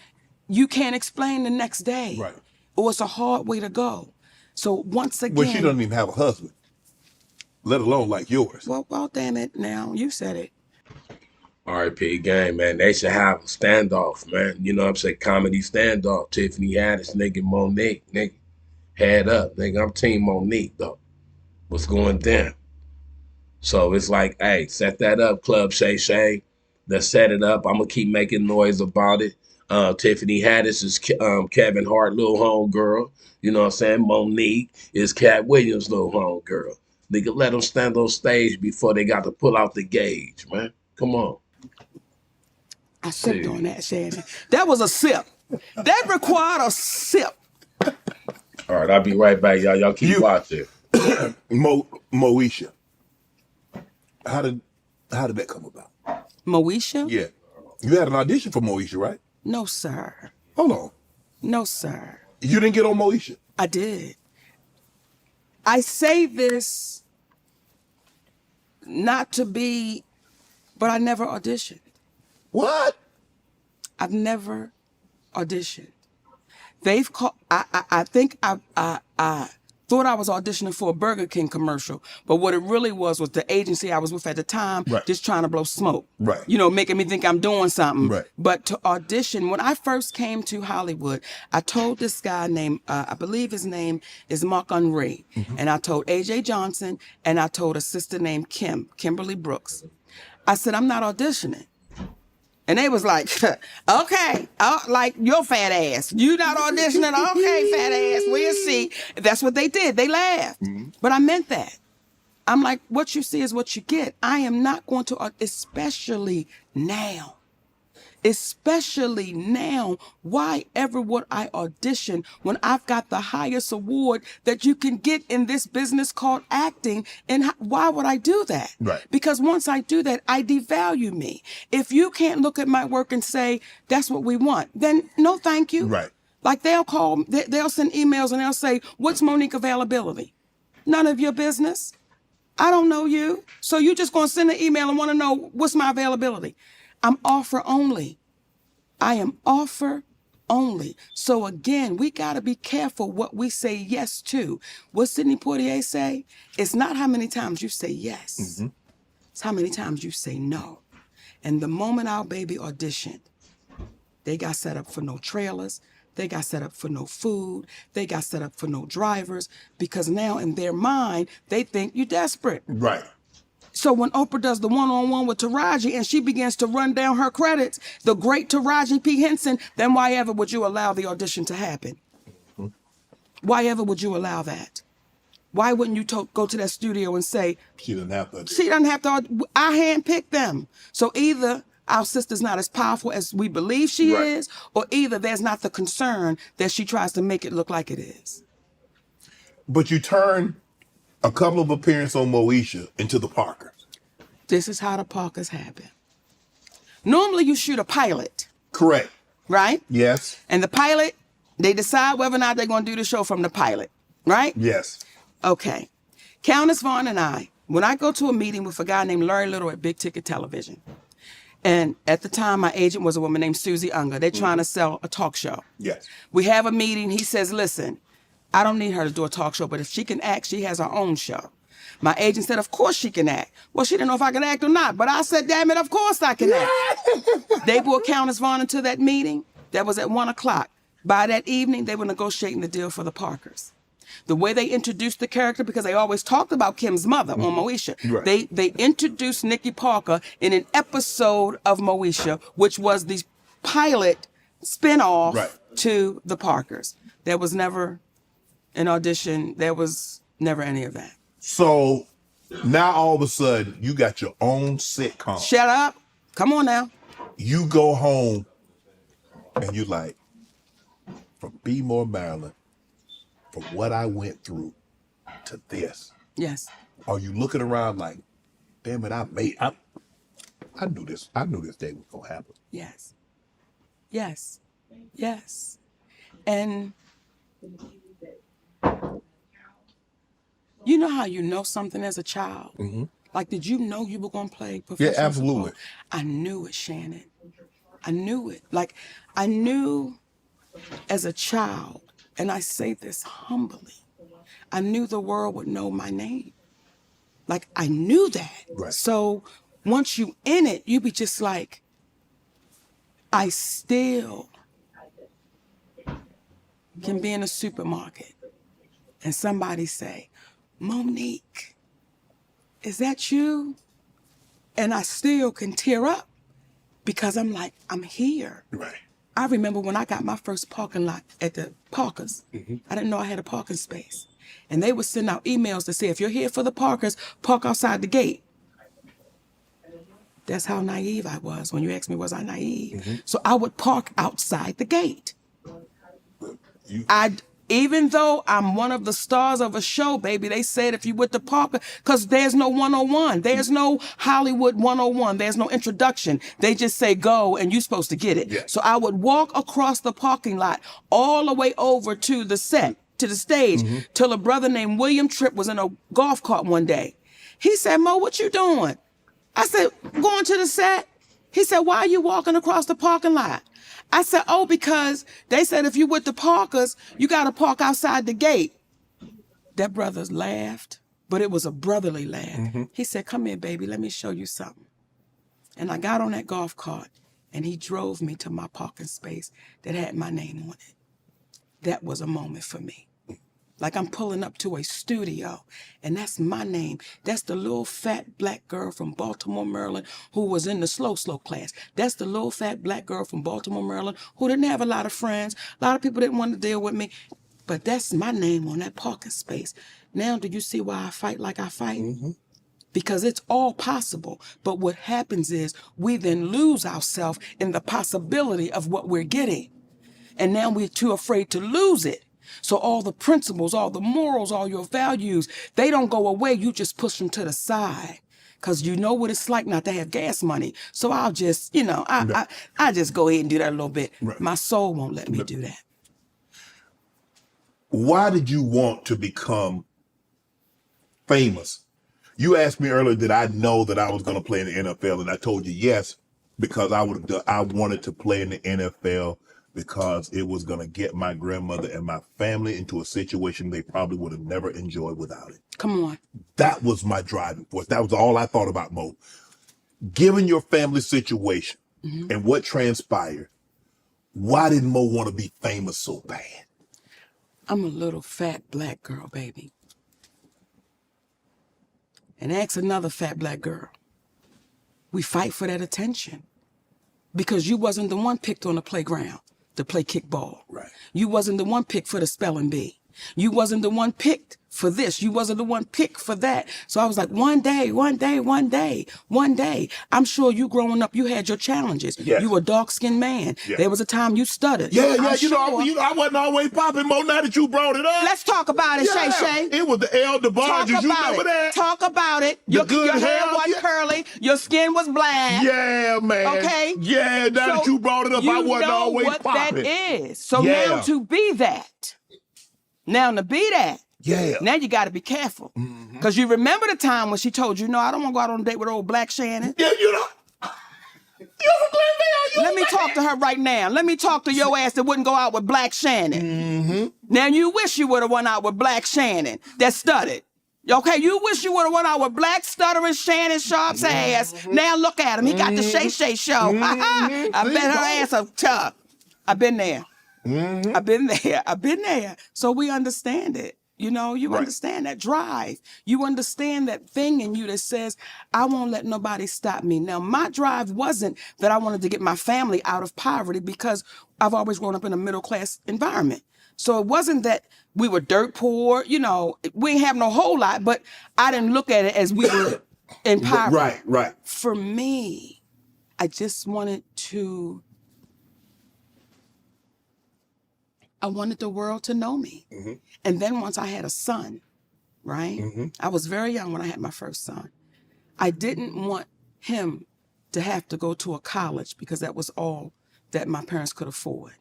you can't explain the next day. Right. Or it's a hard way to go. So once again... Well, she doesn't even have a husband, let alone like yours. Well, damn it now. You said it. R.I.P. gang, man. They should have a standoff, man. You know what I'm saying? Comedy standoff. Tiffany Haddish, nigga, Monique, nigga. Head up, nigga. I'm team Monique, though. What's going down? So it's like, hey, set that up, Club Shay. Let's set it up. I'm going to keep making noise about it. Tiffany Haddish is Kevin Hart, little homegirl. You know what I'm saying? Monique is Cat Williams' little homegirl. Nigga, let them stand on stage before they got to pull out the gauge, man. Come on. I sipped on that, Shannon. That was a sip. That required a sip. All right, I'll be right back, y'all. Y'all keep watching. Moesha. How did that come about? Moesha? Yeah. You had an audition for Moesha, right? No, sir. Hold on. No, sir. You didn't get on Moesha? I did. I say this not to be, but I never auditioned. What? I've never auditioned. They've called. I think I thought I was auditioning for a Burger King commercial, but what it really was the agency I was with at the time, just trying to blow smoke. Right. You know, making me think I'm doing something. Right. But to audition, when I first came to Hollywood, I told this guy named, I believe his name is Mark Unray, and I told AJ Johnson, and I told a sister named Kimberly Brooks. I said, I'm not auditioning. And they was like, okay, like your fat ass. You not auditioning? Okay, fat ass, we'll see. That's what they did. They laughed. But I meant that. I'm like, what you see is what you get. I am not going to, especially now. Especially now, why ever would I audition when I've got the highest award that you can get in this business called acting? And why would I do that? Right. Because once I do that, I devalue me. If you can't look at my work and say, that's what we want, then no, thank you. Right. Like they'll call, they'll send emails and they'll say, what's Monique availability? None of your business. I don't know you. So you're just going to send an email and want to know what's my availability. I'm offer only. I am offer only. So again, we got to be careful what we say yes to. What Sidney Poitier say? It's not how many times you say yes. It's how many times you say no. And the moment our baby auditioned, they got set up for no trailers. They got set up for no food. They got set up for no drivers because now in their mind, they think you're desperate. Right. So when Oprah does the one-on-one with Taraji and she begins to run down her credits, the great Taraji P. Henson, then why ever would you allow the audition to happen? Why ever would you allow that? Why wouldn't you go to that studio and say, She doesn't have to. She doesn't have to, I handpicked them. So either our sister's not as powerful as we believe she is, or either there's not the concern that she tries to make it look like it is. But you turn a couple of appearances on Moesha into the Parkers. This is how the Parkers happen. Normally you shoot a pilot. Correct. Right? Yes. And the pilot, they decide whether or not they're going to do the show from the pilot. Right? Yes. Okay. Countess Vaughn and I, when I go to a meeting with a guy named Larry Little at Big Ticket Television, and at the time my agent was a woman named Susie Unger. They're trying to sell a talk show. Yes. We have a meeting. He says, listen, I don't need her to do a talk show, but if she can act, she has her own show. My agent said, of course she can act. Well, she didn't know if I could act or not, but I said, damn it, of course I can act. They brought Countess Vaughn into that meeting. That was at 1:00. By that evening, they were negotiating the deal for the Parkers. The way they introduced the character, because they always talked about Kim's mother on Moesha, they introduced Nikki Parker in an episode of Moesha, which was the pilot spinoff to the Parkers. There was never an audition. There was never any of that. So now all of a sudden you got your own sitcom. Shut up. Come on now. You go home and you like, from Bmore, Maryland, from what I went through to this. Yes. Are you looking around like, damn it, I knew this. I knew this day was gonna happen. Yes. Yes. Yes. And you know how you know something as a child? Mm-hmm. Like, did you know you were going to play professional Yeah, absolutely. football? I knew it, Shannon. I knew it. Like, I knew as a child, and I say this humbly, I knew the world would know my name. Like, I knew that. Right. So once you in it, you be just like, I still can be in a supermarket and somebody say, Monique, is that you? And I still can tear up because I'm like, I'm here. Right. I remember when I got my first parking lot at the Parkers. I didn't know I had a parking space. And they would send out emails to say, if you're here for the Parkers, park outside the gate. That's how naive I was. When you asked me, was I naive? So I would park outside the gate. Even though I'm one of the stars of a show, baby, they said if you with the Parker, because there's no 101. There's no Hollywood 101. There's no introduction. They just say go and you're supposed to get it. Yeah. So I would walk across the parking lot all the way over to the set, to the stage, till a brother named William Tripp was in a golf cart one day. He said, Mo, what you doing? I said, going to the set. He said, why are you walking across the parking lot? I said, oh, because they said if you with the Parkers, you got to park outside the gate. That brother laughed, but it was a brotherly laugh. He said, come here, baby, let me show you something. And I got on that golf cart, and he drove me to my parking space that had my name on it. That was a moment for me. Like I'm pulling up to a studio, and that's my name. That's the little fat black girl from Baltimore, Maryland, who was in the slow class. That's the little fat black girl from Baltimore, Maryland, who didn't have a lot of friends. A lot of people didn't want to deal with me. But that's my name on that parking space. Now, do you see why I fight like I fight? Because it's all possible. But what happens is we then lose ourselves in the possibility of what we're getting. And now we're too afraid to lose it. So all the principles, all the morals, all your values, they don't go away. You just push them to the side because you know what it's like not to have gas money. So I'll just, I just go ahead and do that a little bit. Right. My soul won't let me do that. Why did you want to become famous? You asked me earlier, did I know that I was going to play in the NFL? And I told you yes, because I wanted to play in the NFL because it was going to get my grandmother and my family into a situation they probably would have never enjoyed without it. Come on. That was my driving force. That was all I thought about, Mo. Given your family situation and what transpired, why did Mo want to be famous so bad? I'm a little fat black girl, baby. And ask another fat black girl. We fight for that attention because you wasn't the one picked on the playground to play kickball. Right. You wasn't the one picked for the spelling bee. You wasn't the one picked for this. You wasn't the one picked for that. So I was like, one day. I'm sure you growing up, you had your challenges. Yes. You were a dark-skinned man. Yeah. There was a time you stuttered. Yeah, I I wasn't always popping, Mo, now that you brought it up. Let's talk about it, Yeah. Shay. It was the elder barges, you remember that? Talk about it. The Your good hair hair, wasn't curly. Your skin was black. Yeah, man. Okay? Yeah, now that you brought it up, I wasn't always what popping. that is. So Yeah. now to be that, Yeah. now you got to be careful. Because you remember the time when she told you, no, I don't want to go out on a date with old Black Shannon. Yeah, you know. You from Glenville? Let me talk to her right now. Let me talk to your ass that wouldn't go out with Black Shannon. Now you wish you would have went out with Black Shannon that stuttered. Okay, you wish you would have went out with black stuttering Shannon Sharp's ass. Now look at him. He got the Shay show. I bet her ass a tough. I've been there. I've been there. So we understand it. You know, you understand that drive. You understand that thing in you that says, I won't let nobody stop me. Now, my drive wasn't that I wanted to get my family out of poverty because I've always grown up in a middle-class environment. So it wasn't that we were dirt poor. You know, we didn't have no whole lot, but I didn't look at it as we were in poverty. Right. For me, I just wanted the world to know me. And then once I had a son, right? I was very young when I had my first son. I didn't want him to have to go to a college because that was all that my parents could afford.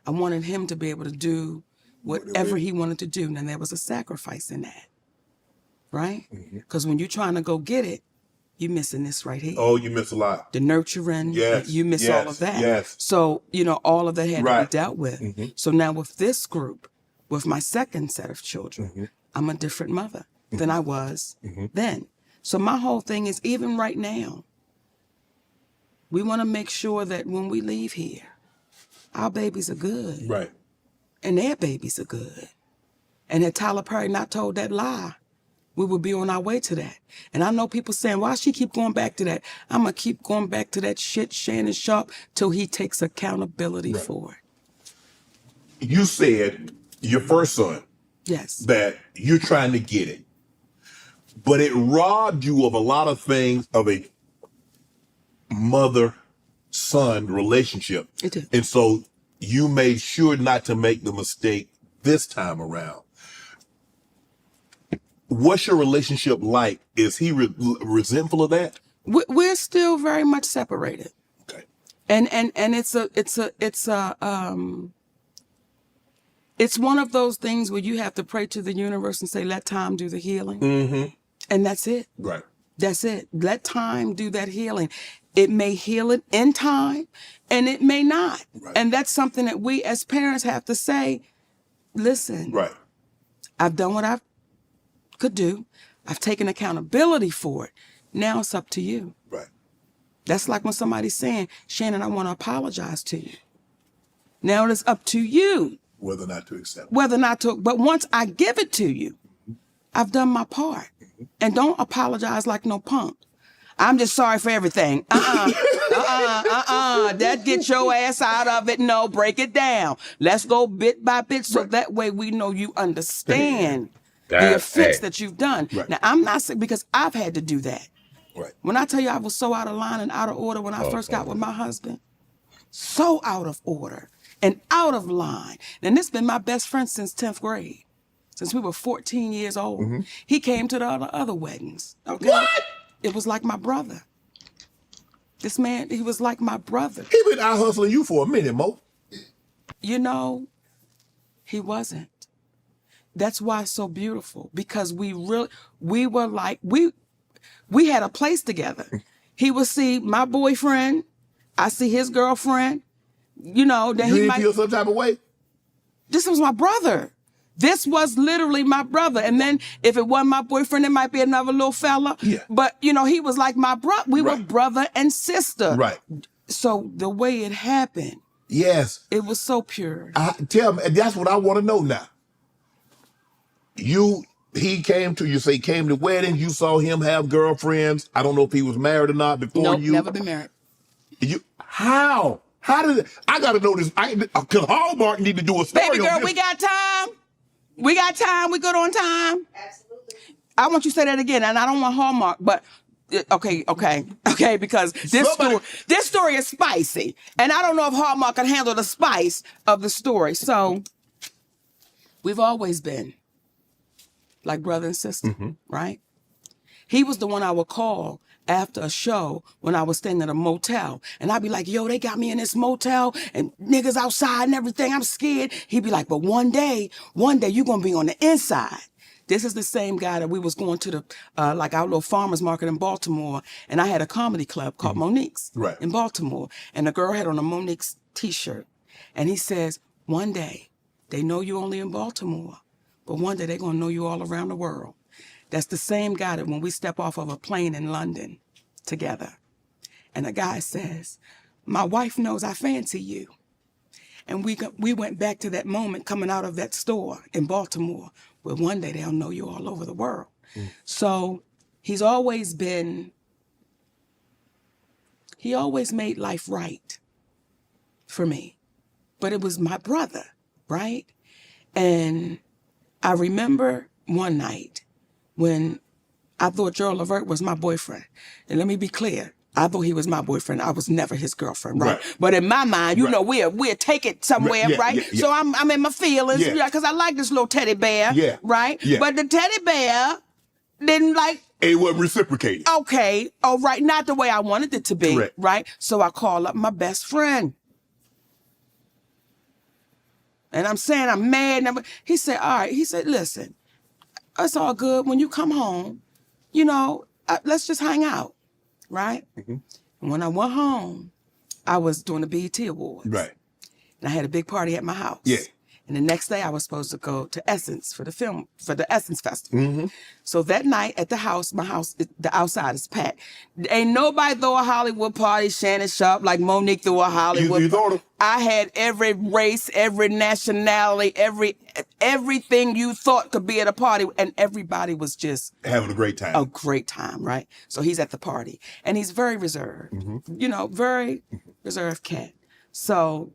I wanted him to be able to do whatever he wanted to do. And there was a sacrifice in that, right? Because when you're trying to go get it, you're missing this right here. Oh, you miss a lot. The nurturing, Yes, you miss yes, all of that. yes. So, you know, all of that had to Right. be dealt with. So now with this group, with my second set of children, I'm a different mother than I was then. So my whole thing is, even right now, we want to make sure that when we leave here, our babies are good. Right. And their babies are good. And had Tyler Perry not told that lie, we would be on our way to that. And I know people saying, why she keep going back to that? I'm going to keep going back to that shit, Shannon Sharp, till he takes accountability for it. You said your first son, Yes. that you're trying to get it, but it robbed you of a lot of things of a mother-son relationship. It did. And so you made sure not to make the mistake this time around. What's your relationship like? Is he resentful of that? We're still very much separated. Okay. And it's one of those things where you have to pray to the universe and say, let time do the healing. Mm-hmm. And that's it. Right. That's it. Let time do that healing. It may heal it in time and it may not. Right. And that's something that we as parents have to say, listen, right. I've done what I could do. I've taken accountability for it. Now it's up to you. Right. That's like when somebody's saying, Shannon, I want to apologize to you. Now it is up to you. Whether or not to accept it. Whether or not to, but once I give it to you, I've done my part. And don't apologize like no punk. I'm just sorry for everything. That get your ass out of it. No, break it down. Let's go bit by bit so that way we know you understand the offense that you've done. Right. Now, I'm not saying, because I've had to do that. Right. When I tell you I was so out of line and out of order when I first got with my husband, so out of order and out of line. And this has been my best friend since 10th grade. Since we were 14 years old. Mm-hmm. He came to the other weddings. Okay? What? It was like my brother. This man, he was like my brother. He been out hustling you for a minute, Mo. You know, he wasn't. That's why it's so beautiful. Because we were like, we had a place together. He would see my boyfriend. I see his girlfriend. You know, then you he didn't might feel some type of way? This was my brother. This was literally my brother. And then if it wasn't my boyfriend, it might be another little fella. Yeah. But, you know, he was like my brother. We were brother and sister. Right. So the way it happened. Yes. It was so pure. Tell me, that's what I want to know now. He came to, you say, came to the wedding. You saw him have girlfriends. I don't know if he was married or not before you. Never been married. How? How did it? I got to know this. Because Hallmark need to do a story. Baby girl, on this. we got time. We got time. We good on time. Absolutely. I want you to say that again, and I don't want Hallmark, but okay, because this story is spicy, and I don't know if Hallmark can handle the spice of the story. So we've always been like brother and sister, right? He was the one I would call after a show when I was staying at a motel. And I'd be like, yo, they got me in this motel and niggas outside and everything. I'm scared. He'd be like, but one day you're going to be on the inside. This is the same guy that we was going to the, like our little farmer's market in Baltimore. And I had a comedy club called Monique's in Baltimore. And the girl had on a Monique's t-shirt. And he says, one day they know you only in Baltimore, but one day they're going to know you all around the world. That's the same guy that when we step off of a plane in London together, and the guy says, my wife knows I fancy you. And we went back to that moment coming out of that store in Baltimore where one day they'll know you all over the world. So he always made life right for me. But it was my brother, right? And I remember one night when I thought Gerald Levert was my boyfriend. And let me be clear, I thought he was my boyfriend. I was never his girlfriend, right? But in my mind, you know, we'll take it somewhere, right? So I'm in my feelings, because I like this little teddy bear, right? But the teddy bear didn't like... It wasn't reciprocated. Okay, all right, not the way I wanted it to be, right? So I call up my best friend. And I'm saying I'm mad. He said, all right, he said, listen, it's all good. When you come home, you know, let's just hang out, right? And when I went home, I was doing the BET Awards. Right. And I had a big party at my house. Yeah. And the next day I was supposed to go to Essence for the Essence Festival. So that night at the house, my house, the outside is packed. Ain't nobody throw a Hollywood party, Shannon Sharp, like Monique threw a Hollywood party. I had every race, every nationality, everything you thought could be at a party, and everybody was just having a great time. A great time, right? So he's at the party, and he's very reserved, you know, very reserved cat. So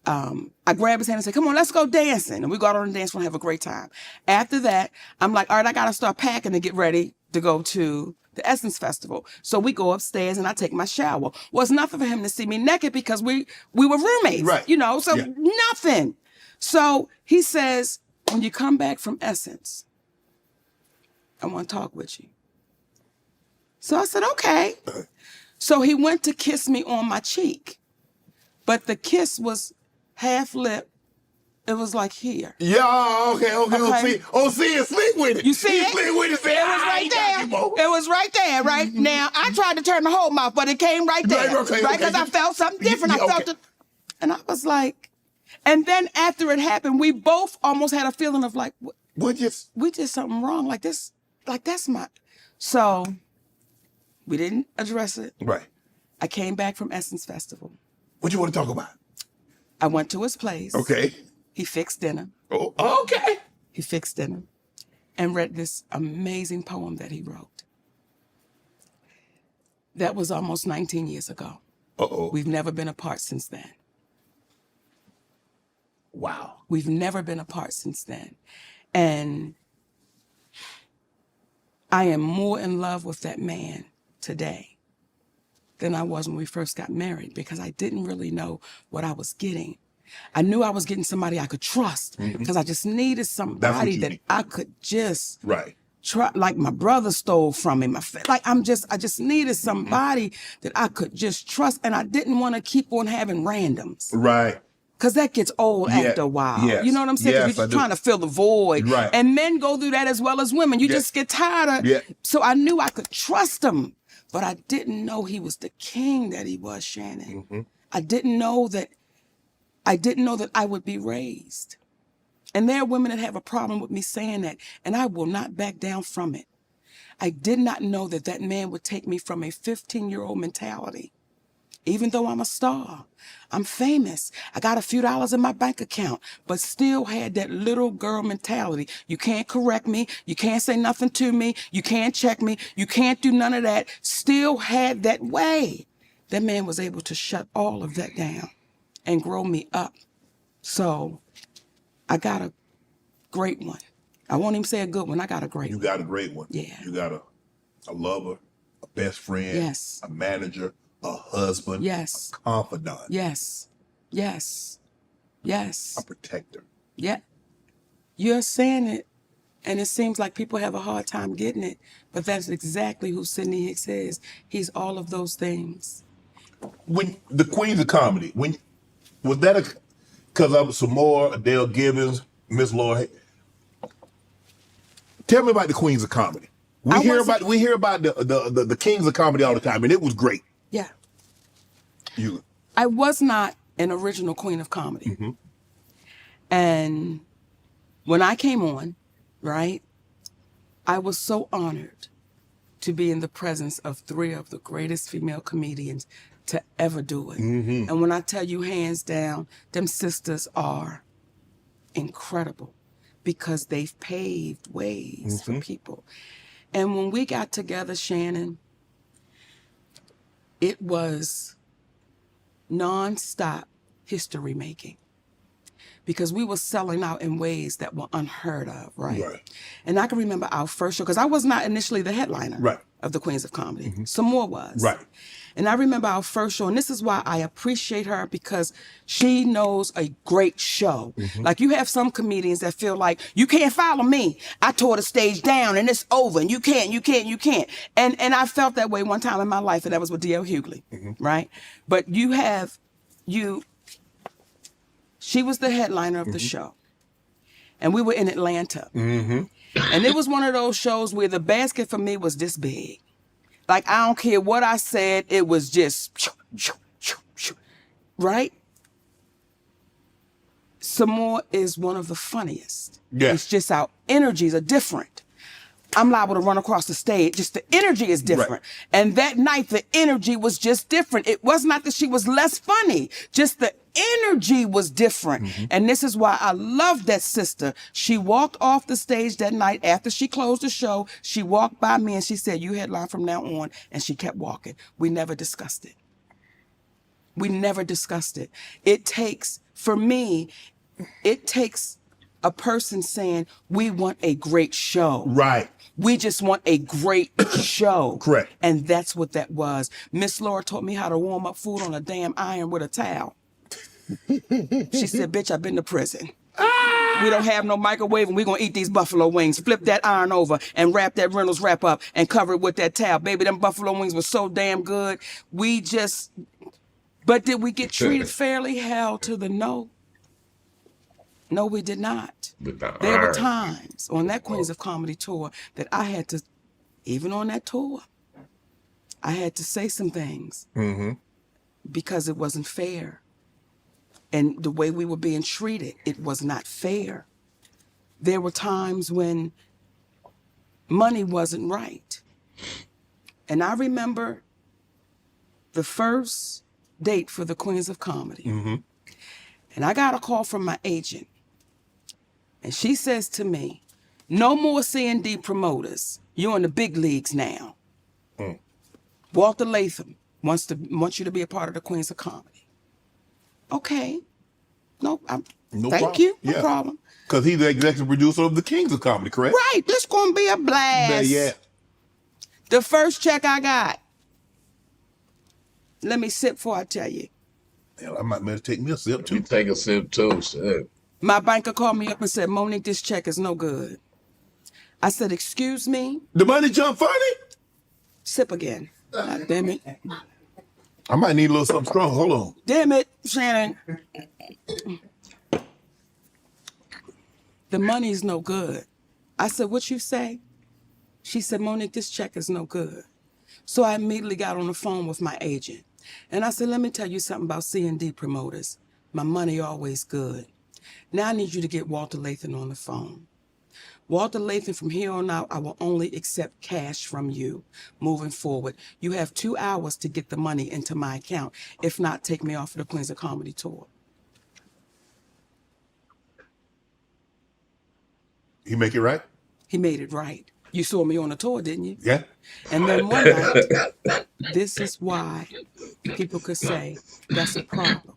I grabbed his hand and said, come on, let's go dancing. And we go out on the dance floor and have a great time. After that, I'm like, all right, I got to start packing to get ready to go to the Essence Festival. So we go upstairs and I take my shower. Well, it's nothing for him to see me naked because we were roommates, you know, so nothing. So he says, when you come back from Essence, I want to talk with you. So I said, okay. So he went to kiss me on my cheek, but the kiss was half lip. It was like here. Yeah, okay. See it, sleep with it. You see it? Sleep with it. It was right there. It was right there, right? Now, I tried to turn the whole mouth, but it came right there. Right? Because I felt something different. I felt it. And I was like, and then after it happened, we both almost had a feeling of like, we did something wrong. Like this, like that's my. So we didn't address it. Right. I came back from Essence Festival. What you want to talk about? I went to his place. Okay. He fixed dinner. Oh, okay. He fixed dinner and read this amazing poem that he wrote. That was almost 19 years ago. Uh-oh. We've never been apart since then. Wow. We've never been apart since then. And I am more in love with that man today than I was when we first got married, because I didn't really know what I was getting. I knew I was getting somebody I could trust, because I just needed somebody that I could just trust. Like my brother stole from me. I just needed somebody that I could just trust, and I didn't want to keep on having randoms. Right. Because that gets old after a while. Yes. You know what I'm saying? Yes, You're just trying to fill the void. Right. And men go through that as well as women. You just get tired of So I knew I could trust him, but I didn't know he was the king that he was, Shannon. I didn't know that I would be raised. And there are women that have a problem with me saying that, and I will not back down from it. I did not know that that man would take me from a 15-year-old mentality. Even though I'm a star, I'm famous, I got a few dollars in my bank account, but still had that little girl mentality. You can't correct me, you can't say nothing to me, you can't check me, you can't do none of that. Still had that way. That man was able to shut all of that down and grow me up. So I got a great one. I won't even say a good one, I got a great one. You got a great one. Yeah. You got a lover, a best friend, Yes. a manager, a husband, Yes. a confidant, Yes. Yes. Yes. a protector. Yeah. You're saying it, and it seems like people have a hard time getting it, but that's exactly who Sidney Hicks is. He's all of those things. When the Queens of Comedy, was that because of Samora, Adele Gibbons, Miss Laura? Tell me about the Queens of Comedy. We hear about the Kings of Comedy all the time, and it was great. Yeah. I was not an original queen of comedy. And when I came on, right, I was so honored to be in the presence of 3 of the greatest female comedians to ever do it. And when I tell you hands down, them sisters are incredible because they've paved ways for people. And when we got together, Shannon, it was nonstop history making because we were selling out in ways that were unheard of, right? And I can remember our first show, because I was not initially the headliner of the Queens of Comedy. Samora was. And I remember our first show, and this is why I appreciate her, because she knows a great show. Like, you have some comedians that feel like, you can't follow me. I tore the stage down and it's over and you can't. And I felt that way one time in my life, and that was with D.L. Hughley, right? But she was the headliner of the show. And we were in Atlanta. And it was one of those shows where the basket for me was this big. Like, I don't care what I said, it was just, right? Samora is one of the funniest. It's just our energies are different. I'm liable to run across the stage, just the energy is different. And that night, the energy was just different. It was not that she was less funny, just the energy was different. And this is why I love that sister. She walked off the stage that night after she closed the show. She walked by me and she said, "You headline from now on." And she kept walking. We never discussed it. We never discussed it. It takes, for me, it takes a person saying, "We want a great show." We just want a great show. And that's what that was. Miss Laura taught me how to warm up food on a damn iron with a towel. She said, "Bitch, I've been to prison." We don't have no microwave and we're going to eat these buffalo wings. Flip that iron over and wrap that Reynolds wrap up and cover it with that towel. Baby, them buffalo wings were so damn good. But did we get treated fairly? Hell to the no. No, we did not. There were times on that Queens of Comedy tour that I had to, even on that tour, I had to say some things because it wasn't fair. And the way we were being treated, it was not fair. There were times when money wasn't right. And I remember the first date for the Queens of Comedy. And I got a call from my agent. And she says to me, no more C&D promoters. You're in the big leagues now. Walter Latham wants you to be a part of the Queens of Comedy. Okay. No thank you. No problem. Because he's the executive producer of the Kings of Comedy, correct? Right. This going to be a blast. Yeah. The first check I got. Let me sip before I tell you. Hell, I might take me a sip, too. You take a sip, too. Shit. My banker called me up and said, Monique, this check is no good. I said, excuse me? The money jump funny? Sip again. God damn it. I might need a little something strong. Hold on. Damn it, Shannon. The money's no good. I said, what you say? She said, Monique, this check is no good. So I immediately got on the phone with my agent. And I said, let me tell you something about C&D promoters. My money always good. Now I need you to get Walter Latham on the phone. Walter Latham, from here on out, I will only accept cash from you moving forward. You have 2 hours to get the money into my account. If not, take me off of the Queens of Comedy tour. He make it right? He made it right. You saw me on the tour, didn't you? Yeah. And then one night, this is why people could say that's a problem.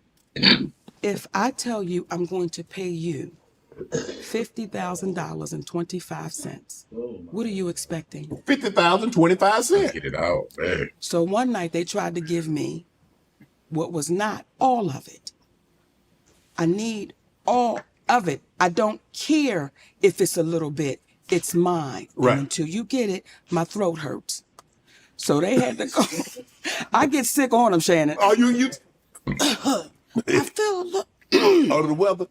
If I tell you I'm going to pay you $50,000.25, what are you expecting? $50,025. Get it out, man. So one night they tried to give me what was not all of it. I need all of it. I don't care if it's a little bit. It's mine. Right. And until you get it, my throat hurts. So they had to go. I get sick on them, Shannon. Oh, you I feel a little out of the weather?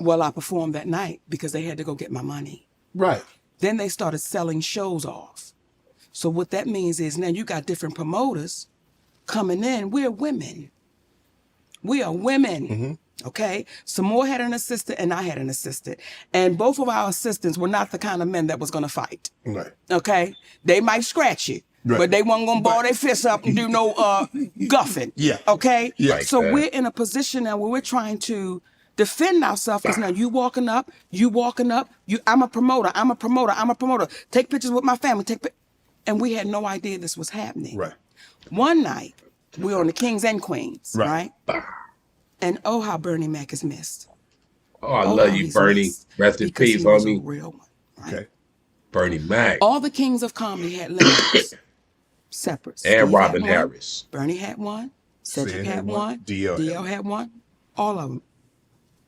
Well, I performed that night because they had to go get my money. Right. Then they started selling shows off. So what that means is now you got different promoters coming in. We're women. We are women. Okay? Samore had an assistant and I had an assistant. And both of our assistants were not the kind of men that was going to fight. Right. Okay? They might scratch you. Right. But they weren't going to ball their fists up and do no guffing. Yeah. Okay? Yeah. Like so that. we're in a position now where we're trying to defend ourselves because now you walking up, I'm a promoter. Take pictures with my family. And we had no idea this was happening. Right. One night, we were on the Kings and Queens, right? And oh, how Bernie Mac is missed. Oh, I love you, Bernie. Rest in peace, on homie. a real one, right? Okay. Bernie Mac. All the Kings of Comedy had limos, separate. And Steve Robin had one, Harris. Bernie had one. Cedric Sid had had one. one, DL had one. All of them.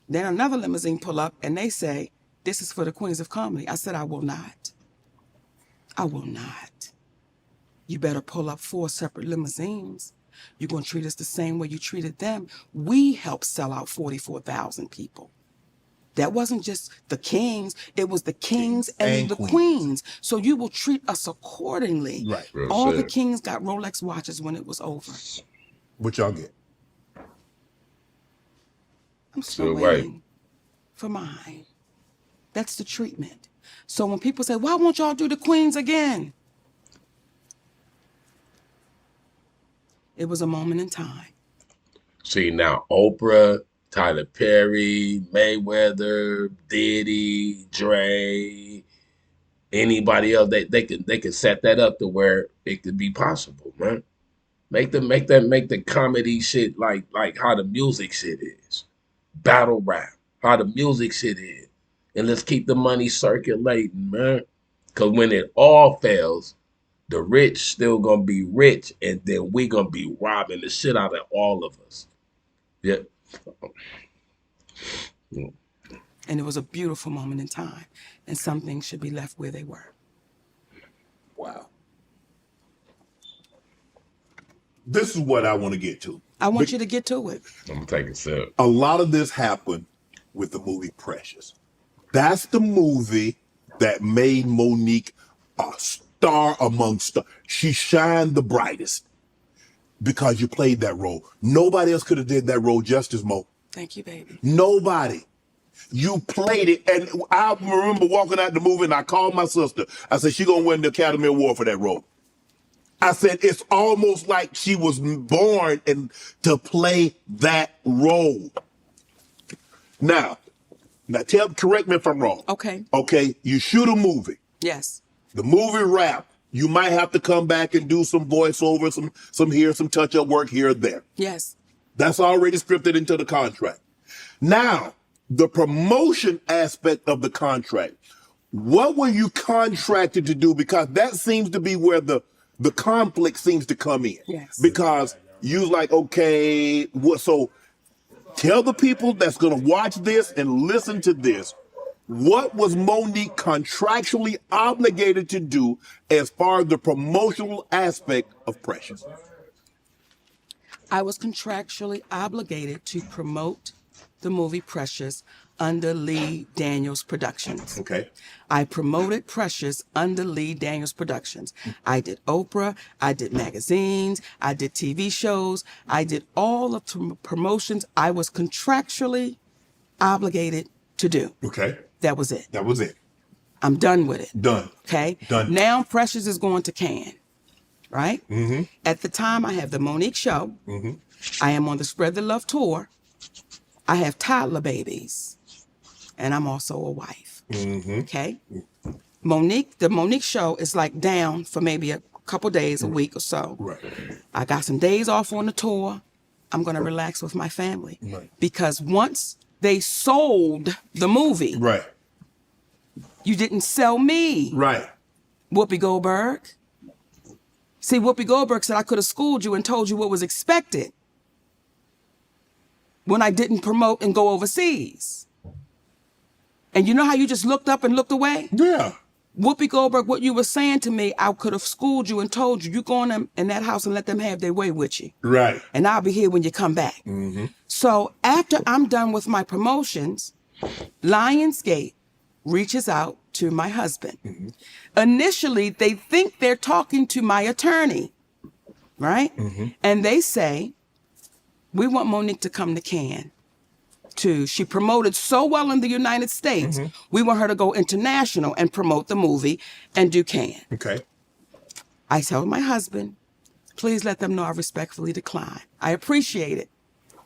Then another limousine pull up and they say, this is for the Queens of Comedy. I said, I will not. I will not. You better pull up 4 separate limousines. You're going to treat us the same way you treated them. We helped sell out 44,000 people. That wasn't just the Kings. It was the Kings and the Queens. So you will treat us accordingly. Right. Real All the shit. Kings got Rolex watches when it was over. What y'all get? I'm still Still waiting for mine. That's the treatment. So when people say, why won't y'all do the Queens again? It was a moment in time. See, now Oprah, Tyler Perry, Mayweather, Diddy, Dre, anybody else, they could set that up to where it could be possible, man. Make the comedy shit like how the music shit is. Battle rap, how the music shit is. And let's keep the money circulating, man. Cause when it all fails, the rich still gonna be rich, and then we gonna be robbing the shit out of all of us. Yeah. Mm. And it was a beautiful moment in time. And some things should be left where they were. Wow. This is what I want to get to. I want you to get to it. I'm going to take a sip. A lot of this happened with the movie Precious. That's the movie that made Monique a star among stars. She shined the brightest because you played that role. Nobody else could have did that role justice, Mo. Thank you, baby. Nobody. You played it. And I remember walking out the movie and I called my sister. I said, she going to win the Academy Award for that role. I said, it's almost like she was born to play that role. Now, correct me if I'm wrong. Okay. Okay, you shoot a movie. Yes. The movie wrap. You might have to come back and do some voiceover, some touch-up work here or there. Yes. That's already scripted into the contract. Now, the promotion aspect of the contract. What were you contracted to do? Because that seems to be where the conflict seems to come in. Yes. Because you like, okay, so tell the people that's going to watch this and listen to this, what was Monique contractually obligated to do as far as the promotional aspect of Precious? I was contractually obligated to promote the movie Precious under Lee Daniels Productions. Okay. I promoted Precious under Lee Daniels Productions. I did Oprah, I did magazines, I did TV shows, I did all of the promotions I was contractually obligated to do. Okay. That was it. That was it. I'm done with it. Done. Okay? Done. Now Precious is going to Cannes, right? Mm-hmm. At the time, I have the Monique Show. Mm-hmm. I am on the Spread the Love tour. I have toddler babies. And I'm also a wife. Mm-hmm. Okay? The Monique Show is like down for maybe a couple days, a week or so. Right. I got some days off on the tour. I'm going to relax with my family. Right. Because once they sold the movie, Right. you didn't sell me. Right. Whoopi Goldberg. See, Whoopi Goldberg said I could have schooled you and told you what was expected when I didn't promote and go overseas. And you know how you just looked up and looked away? Yeah. Whoopi Goldberg, what you were saying to me, I could have schooled you and told you, you go in that house and let them have their way with you. Right. And I'll be here when you come back. Mm-hmm. So after I'm done with my promotions, Lionsgate reaches out to my husband. Mm-hmm. Initially, they think they're talking to my attorney, right? Mm-hmm. And they say, we want Monique to come to Cannes. She promoted so well in the United States, we want her to go international and promote the movie and do Cannes. Okay. I tell my husband, please let them know I respectfully decline. I appreciate it,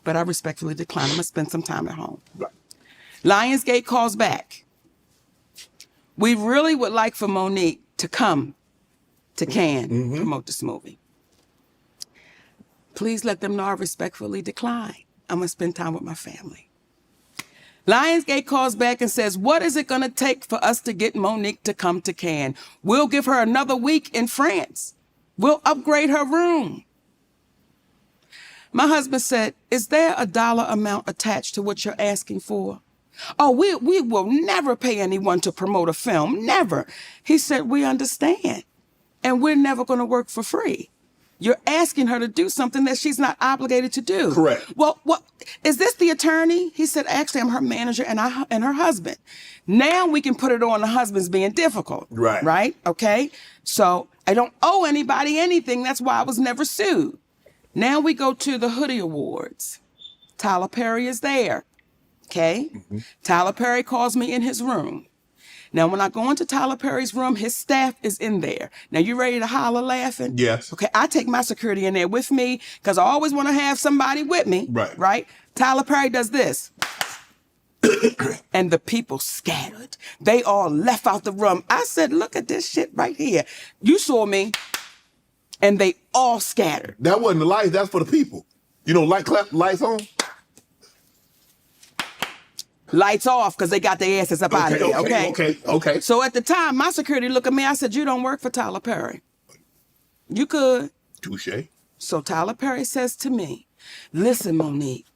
but I respectfully decline. I'm going to spend some time at home. Right. Lionsgate calls back. We really would like for Monique to come to Cannes, promote this movie. Please let them know I respectfully decline. I'm going to spend time with my family. Lionsgate calls back and says, what is it going to take for us to get Monique to come to Cannes? We'll give her another week in France. We'll upgrade her room. My husband said, is there a dollar amount attached to what you're asking for? Oh, we will never pay anyone to promote a film. Never. He said, we understand. And we're never going to work for free. You're asking her to do something that she's not obligated to do. Correct. Well, what is this the attorney? He said, actually, I'm her manager and her husband. Now we can put it on the husband's being difficult. Right. Right? Okay. So I don't owe anybody anything. That's why I was never sued. Now we go to the Hoodie Awards. Tyler Perry is there. Okay. Mm-hmm. Tyler Perry calls me in his room. Now, when I go into Tyler Perry's room, his staff is in there. Now, you ready to holler laughing? Yes. Okay, I take my security in there with me because I always want to have somebody with me. Right. Right? Tyler Perry does this. And the people scattered. They all left out the room. I said, look at this shit right here. You saw me. And they all scattered. That wasn't the lights. That's for the people. You know, lights on? Lights off because they got their asses up out of there, Okay. So at the time, my security looked at me. I said, you don't work for Tyler Perry. You could. Touche. So Tyler Perry says to me, listen, Monique,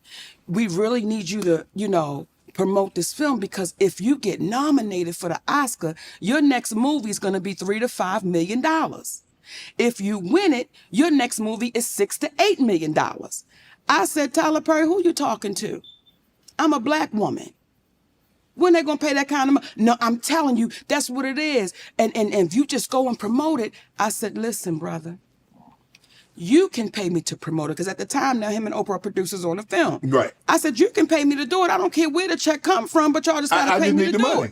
we really need you to, promote this film, because if you get nominated for the Oscar, your next movie is going to be $3 to $5 million. If you win it, your next movie is $6 to $8 million. I said, Tyler Perry, who you talking to? I'm a black woman. When they gonna pay that kind of money? No, I'm telling you, that's what it is. And if you just go and promote it, I said, listen, brother, you can pay me to promote it. Because at the time, now him and Oprah are producers on the film. Right. I said, you can pay me to do it. I don't care where the check come from, but y'all just gotta pay me to do it.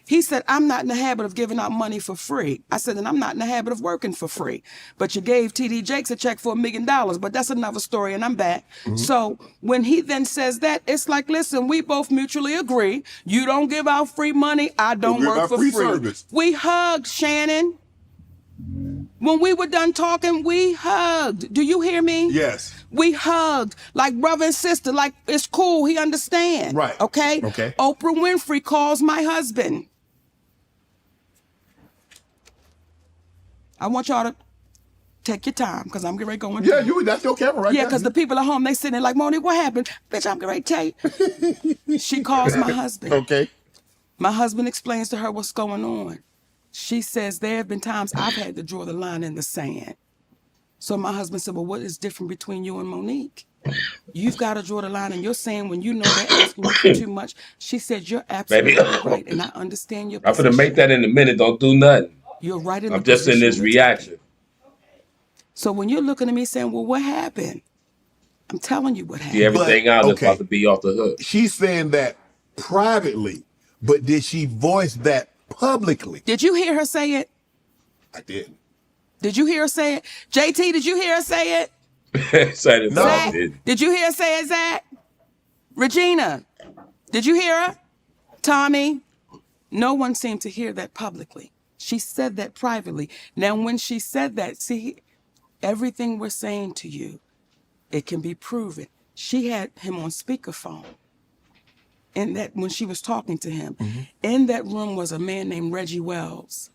He said, I'm not in the habit of giving out money for free. I said, and I'm not in the habit of working for free. But you gave TD Jakes a check for $1 million, but that's another story, and I'm back. So when he then says that, it's like, listen, we both mutually agree. You don't give out free money, I don't work for free. Service. We hugged, Shannon. When we were done talking, we hugged. Do you hear me? Yes. We hugged like brother and sister, like it's cool, he understands. Right. Okay? Okay. Oprah Winfrey calls my husband. I want y'all to take your time, because I'm getting ready to go into Yeah, that's your camera right there. Yeah, because the people at home, they sitting there like, Monique, what happened? Bitch, I'm getting ready to tell you. She calls my husband. Okay. My husband explains to her what's going on. She says, there have been times I've had to draw the line in the sand. So my husband said, well, what is different between you and Monique? You've got to draw the line, and you're saying when you know they're asking you for too much. She said, you're absolutely right, and I understand your position. I'm going to make that in a minute. Don't do nothing. You're right in I'm the just in this reaction. taking. So when you're looking at me saying, well, what happened? I'm telling you what happened. See, everything out is about to be off the hook. She's saying that privately, but did she voice that publicly? Did you hear her say it? I did. Did you hear her say it? JT, did you hear her say it? Say it. No. Zach, did you hear her say it, Zach? Regina, did you hear her? Tommy? No one seemed to hear that publicly. She said that privately. Now, when she said that, see, everything we're saying to you, it can be proven. She had him on speakerphone. And that when she was talking to him, in that room was a man named Reggie Wells,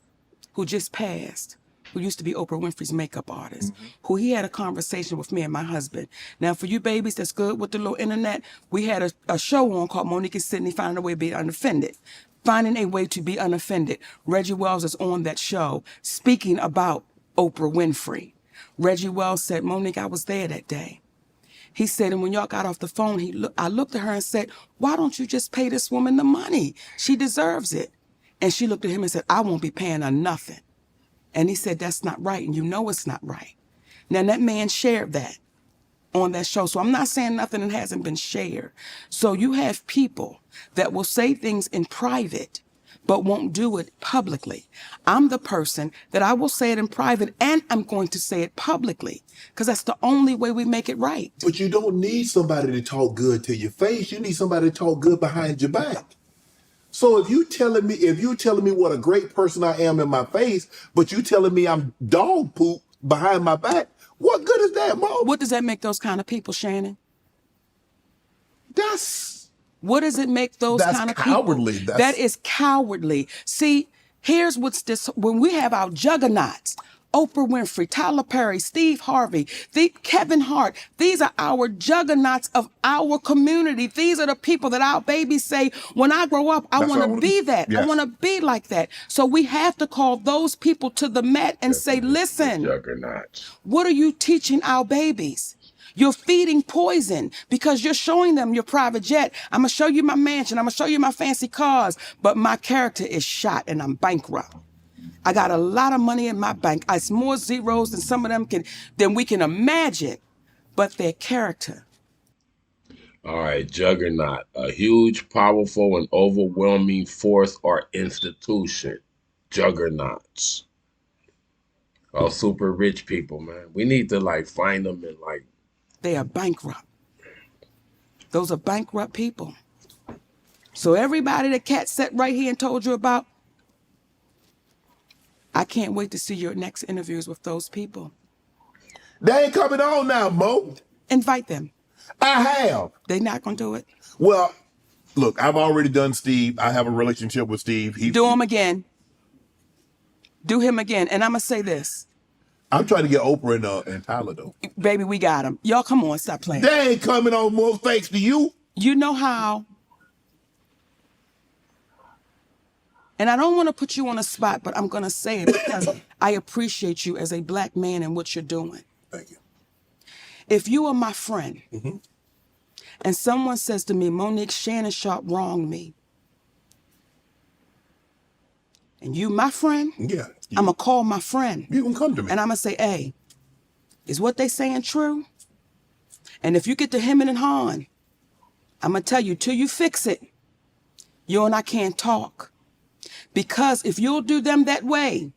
who just passed, who used to be Oprah Winfrey's makeup artist, who he had a conversation with me and my husband. Now, for you babies that's good with the little internet, we had a show on called Monique and Sydney Finding a Way to Be Unoffended. Finding a Way to Be Unoffended. Reggie Wells is on that show speaking about Oprah Winfrey. Reggie Wells said, Monique, I was there that day. He said, and when y'all got off the phone, I looked at her and said, why don't you just pay this woman the money? She deserves it. And she looked at him and said, I won't be paying her nothing. And he said, that's not right, and you know it's not right. Now, that man shared that on that show. So I'm not saying nothing that hasn't been shared. So you have people that will say things in private, but won't do it publicly. I'm the person that I will say it in private, and I'm going to say it publicly, because that's the only way we make it right. But you don't need somebody to talk good to your face. You need somebody to talk good behind your back. So if you telling me what a great person I am in my face, but you telling me I'm dog poop behind my back, what good is that, Mo? What does that make those kind of people, Shannon? What does it make those kind of cowardly. people? That is cowardly. See, here's what's this. When we have our juggernauts, Oprah Winfrey, Tyler Perry, Steve Harvey, Kevin Hart, these are our juggernauts of our community. These are the people that our babies say, when I grow up, I want to be that. Yes. I want to be like that. So we have to call those people to the mat and say, listen, juggernauts. What are you teaching our babies? You're feeding poison because you're showing them your private jet. I'm going to show you my mansion. I'm going to show you my fancy cars. But my character is shot and I'm bankrupt. I got a lot of money in my bank. It's more zeros than some of them than we can imagine. But their character. All right, juggernaut. A huge, powerful, and overwhelming force or institution. Juggernauts. All super rich people, man. We need to find them and They are bankrupt. Those are bankrupt people. So everybody that Kat sat right here and told you about, I can't wait to see your next interviews with those people. They ain't coming on now, Mo. Invite them. I have. They not gonna do it? Well, look, I've already done Steve. I have a relationship with Steve. Do him again. Do him again. And I'm gonna say this. I'm trying to get Oprah and Tyler, though. Baby, we got him. Y'all, come on, stop playing. They ain't coming on, Mo, thanks to you. You know how And I don't want to put you on a spot, but I'm going to say it because I appreciate you as a black man and what you're doing. Thank you. If you are my friend and someone says to me, Monique, Shannon Sharp wronged me, and you my friend, Yeah. I'm going to call my friend. You can come to me. And I'm going to say, hey, is what they saying true? And if you get to hemming and hawing, I'm going to tell you, till you fix it, you and I can't talk. Because if you'll do them that way,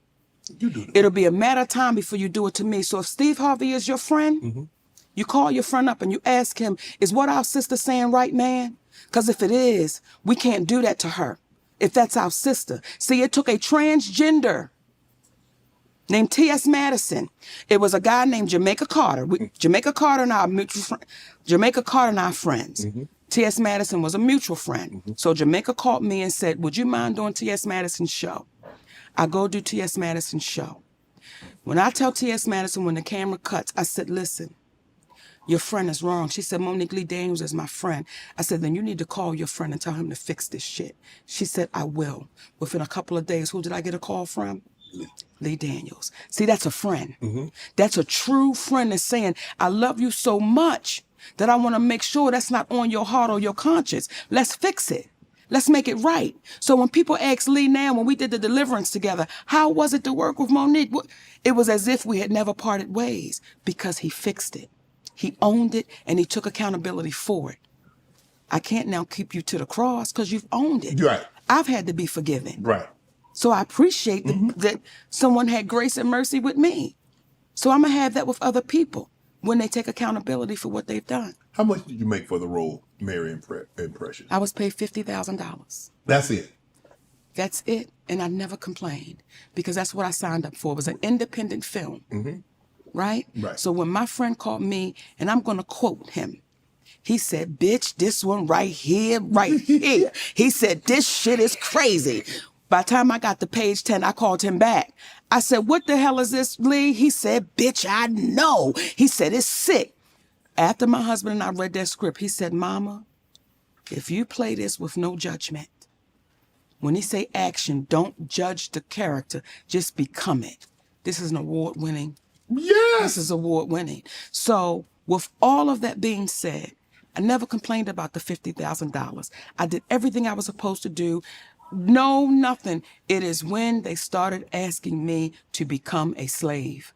it'll be a matter of time before you do it to me. So if Steve Harvey is your friend, you call your friend up and you ask him, is what our sister saying right, man? Because if it is, we can't do that to her. If that's our sister. See, it took a transgender named T.S. Madison. It was a guy named Jamaica Carter. Jamaica Carter and our mutual friend. Jamaica Carter and our friends. T.S. Madison was a mutual friend. So Jamaica called me and said, would you mind doing T.S. Madison's show? I go do T.S. Madison's show. When I tell T.S. Madison, when the camera cuts, I said, listen, your friend is wrong. She said, Monique Lee Daniels is my friend. I said, then you need to call your friend and tell him to fix this shit. She said, I will. Within a couple of days, who did I get a call from? Lee Daniels. See, that's a friend. That's a true friend that's saying, I love you so much that I want to make sure that's not on your heart or your conscience. Let's fix it. Let's make it right. So when people ask Lee now, when we did the deliverance together, how was it to work with Monique? It was as if we had never parted ways because he fixed it. He owned it and he took accountability for it. I can't now keep you to the cross because you've owned it. Right. I've had to be forgiven. Right. So I appreciate that someone had grace and mercy with me. So I'm going to have that with other people when they take accountability for what they've done. How much did you make for the role, Mary and Precious? I was paid $50,000. That's it. That's it. And I never complained because that's what I signed up for. It was an independent film. Right? Right. So when my friend called me, and I'm going to quote him, he said, bitch, this one right here, he said, this shit is crazy. By the time I got to page 10, I called him back. I said, what the hell is this, Lee? He said, bitch, I know. He said, it's sick. After my husband and I read that script, he said, Mama, if you play this with no judgment, when he say action, don't judge the character, just become it. This is an award-winning. Yes. This is award-winning. So with all of that being said, I never complained about the $50,000. I did everything I was supposed to do. No, nothing. It is when they started asking me to become a slave.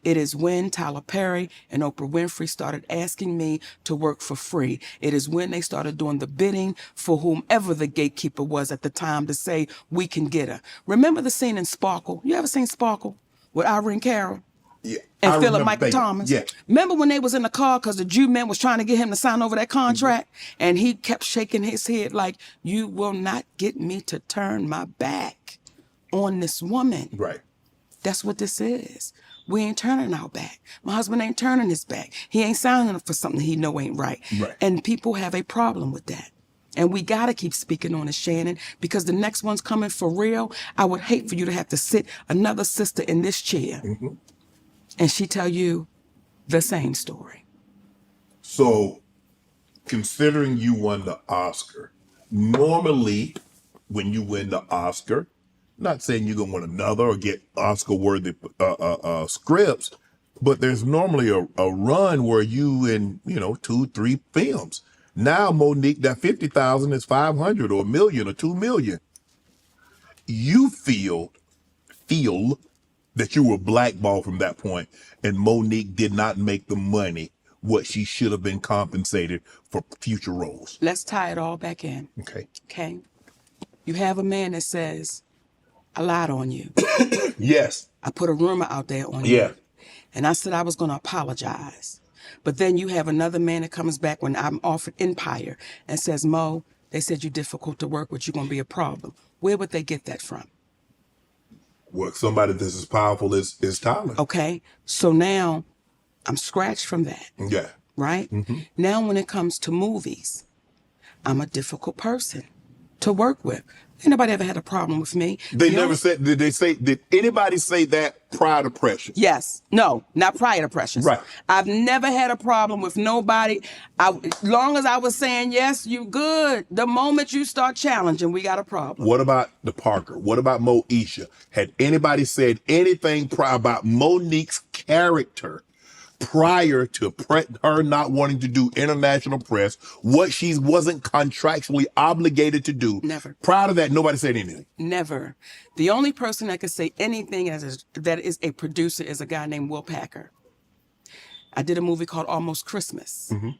It is when Tyler Perry and Oprah Winfrey started asking me to work for free. It is when they started doing the bidding for whomever the gatekeeper was at the time to say, we can get her. Remember the scene in Sparkle? You ever seen Sparkle with Irene Cara? Yeah. And Philip Michael Thomas. Yeah. Remember when they was in the car because the Jew man was trying to get him to sign over that contract? And he kept shaking his head like, you will not get me to turn my back on this woman. Right. That's what this is. We ain't turning our back. My husband ain't turning his back. He ain't signing up for something he know ain't right. Right. And people have a problem with that. And we got to keep speaking on it, Shannon, because the next one's coming for real. I would hate for you to have to sit another sister in this chair and she tell you the same story. So, considering you won the Oscar, normally when you win the Oscar, not saying you're going to win another or get Oscar-worthy scripts, but there's normally a run where you in, 2-3 films. Now, Monique, that 50,000 is 500 or 1 million or 2 million. You feel that you were blackballed from that point, and Monique did not make the money what she should have been compensated for future roles. Let's tie it all back in. Okay. Okay? You have a man that says, I lied on you. Yes. I put a rumor out there on you. Yeah. And I said I was going to apologize. But then you have another man that comes back when I'm offered Empire and says, Mo, they said you're difficult to work with. You're going to be a problem. Where would they get that from? Well, somebody that's as powerful as Tyler. Okay. So now I'm scratched from that. Yeah. Right? Now when it comes to movies, I'm a difficult person. to work with. Ain't nobody ever had a problem with me. They The never only- said, did anybody say that prior to Precious? Yes. No, not prior to Precious. Right. I've never had a problem with nobody. As long as I was saying, yes, you good. The moment you start challenging, we got a problem. What about the Parker? What about Moesha? Had anybody said anything prior about Monique's character prior to her not wanting to do international press, what she wasn't contractually obligated to do? Never. Prior to that, nobody said anything. Never. The only person that could say anything that is a producer is a guy named Will Packer. I did a movie called Almost Christmas. Mm-hmm.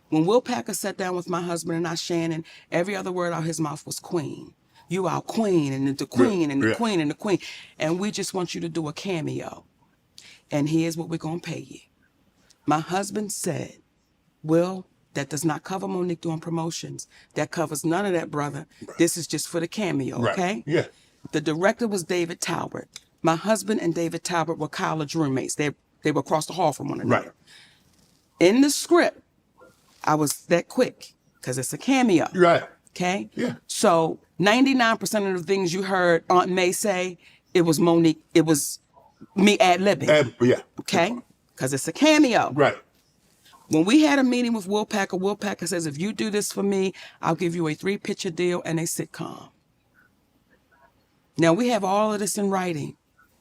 When Will Packer sat down with my husband and I, Shannon, every other word out his mouth was queen. You our queen and the queen and the queen and the queen. And we just want you to do a cameo. And here's what we're going to pay you. My husband said, Will, that does not cover Monique doing promotions. That covers none of that, brother. Right. This is just for the cameo, right. Okay? Yeah. The director was David Talbot. My husband and David Talbot were college roommates. They were across the hall from one another. Right. In the script, I was that quick because it's a cameo. Right. Okay? Yeah. So 99% of the things you heard Aunt May say, it was Monique, it was me ad-libbing. Yeah. Okay? Because it's a cameo. Right. When we had a meeting with Will Packer says, if you do this for me, I'll give you a 3-picture deal and a sitcom. Now we have all of this in writing.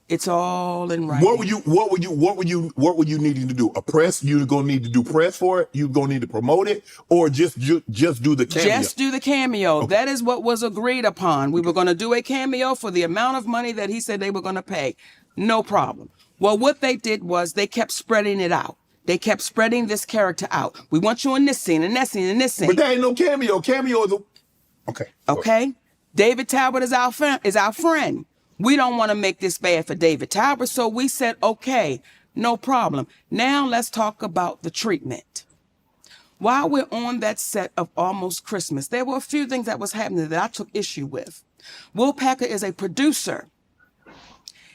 It's all in writing. What were you needing to do? A press? You're gonna need to do press for it? You're gonna need to promote it? Or just do the cameo? Just do the cameo. Okay. That is what was agreed upon. We were gonna do a cameo for the amount of money that he said they were gonna pay. No problem. Well, what they did was they kept spreading it out. They kept spreading this character out. We want you in this scene and that scene and this scene. But that ain't no cameo. Cameo is okay. Okay. David Talbot is our friend. We don't want to make this bad for David Talbot, so we said, okay, no problem. Now let's talk about the treatment. While we're on that set of Almost Christmas, there were a few things that was happening that I took issue with. Will Packer is a producer.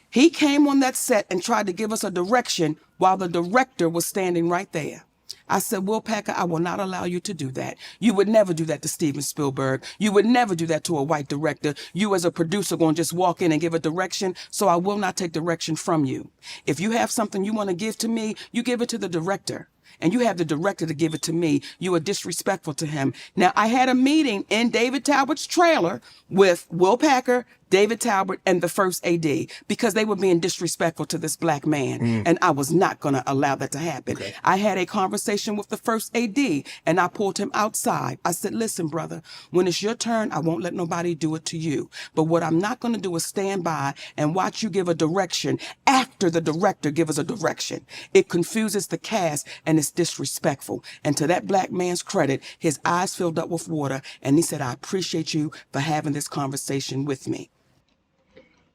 He came on that set and tried to give us a direction while the director was standing right there. I said, Will Packer, I will not allow you to do that. You would never do that to Steven Spielberg. You would never do that to a white director. You as a producer going to just walk in and give a direction, so I will not take direction from you. If you have something you want to give to me, you give it to the director. And you have the director to give it to me. You are disrespectful to him. Now, I had a meeting in David Talbot's trailer with Will Packer, David Talbot, and the first AD because they were being disrespectful to this black man. And I was not going to allow that to happen. Okay. I had a conversation with the first AD and I pulled him outside. I said, listen, brother, when it's your turn, I won't let nobody do it to you. But what I'm not going to do is stand by and watch you give a direction after the director gives us a direction. It confuses the cast and it's disrespectful. And to that black man's credit, his eyes filled up with water and he said, I appreciate you for having this conversation with me.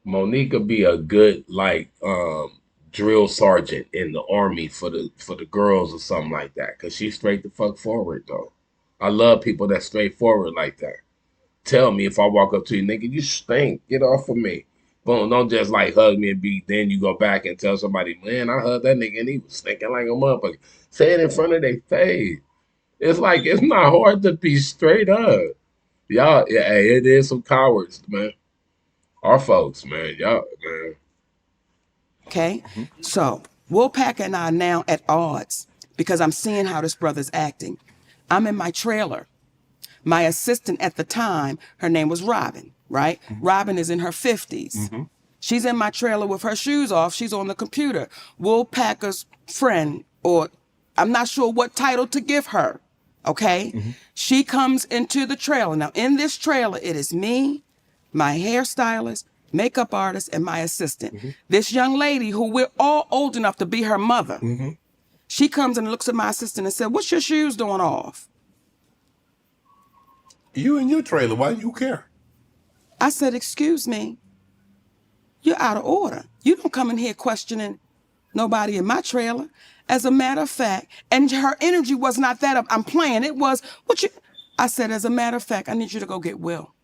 Monique would be a good drill sergeant in the army for the girls or something like that, because she's straight the fuck forward though. I love people that's straightforward like that. Tell me if I walk up to you, nigga, you stink, get off of me. Boom, don't just hug me and then you go back and tell somebody, man, I hugged that nigga and he was stinking like a motherfucker. Say it in front of their face. It's it's not hard to be straight up. Y'all, yeah, it is some cowards, man. Our folks, man, y'all, man. Okay, so Will Packer and I are now at odds because I'm seeing how this brother's acting. I'm in my trailer. My assistant at the time, her name was Robin, right? Robin is in her 50s. She's in my trailer with her shoes off. She's on the computer. Will Packer's friend, or I'm not sure what title to give her, okay? She comes into the trailer. Now, in this trailer, it is me, my hairstylist, makeup artist, and my assistant. This young lady who we're all old enough to be her mother. She comes and looks at my assistant and said, what's your shoes doing off? You in your trailer, why do you care? I said, excuse me, you're out of order. You don't come in here questioning nobody in my trailer. As a matter of fact, and her energy was not that of, I'm playing, it was, I said, as a matter of fact, I need you to go get Will.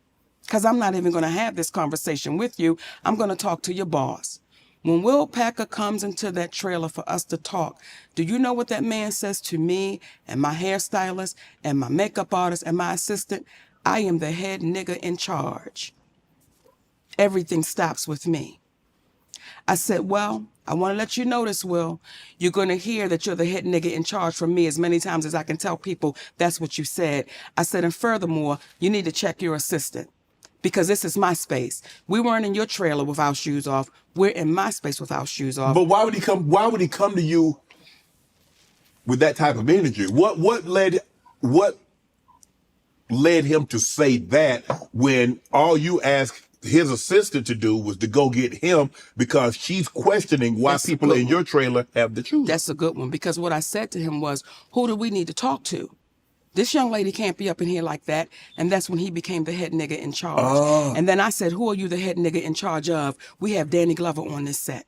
Because I'm not even going to have this conversation with you. I'm going to talk to your boss. When Will Packer comes into that trailer for us to talk, do you know what that man says to me and my hairstylist and my makeup artist and my assistant? I am the head nigga in charge. Everything stops with me. I said, well, I want to let you know this, Will. You're going to hear that you're the head nigga in charge from me as many times as I can tell people that's what you said. I said, and furthermore, you need to check your assistant because this is my space. We weren't in your trailer with our shoes off. We're in my space with our shoes off. But why would he come? Why would he come to you with that type of energy? What led him to say that when all you asked his assistant to do was to go get him because she's questioning why That's people in your trailer have the shoes? That's a good one because what I said to him was, who do we need to talk to? This young lady can't be up in here like that. And that's when he became the head nigga in charge. And then I said, who are you the head nigga in charge of? We have Danny Glover on this set.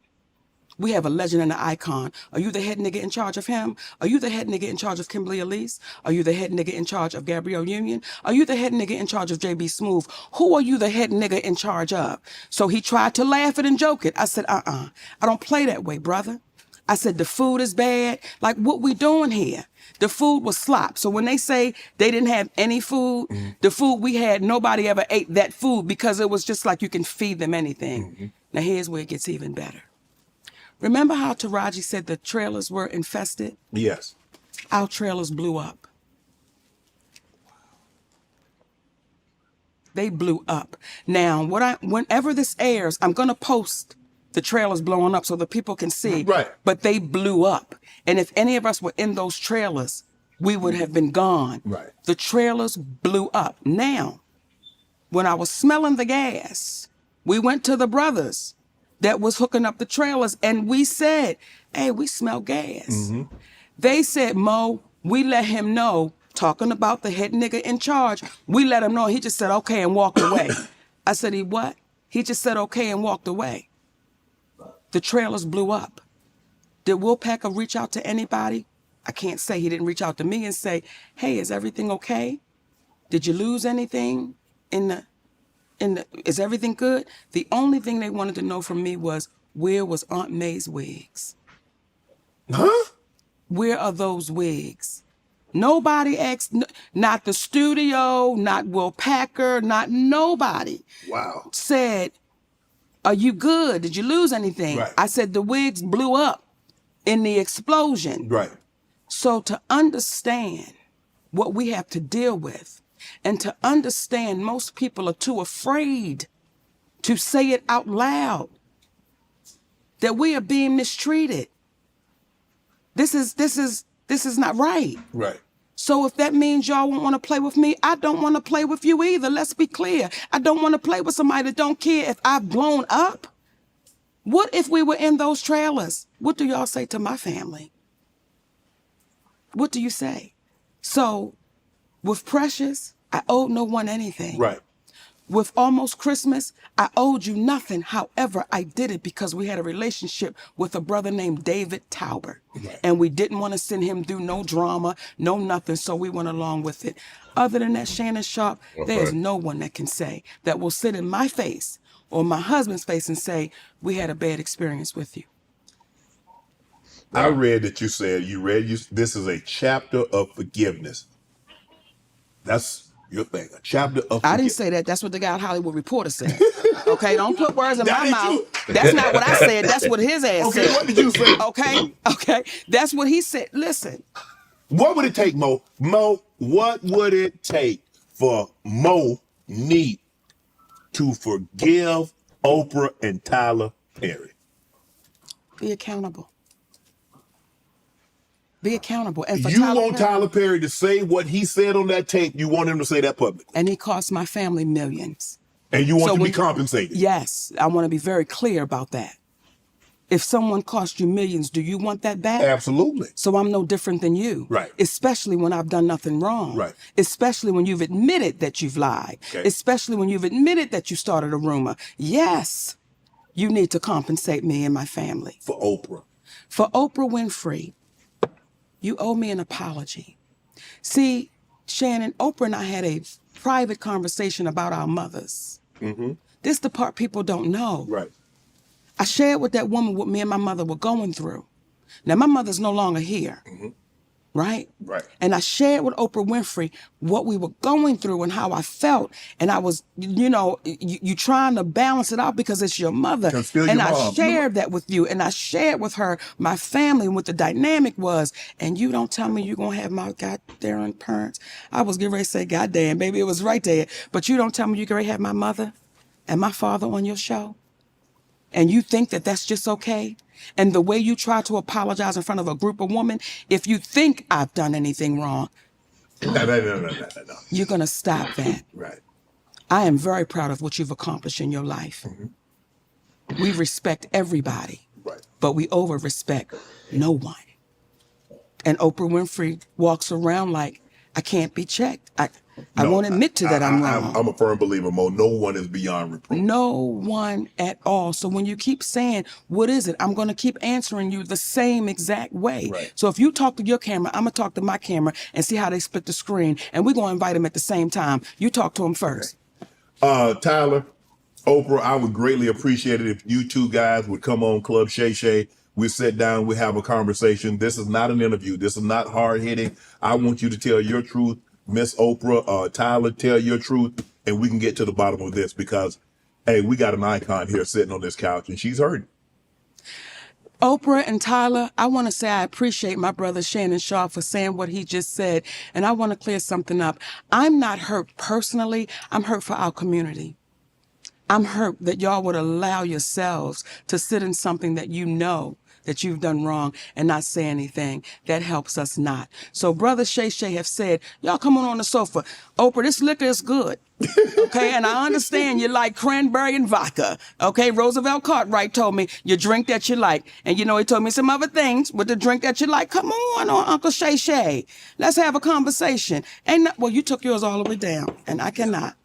We have a legend and an icon. Are you the head nigga in charge of him? Are you the head nigga in charge of Kimberly Elise? Are you the head nigga in charge of Gabrielle Union? Are you the head nigga in charge of JB Smooth? Who are you the head nigga in charge of? So he tried to laugh it and joke it. I said, I don't play that way, brother. I said, the food is bad. Like, what we doing here? The food was slop. So when they say they didn't have any food, the food we had, nobody ever ate that food because it was just like you can feed them anything. Now here's where it gets even better. Remember how Taraji said the trailers were infested? Yes. Our trailers blew up. They blew up. Now, whenever this airs, I'm going to post the trailers blowing up so that people can see. Right. But they blew up. And if any of us were in those trailers, we would have been gone. Right. The trailers blew up. Now, when I was smelling the gas, we went to the brothers that was hooking up the trailers and we said, hey, we smell gas. They said, Mo, we let him know, talking about the head nigga in charge, we let him know. He just said, okay, and walked away. I said, he what? He just said, okay, and walked away. The trailers blew up. Did Will Packer reach out to anybody? I can't say. He didn't reach out to me and say, hey, is everything okay? Did you lose anything is everything good? The only thing they wanted to know from me was, where was Aunt May's wigs? Huh? Where are those wigs? Nobody asked, not the studio, not Will Packer, not nobody. Wow. Said, are you good? Did you lose anything? Right. I said, the wigs blew up in the explosion. Right. So to understand what we have to deal with, and to understand most people are too afraid to say it out loud, that we are being mistreated. This is not right. Right. So if that means y'all won't want to play with me, I don't want to play with you either. Let's be clear. I don't want to play with somebody that don't care if I've blown up. What if we were in those trailers? What do y'all say to my family? What do you say? So with Precious, I owed no one anything. Right. With Almost Christmas, I owed you nothing. However, I did it because we had a relationship with a brother named David Tauber. Right. And we didn't want to send him through no drama, no nothing, so we went along with it. Other than that, Shannon Sharp, there's no one that can say, that will sit in my face or my husband's face and say, we had a bad experience with you. I read that you said this is a chapter of forgiveness. That's your thing, a chapter of forgiveness. I didn't say that. That's what the guy at Hollywood Reporter said. Okay, don't put words in That my ain't mouth. you. That's not what I said. That's what his ass Okay, said. what did you say? Okay. That's what he said. Listen. What would it take, Mo? Mo, what would it take for Mo Neat to forgive Oprah and Tyler Perry? Be accountable. Be accountable. And for You want Tyler Perry to say what he said on that tape, you want him to say that publicly. And he cost my family millions. And you want to be compensated. Yes, I want to be very clear about that. If someone cost you millions, do you want that back? Absolutely. So I'm no different than you. Right. Especially when I've done nothing wrong. Right. Especially when you've admitted that you've lied. Okay. Especially when you've admitted that you started a rumor. Yes, you need to compensate me and my family. For Oprah. For Oprah Winfrey, you owe me an apology. See, Shannon, Oprah and I had a private conversation about our mothers. Mm-hmm. This is the part people don't know. Right. I shared with that woman what me and my mother were going through. Now, my mother's no longer here. Mm-hmm. right? Right. And I shared with Oprah Winfrey what we were going through and how I felt. And I was, you trying to balance it out because it's your mother. It's still And your I mom. shared that with you. And I shared with her my family and what the dynamic was. And you don't tell me you're going to have my goddamn parents. I was getting ready to say, goddamn, baby, it was right there. But you don't tell me you're going to have my mother and my father on your show. And you think that that's just okay? And the way you try to apologize in front of a group of women, if you think I've done anything wrong, No. you're going to stop that. Right. I am very proud of what you've accomplished in your life. We respect everybody, Right. but we over-respect no one. And Oprah Winfrey walks around like, I can't be checked. I won't admit to that I'm wrong. I'm a firm believer, Mo. No one is beyond reproach. No one at all. So when you keep saying, what is it? I'm going to keep answering you the same exact way. Right. So if you talk to your camera, I'm going to talk to my camera and see how they split the screen. And we're going to invite them at the same time. You talk to them first. Tyler, Oprah, I would greatly appreciate it if you two guys would come on Club Shay. We sit down, we have a conversation. This is not an interview. This is not hard hitting. I want you to tell your truth. Miss Oprah, Tyler, tell your truth, and we can get to the bottom of this because, hey, we got an icon here sitting on this couch, and she's hurting. Oprah and Tyler, I want to say I appreciate my brother Shannon Shaw for saying what he just said, and I want to clear something up. I'm not hurt personally. I'm hurt for our community. I'm hurt that y'all would allow yourselves to sit in something that you know that you've done wrong and not say anything. That helps us not. So Brother Shay have said, y'all come on the sofa. Oprah, this liquor is good. Okay, and I understand you like cranberry and vodka. Okay, Roosevelt Cartwright told me you drink that you like. And he told me some other things with the drink that you like. Come on, Uncle Shay. Let's have a conversation. Well, you took yours all the way down, and I cannot.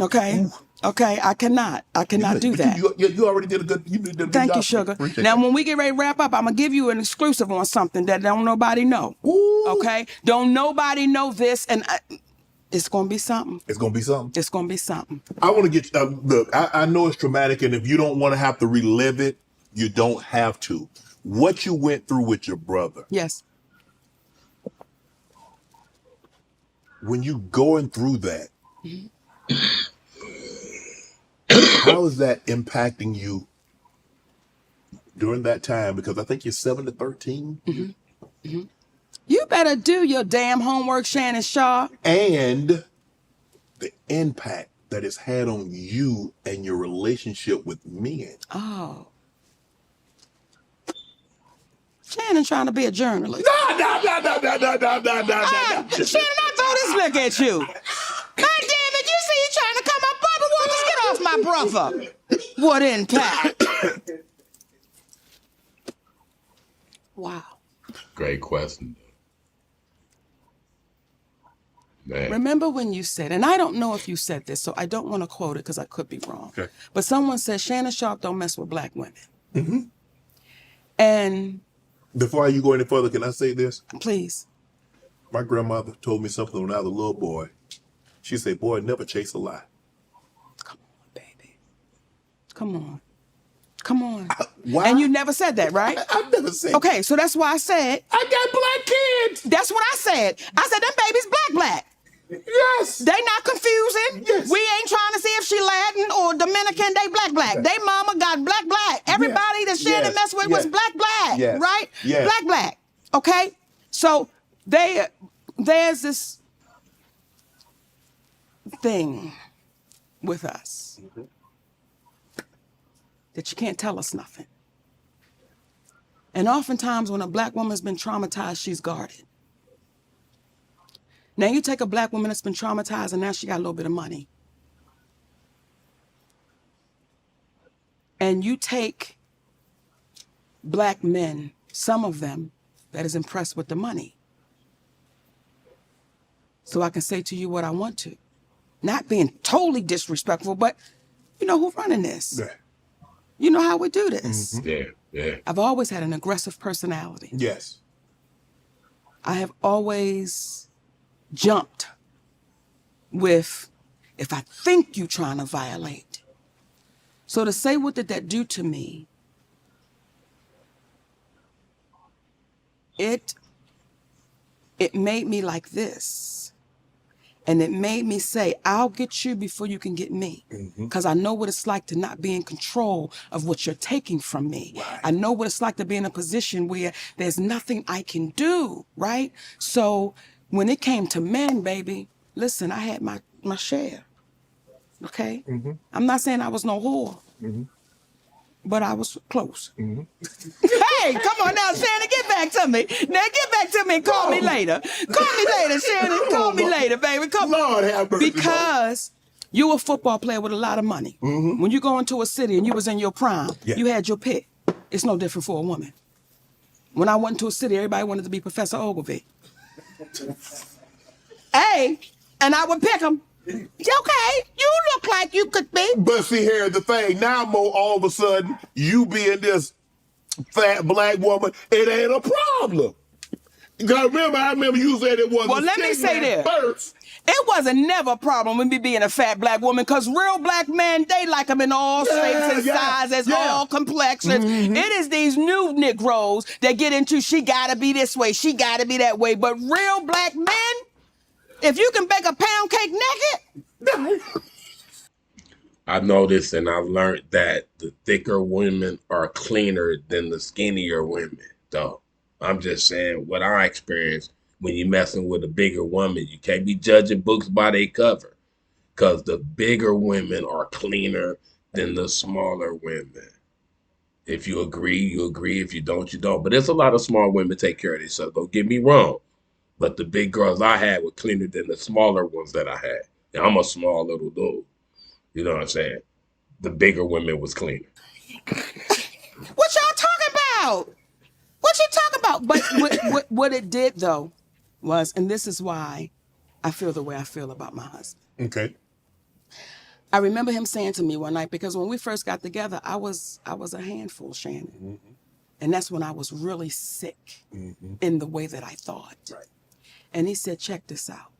Okay? Okay, I cannot do that. You already did a good. You did a good Thank job. you, sugar. Appreciate Now, that. when we get ready to wrap up, I'm gonna give you an exclusive on something that don't nobody know. Ooh. Okay, don't nobody know this, and it's gonna be something. It's gonna be something. It's gonna be something. I want to get look. I know it's traumatic, and if you don't want to have to relive it, you don't have to. What you went through with your brother. Yes. When you going through that. How is that impacting you during that time? Because I think you're 7 to 13. You better do your damn homework, Shannon Shaw. And the impact that it's had on you and your relationship with men. Oh. Shannon trying to be a journalist. No. Shannon, I throw this look at you. God damn it, you see you trying to come up, Bubba, well, just get off my brother. What impact? Wow. Great question. Man. Remember when you said, and I don't know if you said this, so I don't want to quote it because I could be wrong. Okay. But someone said, Shannon Sharp don't mess with black women. And Before you go any further, can I say this? please. My grandmother told me something when I was a little boy. She said, boy, never chase a lie. Come on, baby. Come on. Come on. Why? And you never said that, right? I've never said. Okay, so that's why I said. I got black kids. That's what I said. I said, them babies black. Yes. They not confusing. Yes. We ain't trying to see if she Latin or Dominican. They black. They mama got black. Everybody that Shannon messed with was black. Yes. Right? Yes. Black. Okay? So there's this thing with us that you can't tell us nothing. And oftentimes when a black woman's been traumatized, she's guarded. Now you take a black woman that's been traumatized and now she got a little bit of money. And you take black men, some of them, that is impressed with the money. So I can say to you what I want to. Not being totally disrespectful, but you know who's running this. Yeah. You know how we do this. Yeah. I've always had an aggressive personality. Yes. I have always jumped with, if I think you trying to violate. So to say what did that do to me, it it made me like this. And it made me say, I'll get you before you can get me. Because I know what it's like to not be in control of what you're taking from me. Right. I know what it's like to be in a position where there's nothing I can do, right? So when it came to men, baby, listen, I had my share, okay? I'm not saying I was no whore, but I was close. Hey, come on now, Shannon, get back to me. Now get back to me and call me later. Call me later, Shannon. Call me later, baby. Come on. Lord have mercy, Because you a football player with a lot of money. When you go into a city and you was in your prime, you had your pick. It's no different for a woman. When I went into a city, everybody wanted to be Professor Ogilvy. Hey, and I would pick him. Okay, you look like you could be. But see, here's the thing. Now, Mo, all of a sudden, you being this fat black woman, it ain't a problem. Because I remember you said it was well, let me say this. First. It wasn't never a problem with me being a fat black woman, because real black men, they like them in all shapes and sizes, all complexions. It is these new Negroes that get into, she gotta be this way, she gotta be that way. But real black men, if you can bake a pound cake naked. I noticed and I've learned that the thicker women are cleaner than the skinnier women, though. I'm just saying what I experienced when you're messing with a bigger woman. You can't be judging books by their cover, because the bigger women are cleaner than the smaller women. If you agree, you agree. If you don't, you don't. But there's a lot of small women take care of themselves. Don't get me wrong. But the big girls I had were cleaner than the smaller ones that I had. And I'm a small little dude. You know what I'm saying? The bigger women was cleaner. What y'all talking about? What you talking about? But what it did, though, was, and this is why I feel the way I feel about my husband. Okay. I remember him saying to me one night, because when we first got together, I was a handful, Shannon. And that's when I was really sick in the way that I thought. Right. And he said, check this out.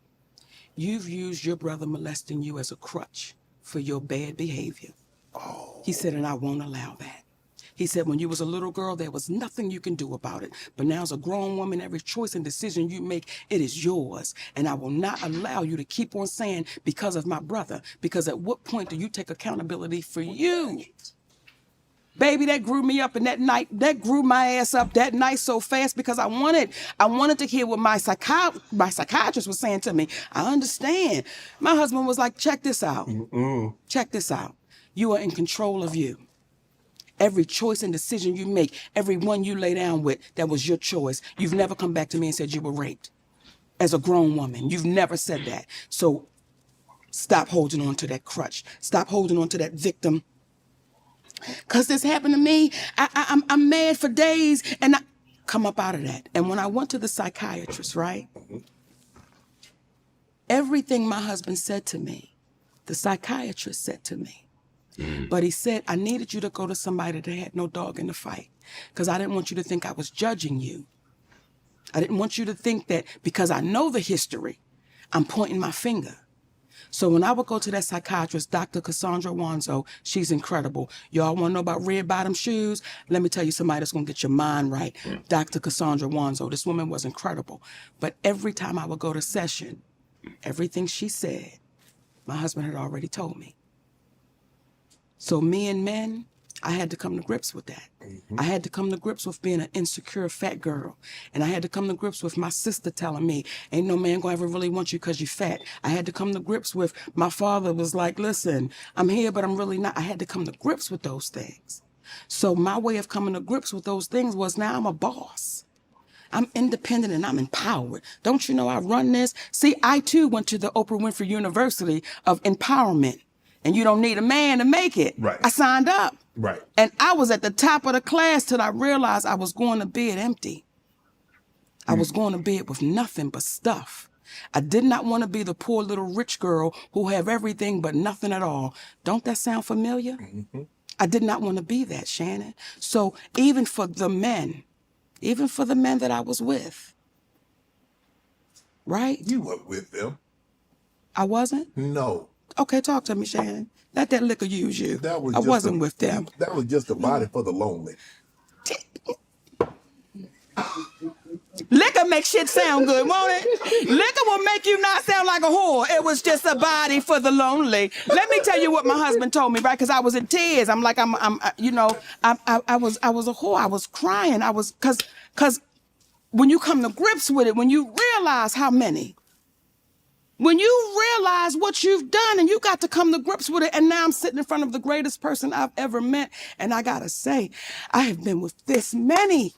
You've used your brother molesting you as a crutch for your bad behavior. Oh. He said, and I won't allow that. He said, when you was a little girl, there was nothing you can do about it. But now as a grown woman, every choice and decision you make, it is yours. And I will not allow you to keep on saying, because of my brother. Because at what point do you take accountability for you? Baby, that grew me up, and that grew my ass up that night so fast, because I wanted to hear what my psychiatrist was saying to me. I understand. My husband was like, check this out. Check this out. You are in control of you. Every choice and decision you make, every one you lay down with, that was your choice. You've never come back to me and said you were raped. As a grown woman, you've never said that. So stop holding on to that crutch. Stop holding on to that victim. Because this happened to me. I'm mad for days, and I come up out of that. And when I went to the psychiatrist, right? Everything my husband said to me, the psychiatrist said to me. But he said, I needed you to go to somebody that had no dog in the fight, because I didn't want you to think I was judging you. I didn't want you to think that because I know the history, I'm pointing my finger. So when I would go to that psychiatrist, Dr. Cassandra Wanzo, she's incredible. Y'all want to know about red bottom shoes? Let me tell you somebody that's going to get your mind right. Dr. Cassandra Wanzo. This woman was incredible. But every time I would go to session, everything she said, my husband had already told me. So me and men, I had to come to grips with that. I had to come to grips with being an insecure fat girl. And I had to come to grips with my sister telling me, ain't no man gonna ever really want you because you're fat. I had to come to grips with my father was like, listen, I'm here, but I'm really not. I had to come to grips with those things. So my way of coming to grips with those things was, now I'm a boss. I'm independent and I'm empowered. Don't you know I run this? See, I too went to the Oprah Winfrey University of Empowerment. And you don't need a man to make it. Right. I signed up. Right. And I was at the top of the class till I realized I was going to bed empty. I was going to bed with nothing but stuff. I did not want to be the poor little rich girl who have everything but nothing at all. Don't that sound familiar? I did not want to be that, Shannon. So even for the men that I was with, right? You weren't with them. I wasn't? No. Okay, talk to me, Shannon. Let that liquor use you. I wasn't with them. That was just a body for the lonely. Liquor makes shit sound good, won't it? Liquor will make you not sound like a whore. It was just a body for the lonely. Let me tell you what my husband told me, right? Because I was in tears. I'm like, I was a whore. I was crying. Because when you come to grips with it, when you realize when you realize what you've done and you got to come to grips with it, and now I'm sitting in front of the greatest person I've ever met, and I gotta say, I have been with this many.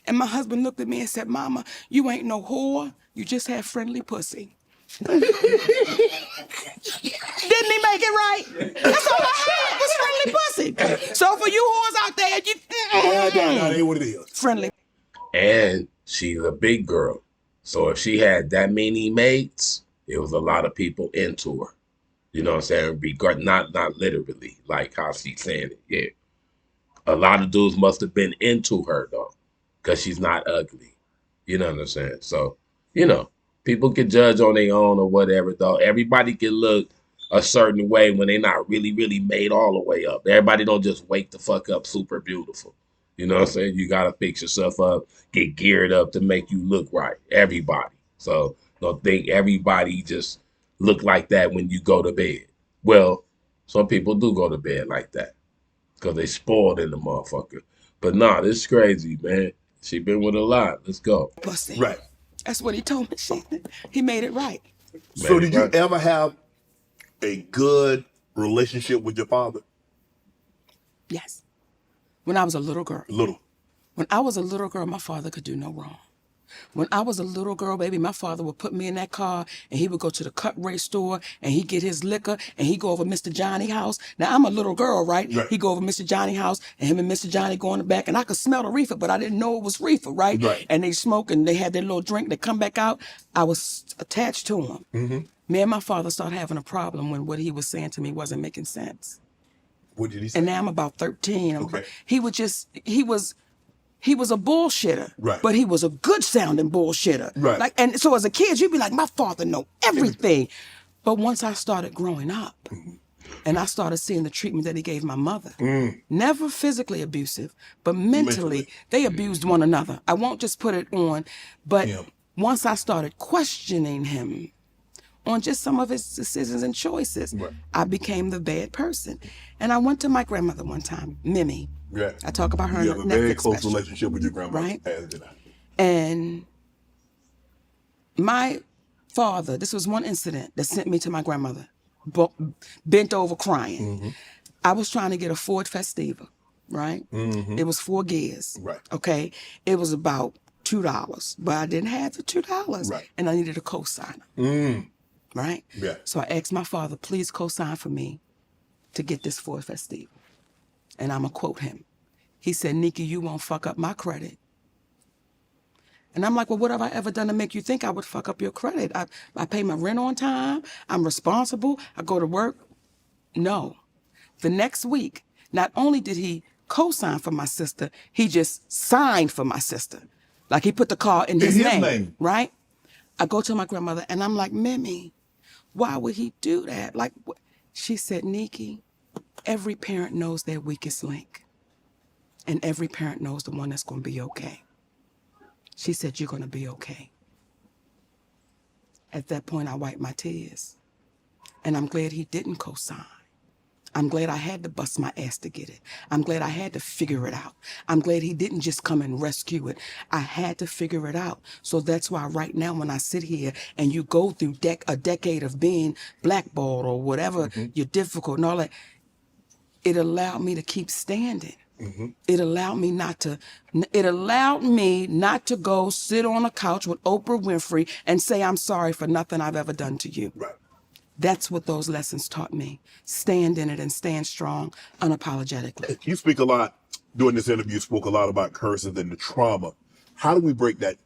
And my husband looked at me and said, Mama, you ain't no whore. You just have friendly pussy. Didn't he make it right? That's all I had was friendly pussy. So for you whores out there, That ain't what it is. friendly. And she's a big girl. So if she had that many mates, it was a lot of people into her. You know what I'm saying? Not literally, like how she's saying it. Yeah. A lot of dudes must have been into her, though, because she's not ugly. You know what I'm saying? So, people can judge on their own or whatever, though. Everybody can look a certain way when they're not really, really made all the way up. Everybody don't just wake the fuck up super beautiful. You know what I'm saying? You got to fix yourself up, get geared up to make you look right. Everybody. So don't think everybody just look like that when you go to bed. Well, some people do go to bed like that because they spoiled in the motherfucker. But nah, this is crazy, man. She been with a lot. Let's go. Pussy. Right. That's what he told me. He made it right. So did you ever have a good relationship with your father? Yes. When I was a little girl. When I was a little girl, my father could do no wrong. When I was a little girl, baby, my father would put me in that car and he would go to the cut rate store and he'd get his liquor and he'd go over Mr. Johnny house. Now, I'm a little girl, right? He'd go over Mr. Johnny house and him and Mr. Johnny go in the back and I could smell the reefer, but I didn't know it was reefer, right? And they smoke and they had their little drink. They come back out. I was attached to him. Mm-hmm. Me and my father started having a problem when what he was saying to me wasn't making sense. What did he say? And now I'm about 13. He was a bullshitter, but he was a good sounding bullshitter. And so as a kid, you'd be like, my father know everything. But once I started growing up and I started seeing the treatment that he gave my mother, never physically abusive, but mentally, they abused one another. I won't just put it on, but once I started questioning him on just some of his decisions and choices, I became the bad person. And I went to my grandmother one time, Mimi. I talk about her. You have a very close relationship with your grandmother, right? As did I. And my father, this was one incident that sent me to my grandmother, bent over crying. I was trying to get a Ford Festiva, right? It was 4 gears, okay? It was about $2, but I didn't have the $2, and I needed a cosigner, right? So I asked my father, please cosign for me to get this Ford Festiva. And I'm going to quote him. He said, Nikki, you won't fuck up my credit. And I'm like, well, what have I ever done to make you think I would fuck up your credit? I pay my rent on time. I'm responsible. I go to work. No. The next week, not only did he co-sign for my sister, he just signed for my sister. Like he put the car in his name, right? I go to my grandmother and I'm like, Mimi, why would he do that? Like, she said, Nikki, every parent knows their weakest link. And every parent knows the one that's going to be okay. She said, you're going to be okay. At that point, I wiped my tears. And I'm glad he didn't co-sign. I'm glad I had to bust my ass to get it. I'm glad I had to figure it out. I'm glad he didn't just come and rescue it. I had to figure it out. So that's why right now when I sit here and you go through a decade of being blackballed or whatever, you're difficult and all that, it allowed me to keep standing. It allowed me not to go sit on a couch with Oprah Winfrey and say, I'm sorry for nothing I've ever done to you. That's what those lessons taught me. Stand in it and stand strong, unapologetically. You speak a lot, during this interview, you spoke a lot about curses and the trauma. How do we break that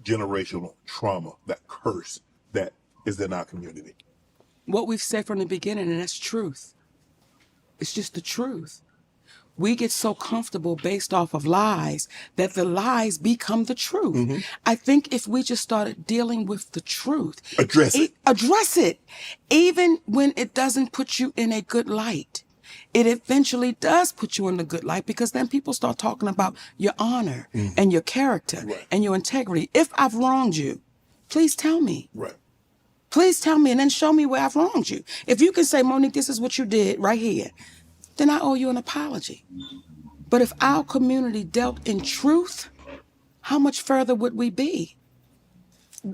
generational trauma, that curse that is in our community? What we've said from the beginning, and that's truth. It's just the truth. We get so comfortable based off of lies that the lies become the truth. I think if we just started dealing with the truth. Address it. Address it. Even when it doesn't put you in a good light. it eventually does put you in the good light, because then people start talking about your honor and your character and your integrity. If I've wronged you, please tell me. Right. Please tell me, and then show me where I've wronged you. If you can say, Monique, this is what you did right here, then I owe you an apology. But if our community dealt in truth, how much further would we be?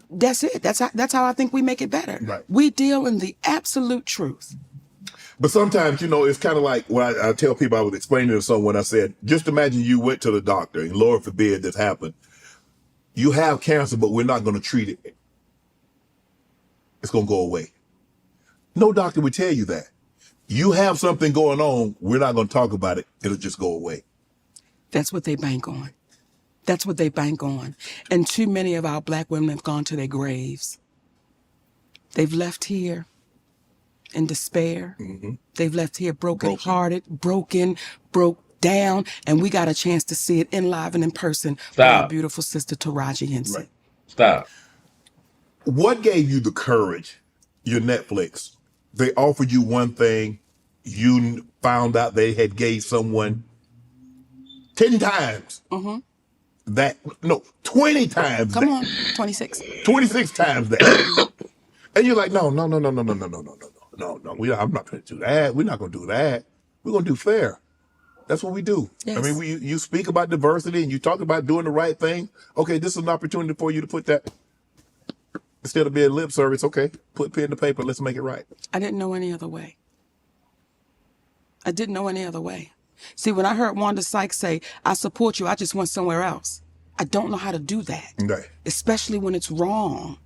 That's it. That's how I think we make it better. Right. We deal in the absolute truth. But sometimes, it's kind of like when I tell people, I was explaining to someone, I said, just imagine you went to the doctor, and Lord forbid this happened. You have cancer, but we're not going to treat it. It's going to go away. No doctor would tell you that. You have something going on, we're not going to talk about it. It'll just go away. That's what they bank on. That's what they bank on. And too many of our black women have gone to their graves. They've left here in despair. Mm-hmm. They've left here broken-hearted, broke down, and we got a chance to see it in live and in person with our beautiful sister Taraji Henson. Right. Stop. What gave you the courage? Your Netflix. They offered you one thing. You found out they had gave someone 10 times. Mm-hmm. 20 times. Come on, 26. 26 times that. And you're like, no. I'm not going to do that. We're not going to do that. We're going to do fair. That's what we do. Yes. I mean, you speak about diversity and you talk about doing the right thing. Okay, this is an opportunity for you to put that, instead of being lip service, okay, put pen to paper, let's make it right. I didn't know any other way. See, when I heard Wanda Sykes say, I support you, I just went somewhere else, I don't know how to do that. Right. Especially when it's wrong.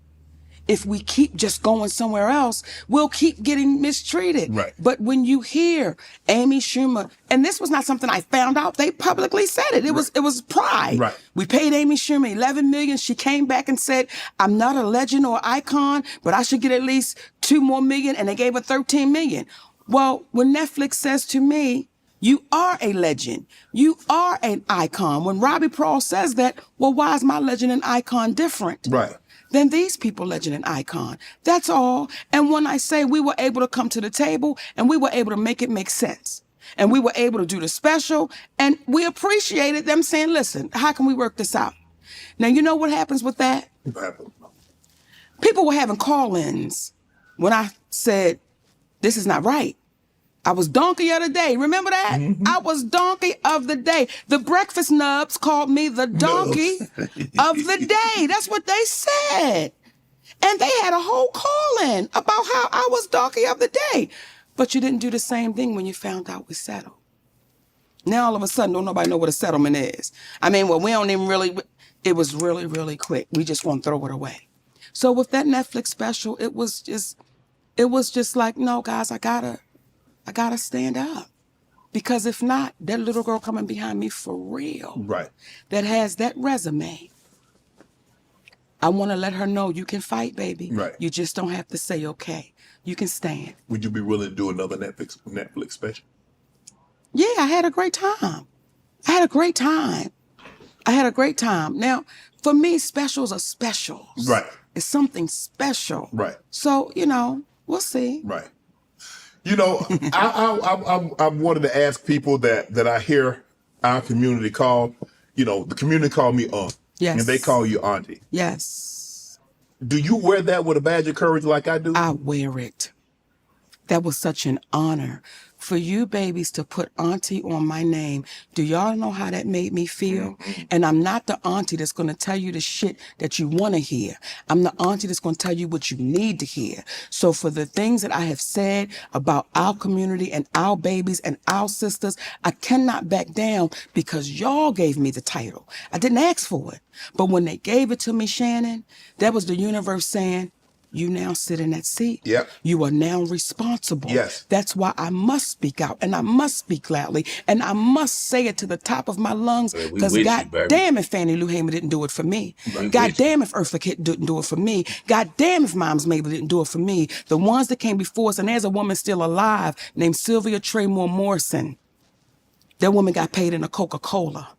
If we keep just going somewhere else, we'll keep getting mistreated. Right. But when you hear Amy Schumer, and this was not something I found out, they publicly said it. It was pride. Right. We paid Amy Schumer $11 million. She came back and said, I'm not a legend or icon, but I should get at least $2 more million, and they gave her $13 million. Well, when Netflix says to me, you are a legend, you are an icon, when Robbie Pearl says that, well, why is my legend and icon different? Right. Then these people, legend and icon. That's all. And when I say we were able to come to the table and we were able to make it make sense, and we were able to do the special, and we appreciated them saying, listen, how can we work this out? Now, you know what happens with that? People were having call-ins when I said, this is not right. I was donkey of the day. Remember that? Mm-hmm. I was donkey of the day. The breakfast nubs called me the donkey of the day. That's what they said. And they had a whole call-in about how I was donkey of the day. But you didn't do the same thing when you found out we settled. Now all of a sudden, don't nobody know what a settlement is. I mean, well, we don't even really, it was really, really quick. We just want to throw it away. So with that Netflix special, it was just like, no, guys, I gotta stand up. Because if not, that little girl coming behind me for real, right, that has that resume, I want to let her know you can fight, baby. Right. You just don't have to say, okay, you can stand. Would you be willing to do another Netflix special? Yeah, I had a great time. Now, for me, specials are specials. Right. It's something special. Right. So, we'll see. Right. I wanted to ask people that I hear our community call, the community call me aunt. Yes. And they call you auntie. Yes. Do you wear that with a badge of courage like I do? I wear it. That was such an honor for you babies to put auntie on my name. Do y'all know how that made me feel? Mm-hmm. And I'm not the auntie that's going to tell you the shit that you want to hear. I'm the auntie that's going to tell you what you need to hear. So for the things that I have said about our community and our babies and our sisters, I cannot back down because y'all gave me the title. I didn't ask for it. But when they gave it to me, Shannon, that was the universe saying, you now sit in that seat. Yep. You are now responsible. Yes. That's why I must speak out, and I must speak loudly, and I must say it to the top of my lungs, because God damn if Fannie Lou Hamer didn't do it for me. God damn if Eartha Kitt didn't do it for me. God damn if Moms Mabel didn't do it for me. The ones that came before us, and there's a woman still alive named Sylvia Tremore Morrison. That woman got paid in a Coca-Cola.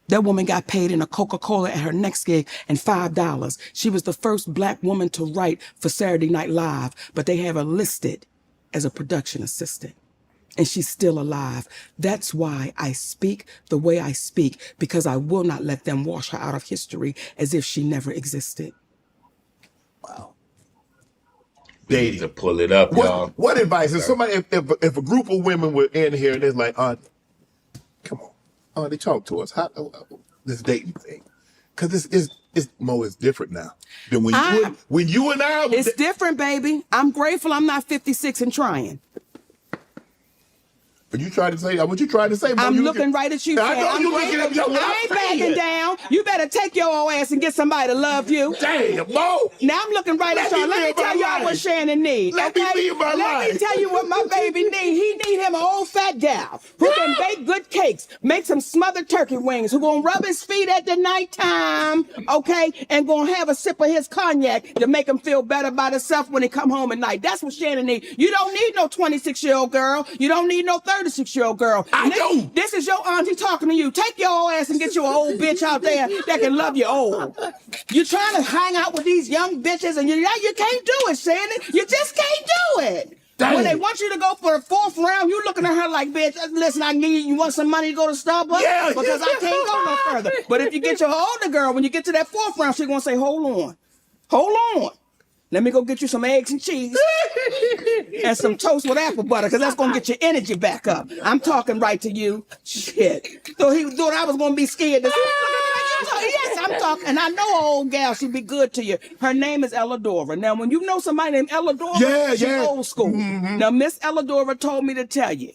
That woman got paid in a Coca-Cola at her next gig and $5. She was the first black woman to write for Saturday Night Live, but they have her listed as a production assistant. and she's still alive. That's why I speak the way I speak, because I will not let them wash her out of history as if she never existed. Wow. We need to pull it up, y'all. What advice? If somebody, if a group of women were in here and they're like, come on, they talk to us. How this dating thing? Because it's Mo is different now than when you and I. It's different, baby. I'm grateful I'm not 56 and trying. But you tried to say what you tried to say. Mo, I'm looking right at you. I know you looking at me. I ain't backing down. You better take your old ass and get somebody to love you. Damn, Mo. Now I'm looking right at y'all. Let me tell y'all what Shannon needs. Let me live my life. Let me tell you what my baby needs. He need him an old fat gal who can bake good cakes, make some smothered turkey wings, who gonna rub his feet at the nighttime, okay, and gonna have a sip of his cognac to make him feel better about himself when he come home at night. That's what Shannon needs. You don't need no 26-year-old girl. You don't need no 36-year-old girl. I do. This is your auntie talking to you. Take your old ass and get you an old bitch out there that can love you old. You're trying to hang out with these young bitches and you can't do it, Shannon. You just can't do it. Dang. When they want you to go for the 4th round, you looking at her like, bitch, listen, you want some money to go to Starbucks? Yeah, because I can't go no further. But if you get your older girl, when you get to that 4th round, she's going to say, hold on. Let me go get you some eggs and cheese and some toast with apple butter, because that's going to get your energy back up. I'm talking right to you. Shit. So he thought I was going to be scared to say, yes, I'm talking. And I know an old gal, she'd be good to you. Her name is Elladora. Now, when you know somebody named Elladora, she's old school. Mm-hmm. Now, Miss Elladora told me to tell you.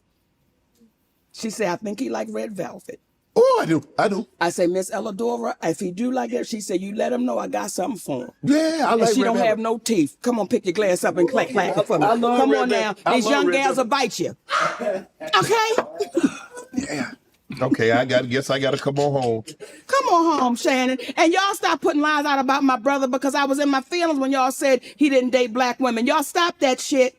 She said, I think he like red velvet. Oh, I do. I say, Miss Elladora, if he do like that, she said, you let him know I got something for him. Yeah, I like and she red don't velvet. have no teeth. Come on, pick your glass up and clack it for me. Come on now. These young gals will bite you. Okay? Yeah. Okay, I gotta come on home. Come on home, Shannon. And y'all stop putting lies out about my brother, because I was in my feelings when y'all said he didn't date black women. Y'all stop that shit.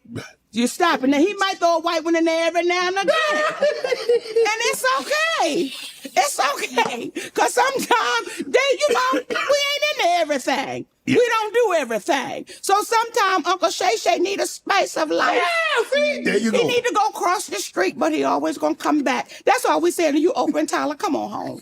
You stop it. Now, he might throw a white one in there every now and again. And it's okay. It's okay. Because sometimes, we ain't into everything. Yeah. We don't do everything. So sometimes Uncle Shay need a spice of life. Yeah, see? There you go. He need to go across the street, but he always going to come back. That's all we say to you, Oprah and Tyler. Come on home.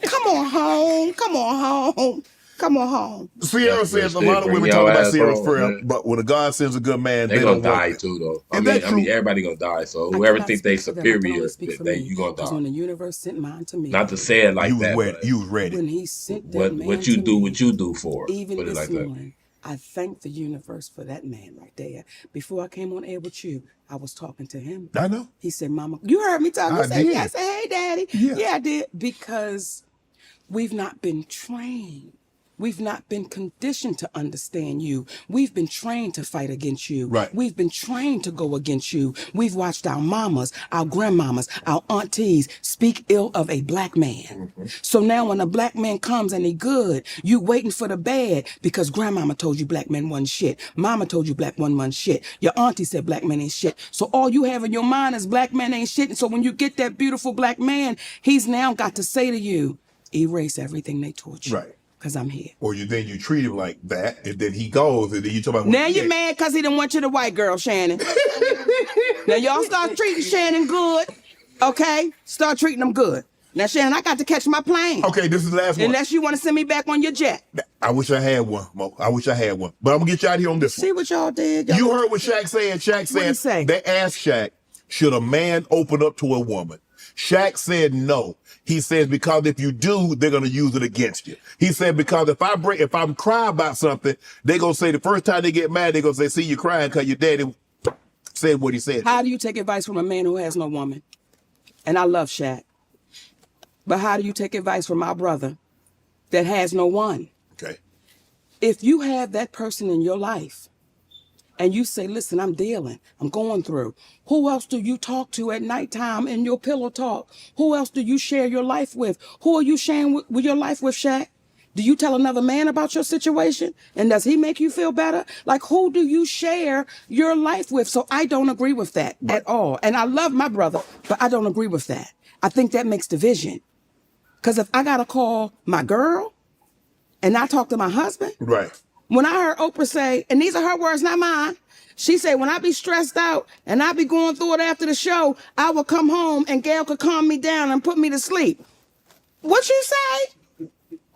Come on home. Come on home. Come on home. Sierra says a lot of women talk about Sierra's prayer, but when a God sends a good man, they gonna don't die too, though. I mean, everybody gonna die. So whoever thinks they superior, you gonna die. When the universe sent mine to me, not to say it like you that. You was ready. When he sent that man what you to do, me, what you do for. Even put it this like morning, I thank the universe for that man right there. Before I came on air with you, I was talking to him. I know. He said, "Mama, you heard me talking." I said, did. Yeah. I said, "Hey, Daddy." Yeah, I did, because we've not been trained. We've not been conditioned to understand you. We've been trained to fight against you. Right. We've been trained to go against you. We've watched our mamas, our grandmamas, our aunties speak ill of a black man. Mm-hmm. So now when a black man comes and he good, you waiting for the bad because grandmama told you black men wasn't shit. Mama told you black men wasn't shit. Your auntie said black men ain't shit. So all you have in your mind is black men ain't shit. And so when you get that beautiful black man, he's now got to say to you, erase everything they taught you. Right. Because I'm here. Or then you treat him like that, and then he goes, and then you talk about... Now you're mad because he didn't want you the white girl, Shannon. Now y'all start treating Shannon good, okay? Start treating him good. Now, Shannon, I got to catch my plane. Okay, this is the last one. Unless you want to send me back on your jet. I wish I had one, Mo. I wish I had one. But I'm going to get you out here on this one. See what y'all did? You heard what Shaq said. Shaq said, what'd he say? They asked Shaq, should a man open up to a woman? Shaq said no. He says, because if you do, they're going to use it against you. He said, because if I'm crying about something, they're going to say the first time they get mad, they're going to say, see, you're crying because your daddy said what he said. How do you take advice from a man who has no woman? And I love Shaq. But how do you take advice from my brother that has no one? Okay. If you have that person in your life and you say, listen, I'm dealing, I'm going through, who else do you talk to at nighttime in your pillow talk? Who else do you share your life with? Who are you sharing with your life with, Shaq? Do you tell another man about your situation? And does he make you feel better? Like, who do you share your life with? So I don't agree with that at all. And I love my brother, but I don't agree with that. I think that makes division. Because if I got to call my girl and I talk to my husband, right, When I heard Oprah say, and these are her words, not mine. She said, when I be stressed out and I be going through it after the show, I will come home and Gail could calm me down and put me to sleep. What you say?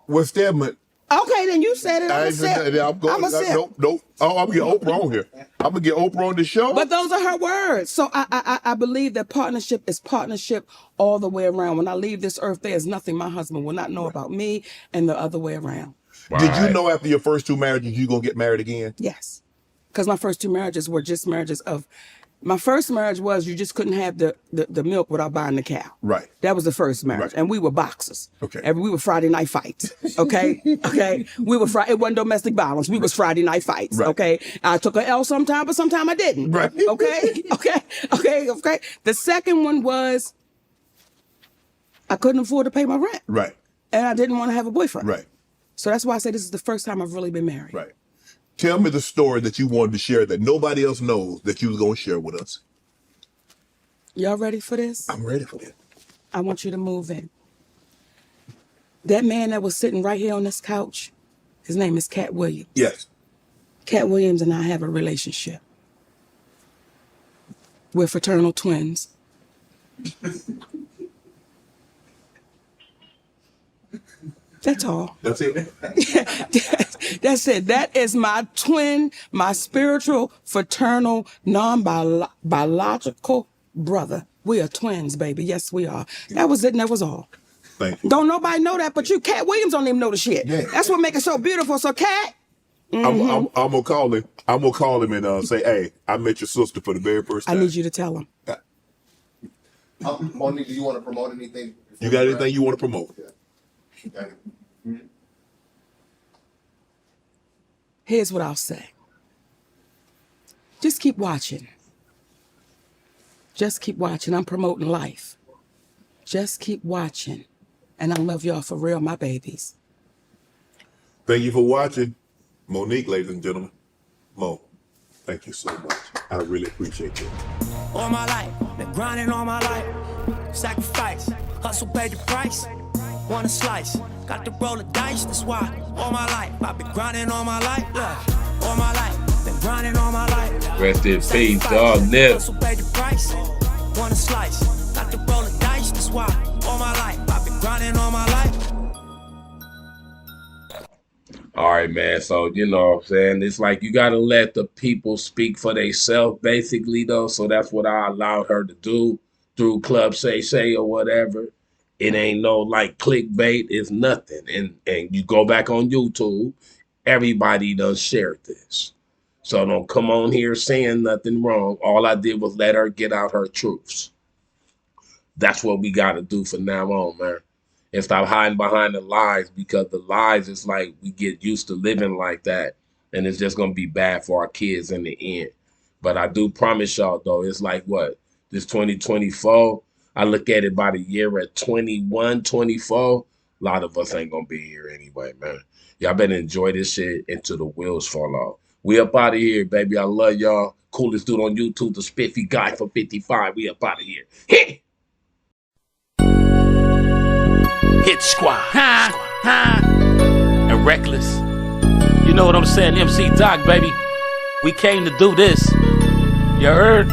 What's that meant? Okay, then you said it. I'm going to sip. Nope. Oh, I'm going to get Oprah on here. I'm going to get Oprah on the show. But those are her words. So I believe that partnership is partnership all the way around. When I leave this earth, there is nothing my husband will not know about me and the other way around. Right. Did you know after your first 2 marriages, you going to get married again? Yes. Because my first 2 marriages were just marriages of... My first marriage was you just couldn't have the milk without buying the cow. Right. That was the first marriage. Right. And we were boxers. Okay. We were Friday night fights. Okay. Okay. We were it wasn't domestic violence. We was Friday night fights. Right. Okay. I took an L sometime, but sometime I didn't. Right. Okay. Okay. The second one was I couldn't afford to pay my rent. Right. And I didn't want to have a boyfriend. Right. So that's why I say this is the first time I've really been married. Right. Tell me the story that you wanted to share that nobody else knows that you was going to share with us. Y'all ready for this? I'm ready for it. I want you to move in. That man that was sitting right here on this couch, his name is Cat Williams. Yes. Cat Williams and I have a relationship. We're fraternal twins. That's all. That's it? That's it. That is my twin, my spiritual, fraternal, non-biological brother. We are twins, baby. Yes, we are. That was it, and that was all. Thank you. Don't nobody know that but you. Cat Williams don't even know the shit. Yeah. That's what makes it so beautiful. So, Cat... I'm gonna call him. I'm gonna call him and say, "Hey, I met your sister for the very first time." I need you to tell him. Only, do you want to promote anything? You got anything you want to promote? Yeah. Here's what I'll say. Just keep watching. Just keep watching. I'm promoting life. Just keep watching. And I love y'all for real, my babies. Thank you for watching. Monique, ladies and gentlemen. Mo, thank you so much. I really appreciate you. All my life, been grinding all my life. Sacrifice, hustle paid the price. Want a slice, got to roll the dice. That's why all my life, I've been grinding all my life. Look, all my life, been grinding all my life. Rest in peace, dog. Nip. Hustle paid the price. Want a slice, got to roll the dice. That's why all my life, I've been grinding all my life. All right, man. So, you know what I'm saying? It's like you got to let the people speak for themselves, basically, though. So that's what I allowed her to do through Club Shay or whatever. It ain't no, like, clickbait. It's nothing. And you go back on YouTube, everybody done shared this. So don't come on here saying nothing wrong. All I did was let her get out her truths. That's what we got to do from now on, man. And stop hiding behind the lies, because the lies is like we get used to living like that, and it's just going to be bad for our kids in the end. But I do promise y'all, though, it's like what? This 2024, I look at it by the year at 21, 24, a lot of us ain't going to be here anyway, man. Y'all better enjoy this shit until the wheels fall off. We up out of here, baby. I love y'all. Coolest dude on YouTube, the Spiffy guy for 55. We up out of here. Hit! Hit Squad. And Reckless. You know what I'm saying? MC Doc, baby. We came to do this. You heard?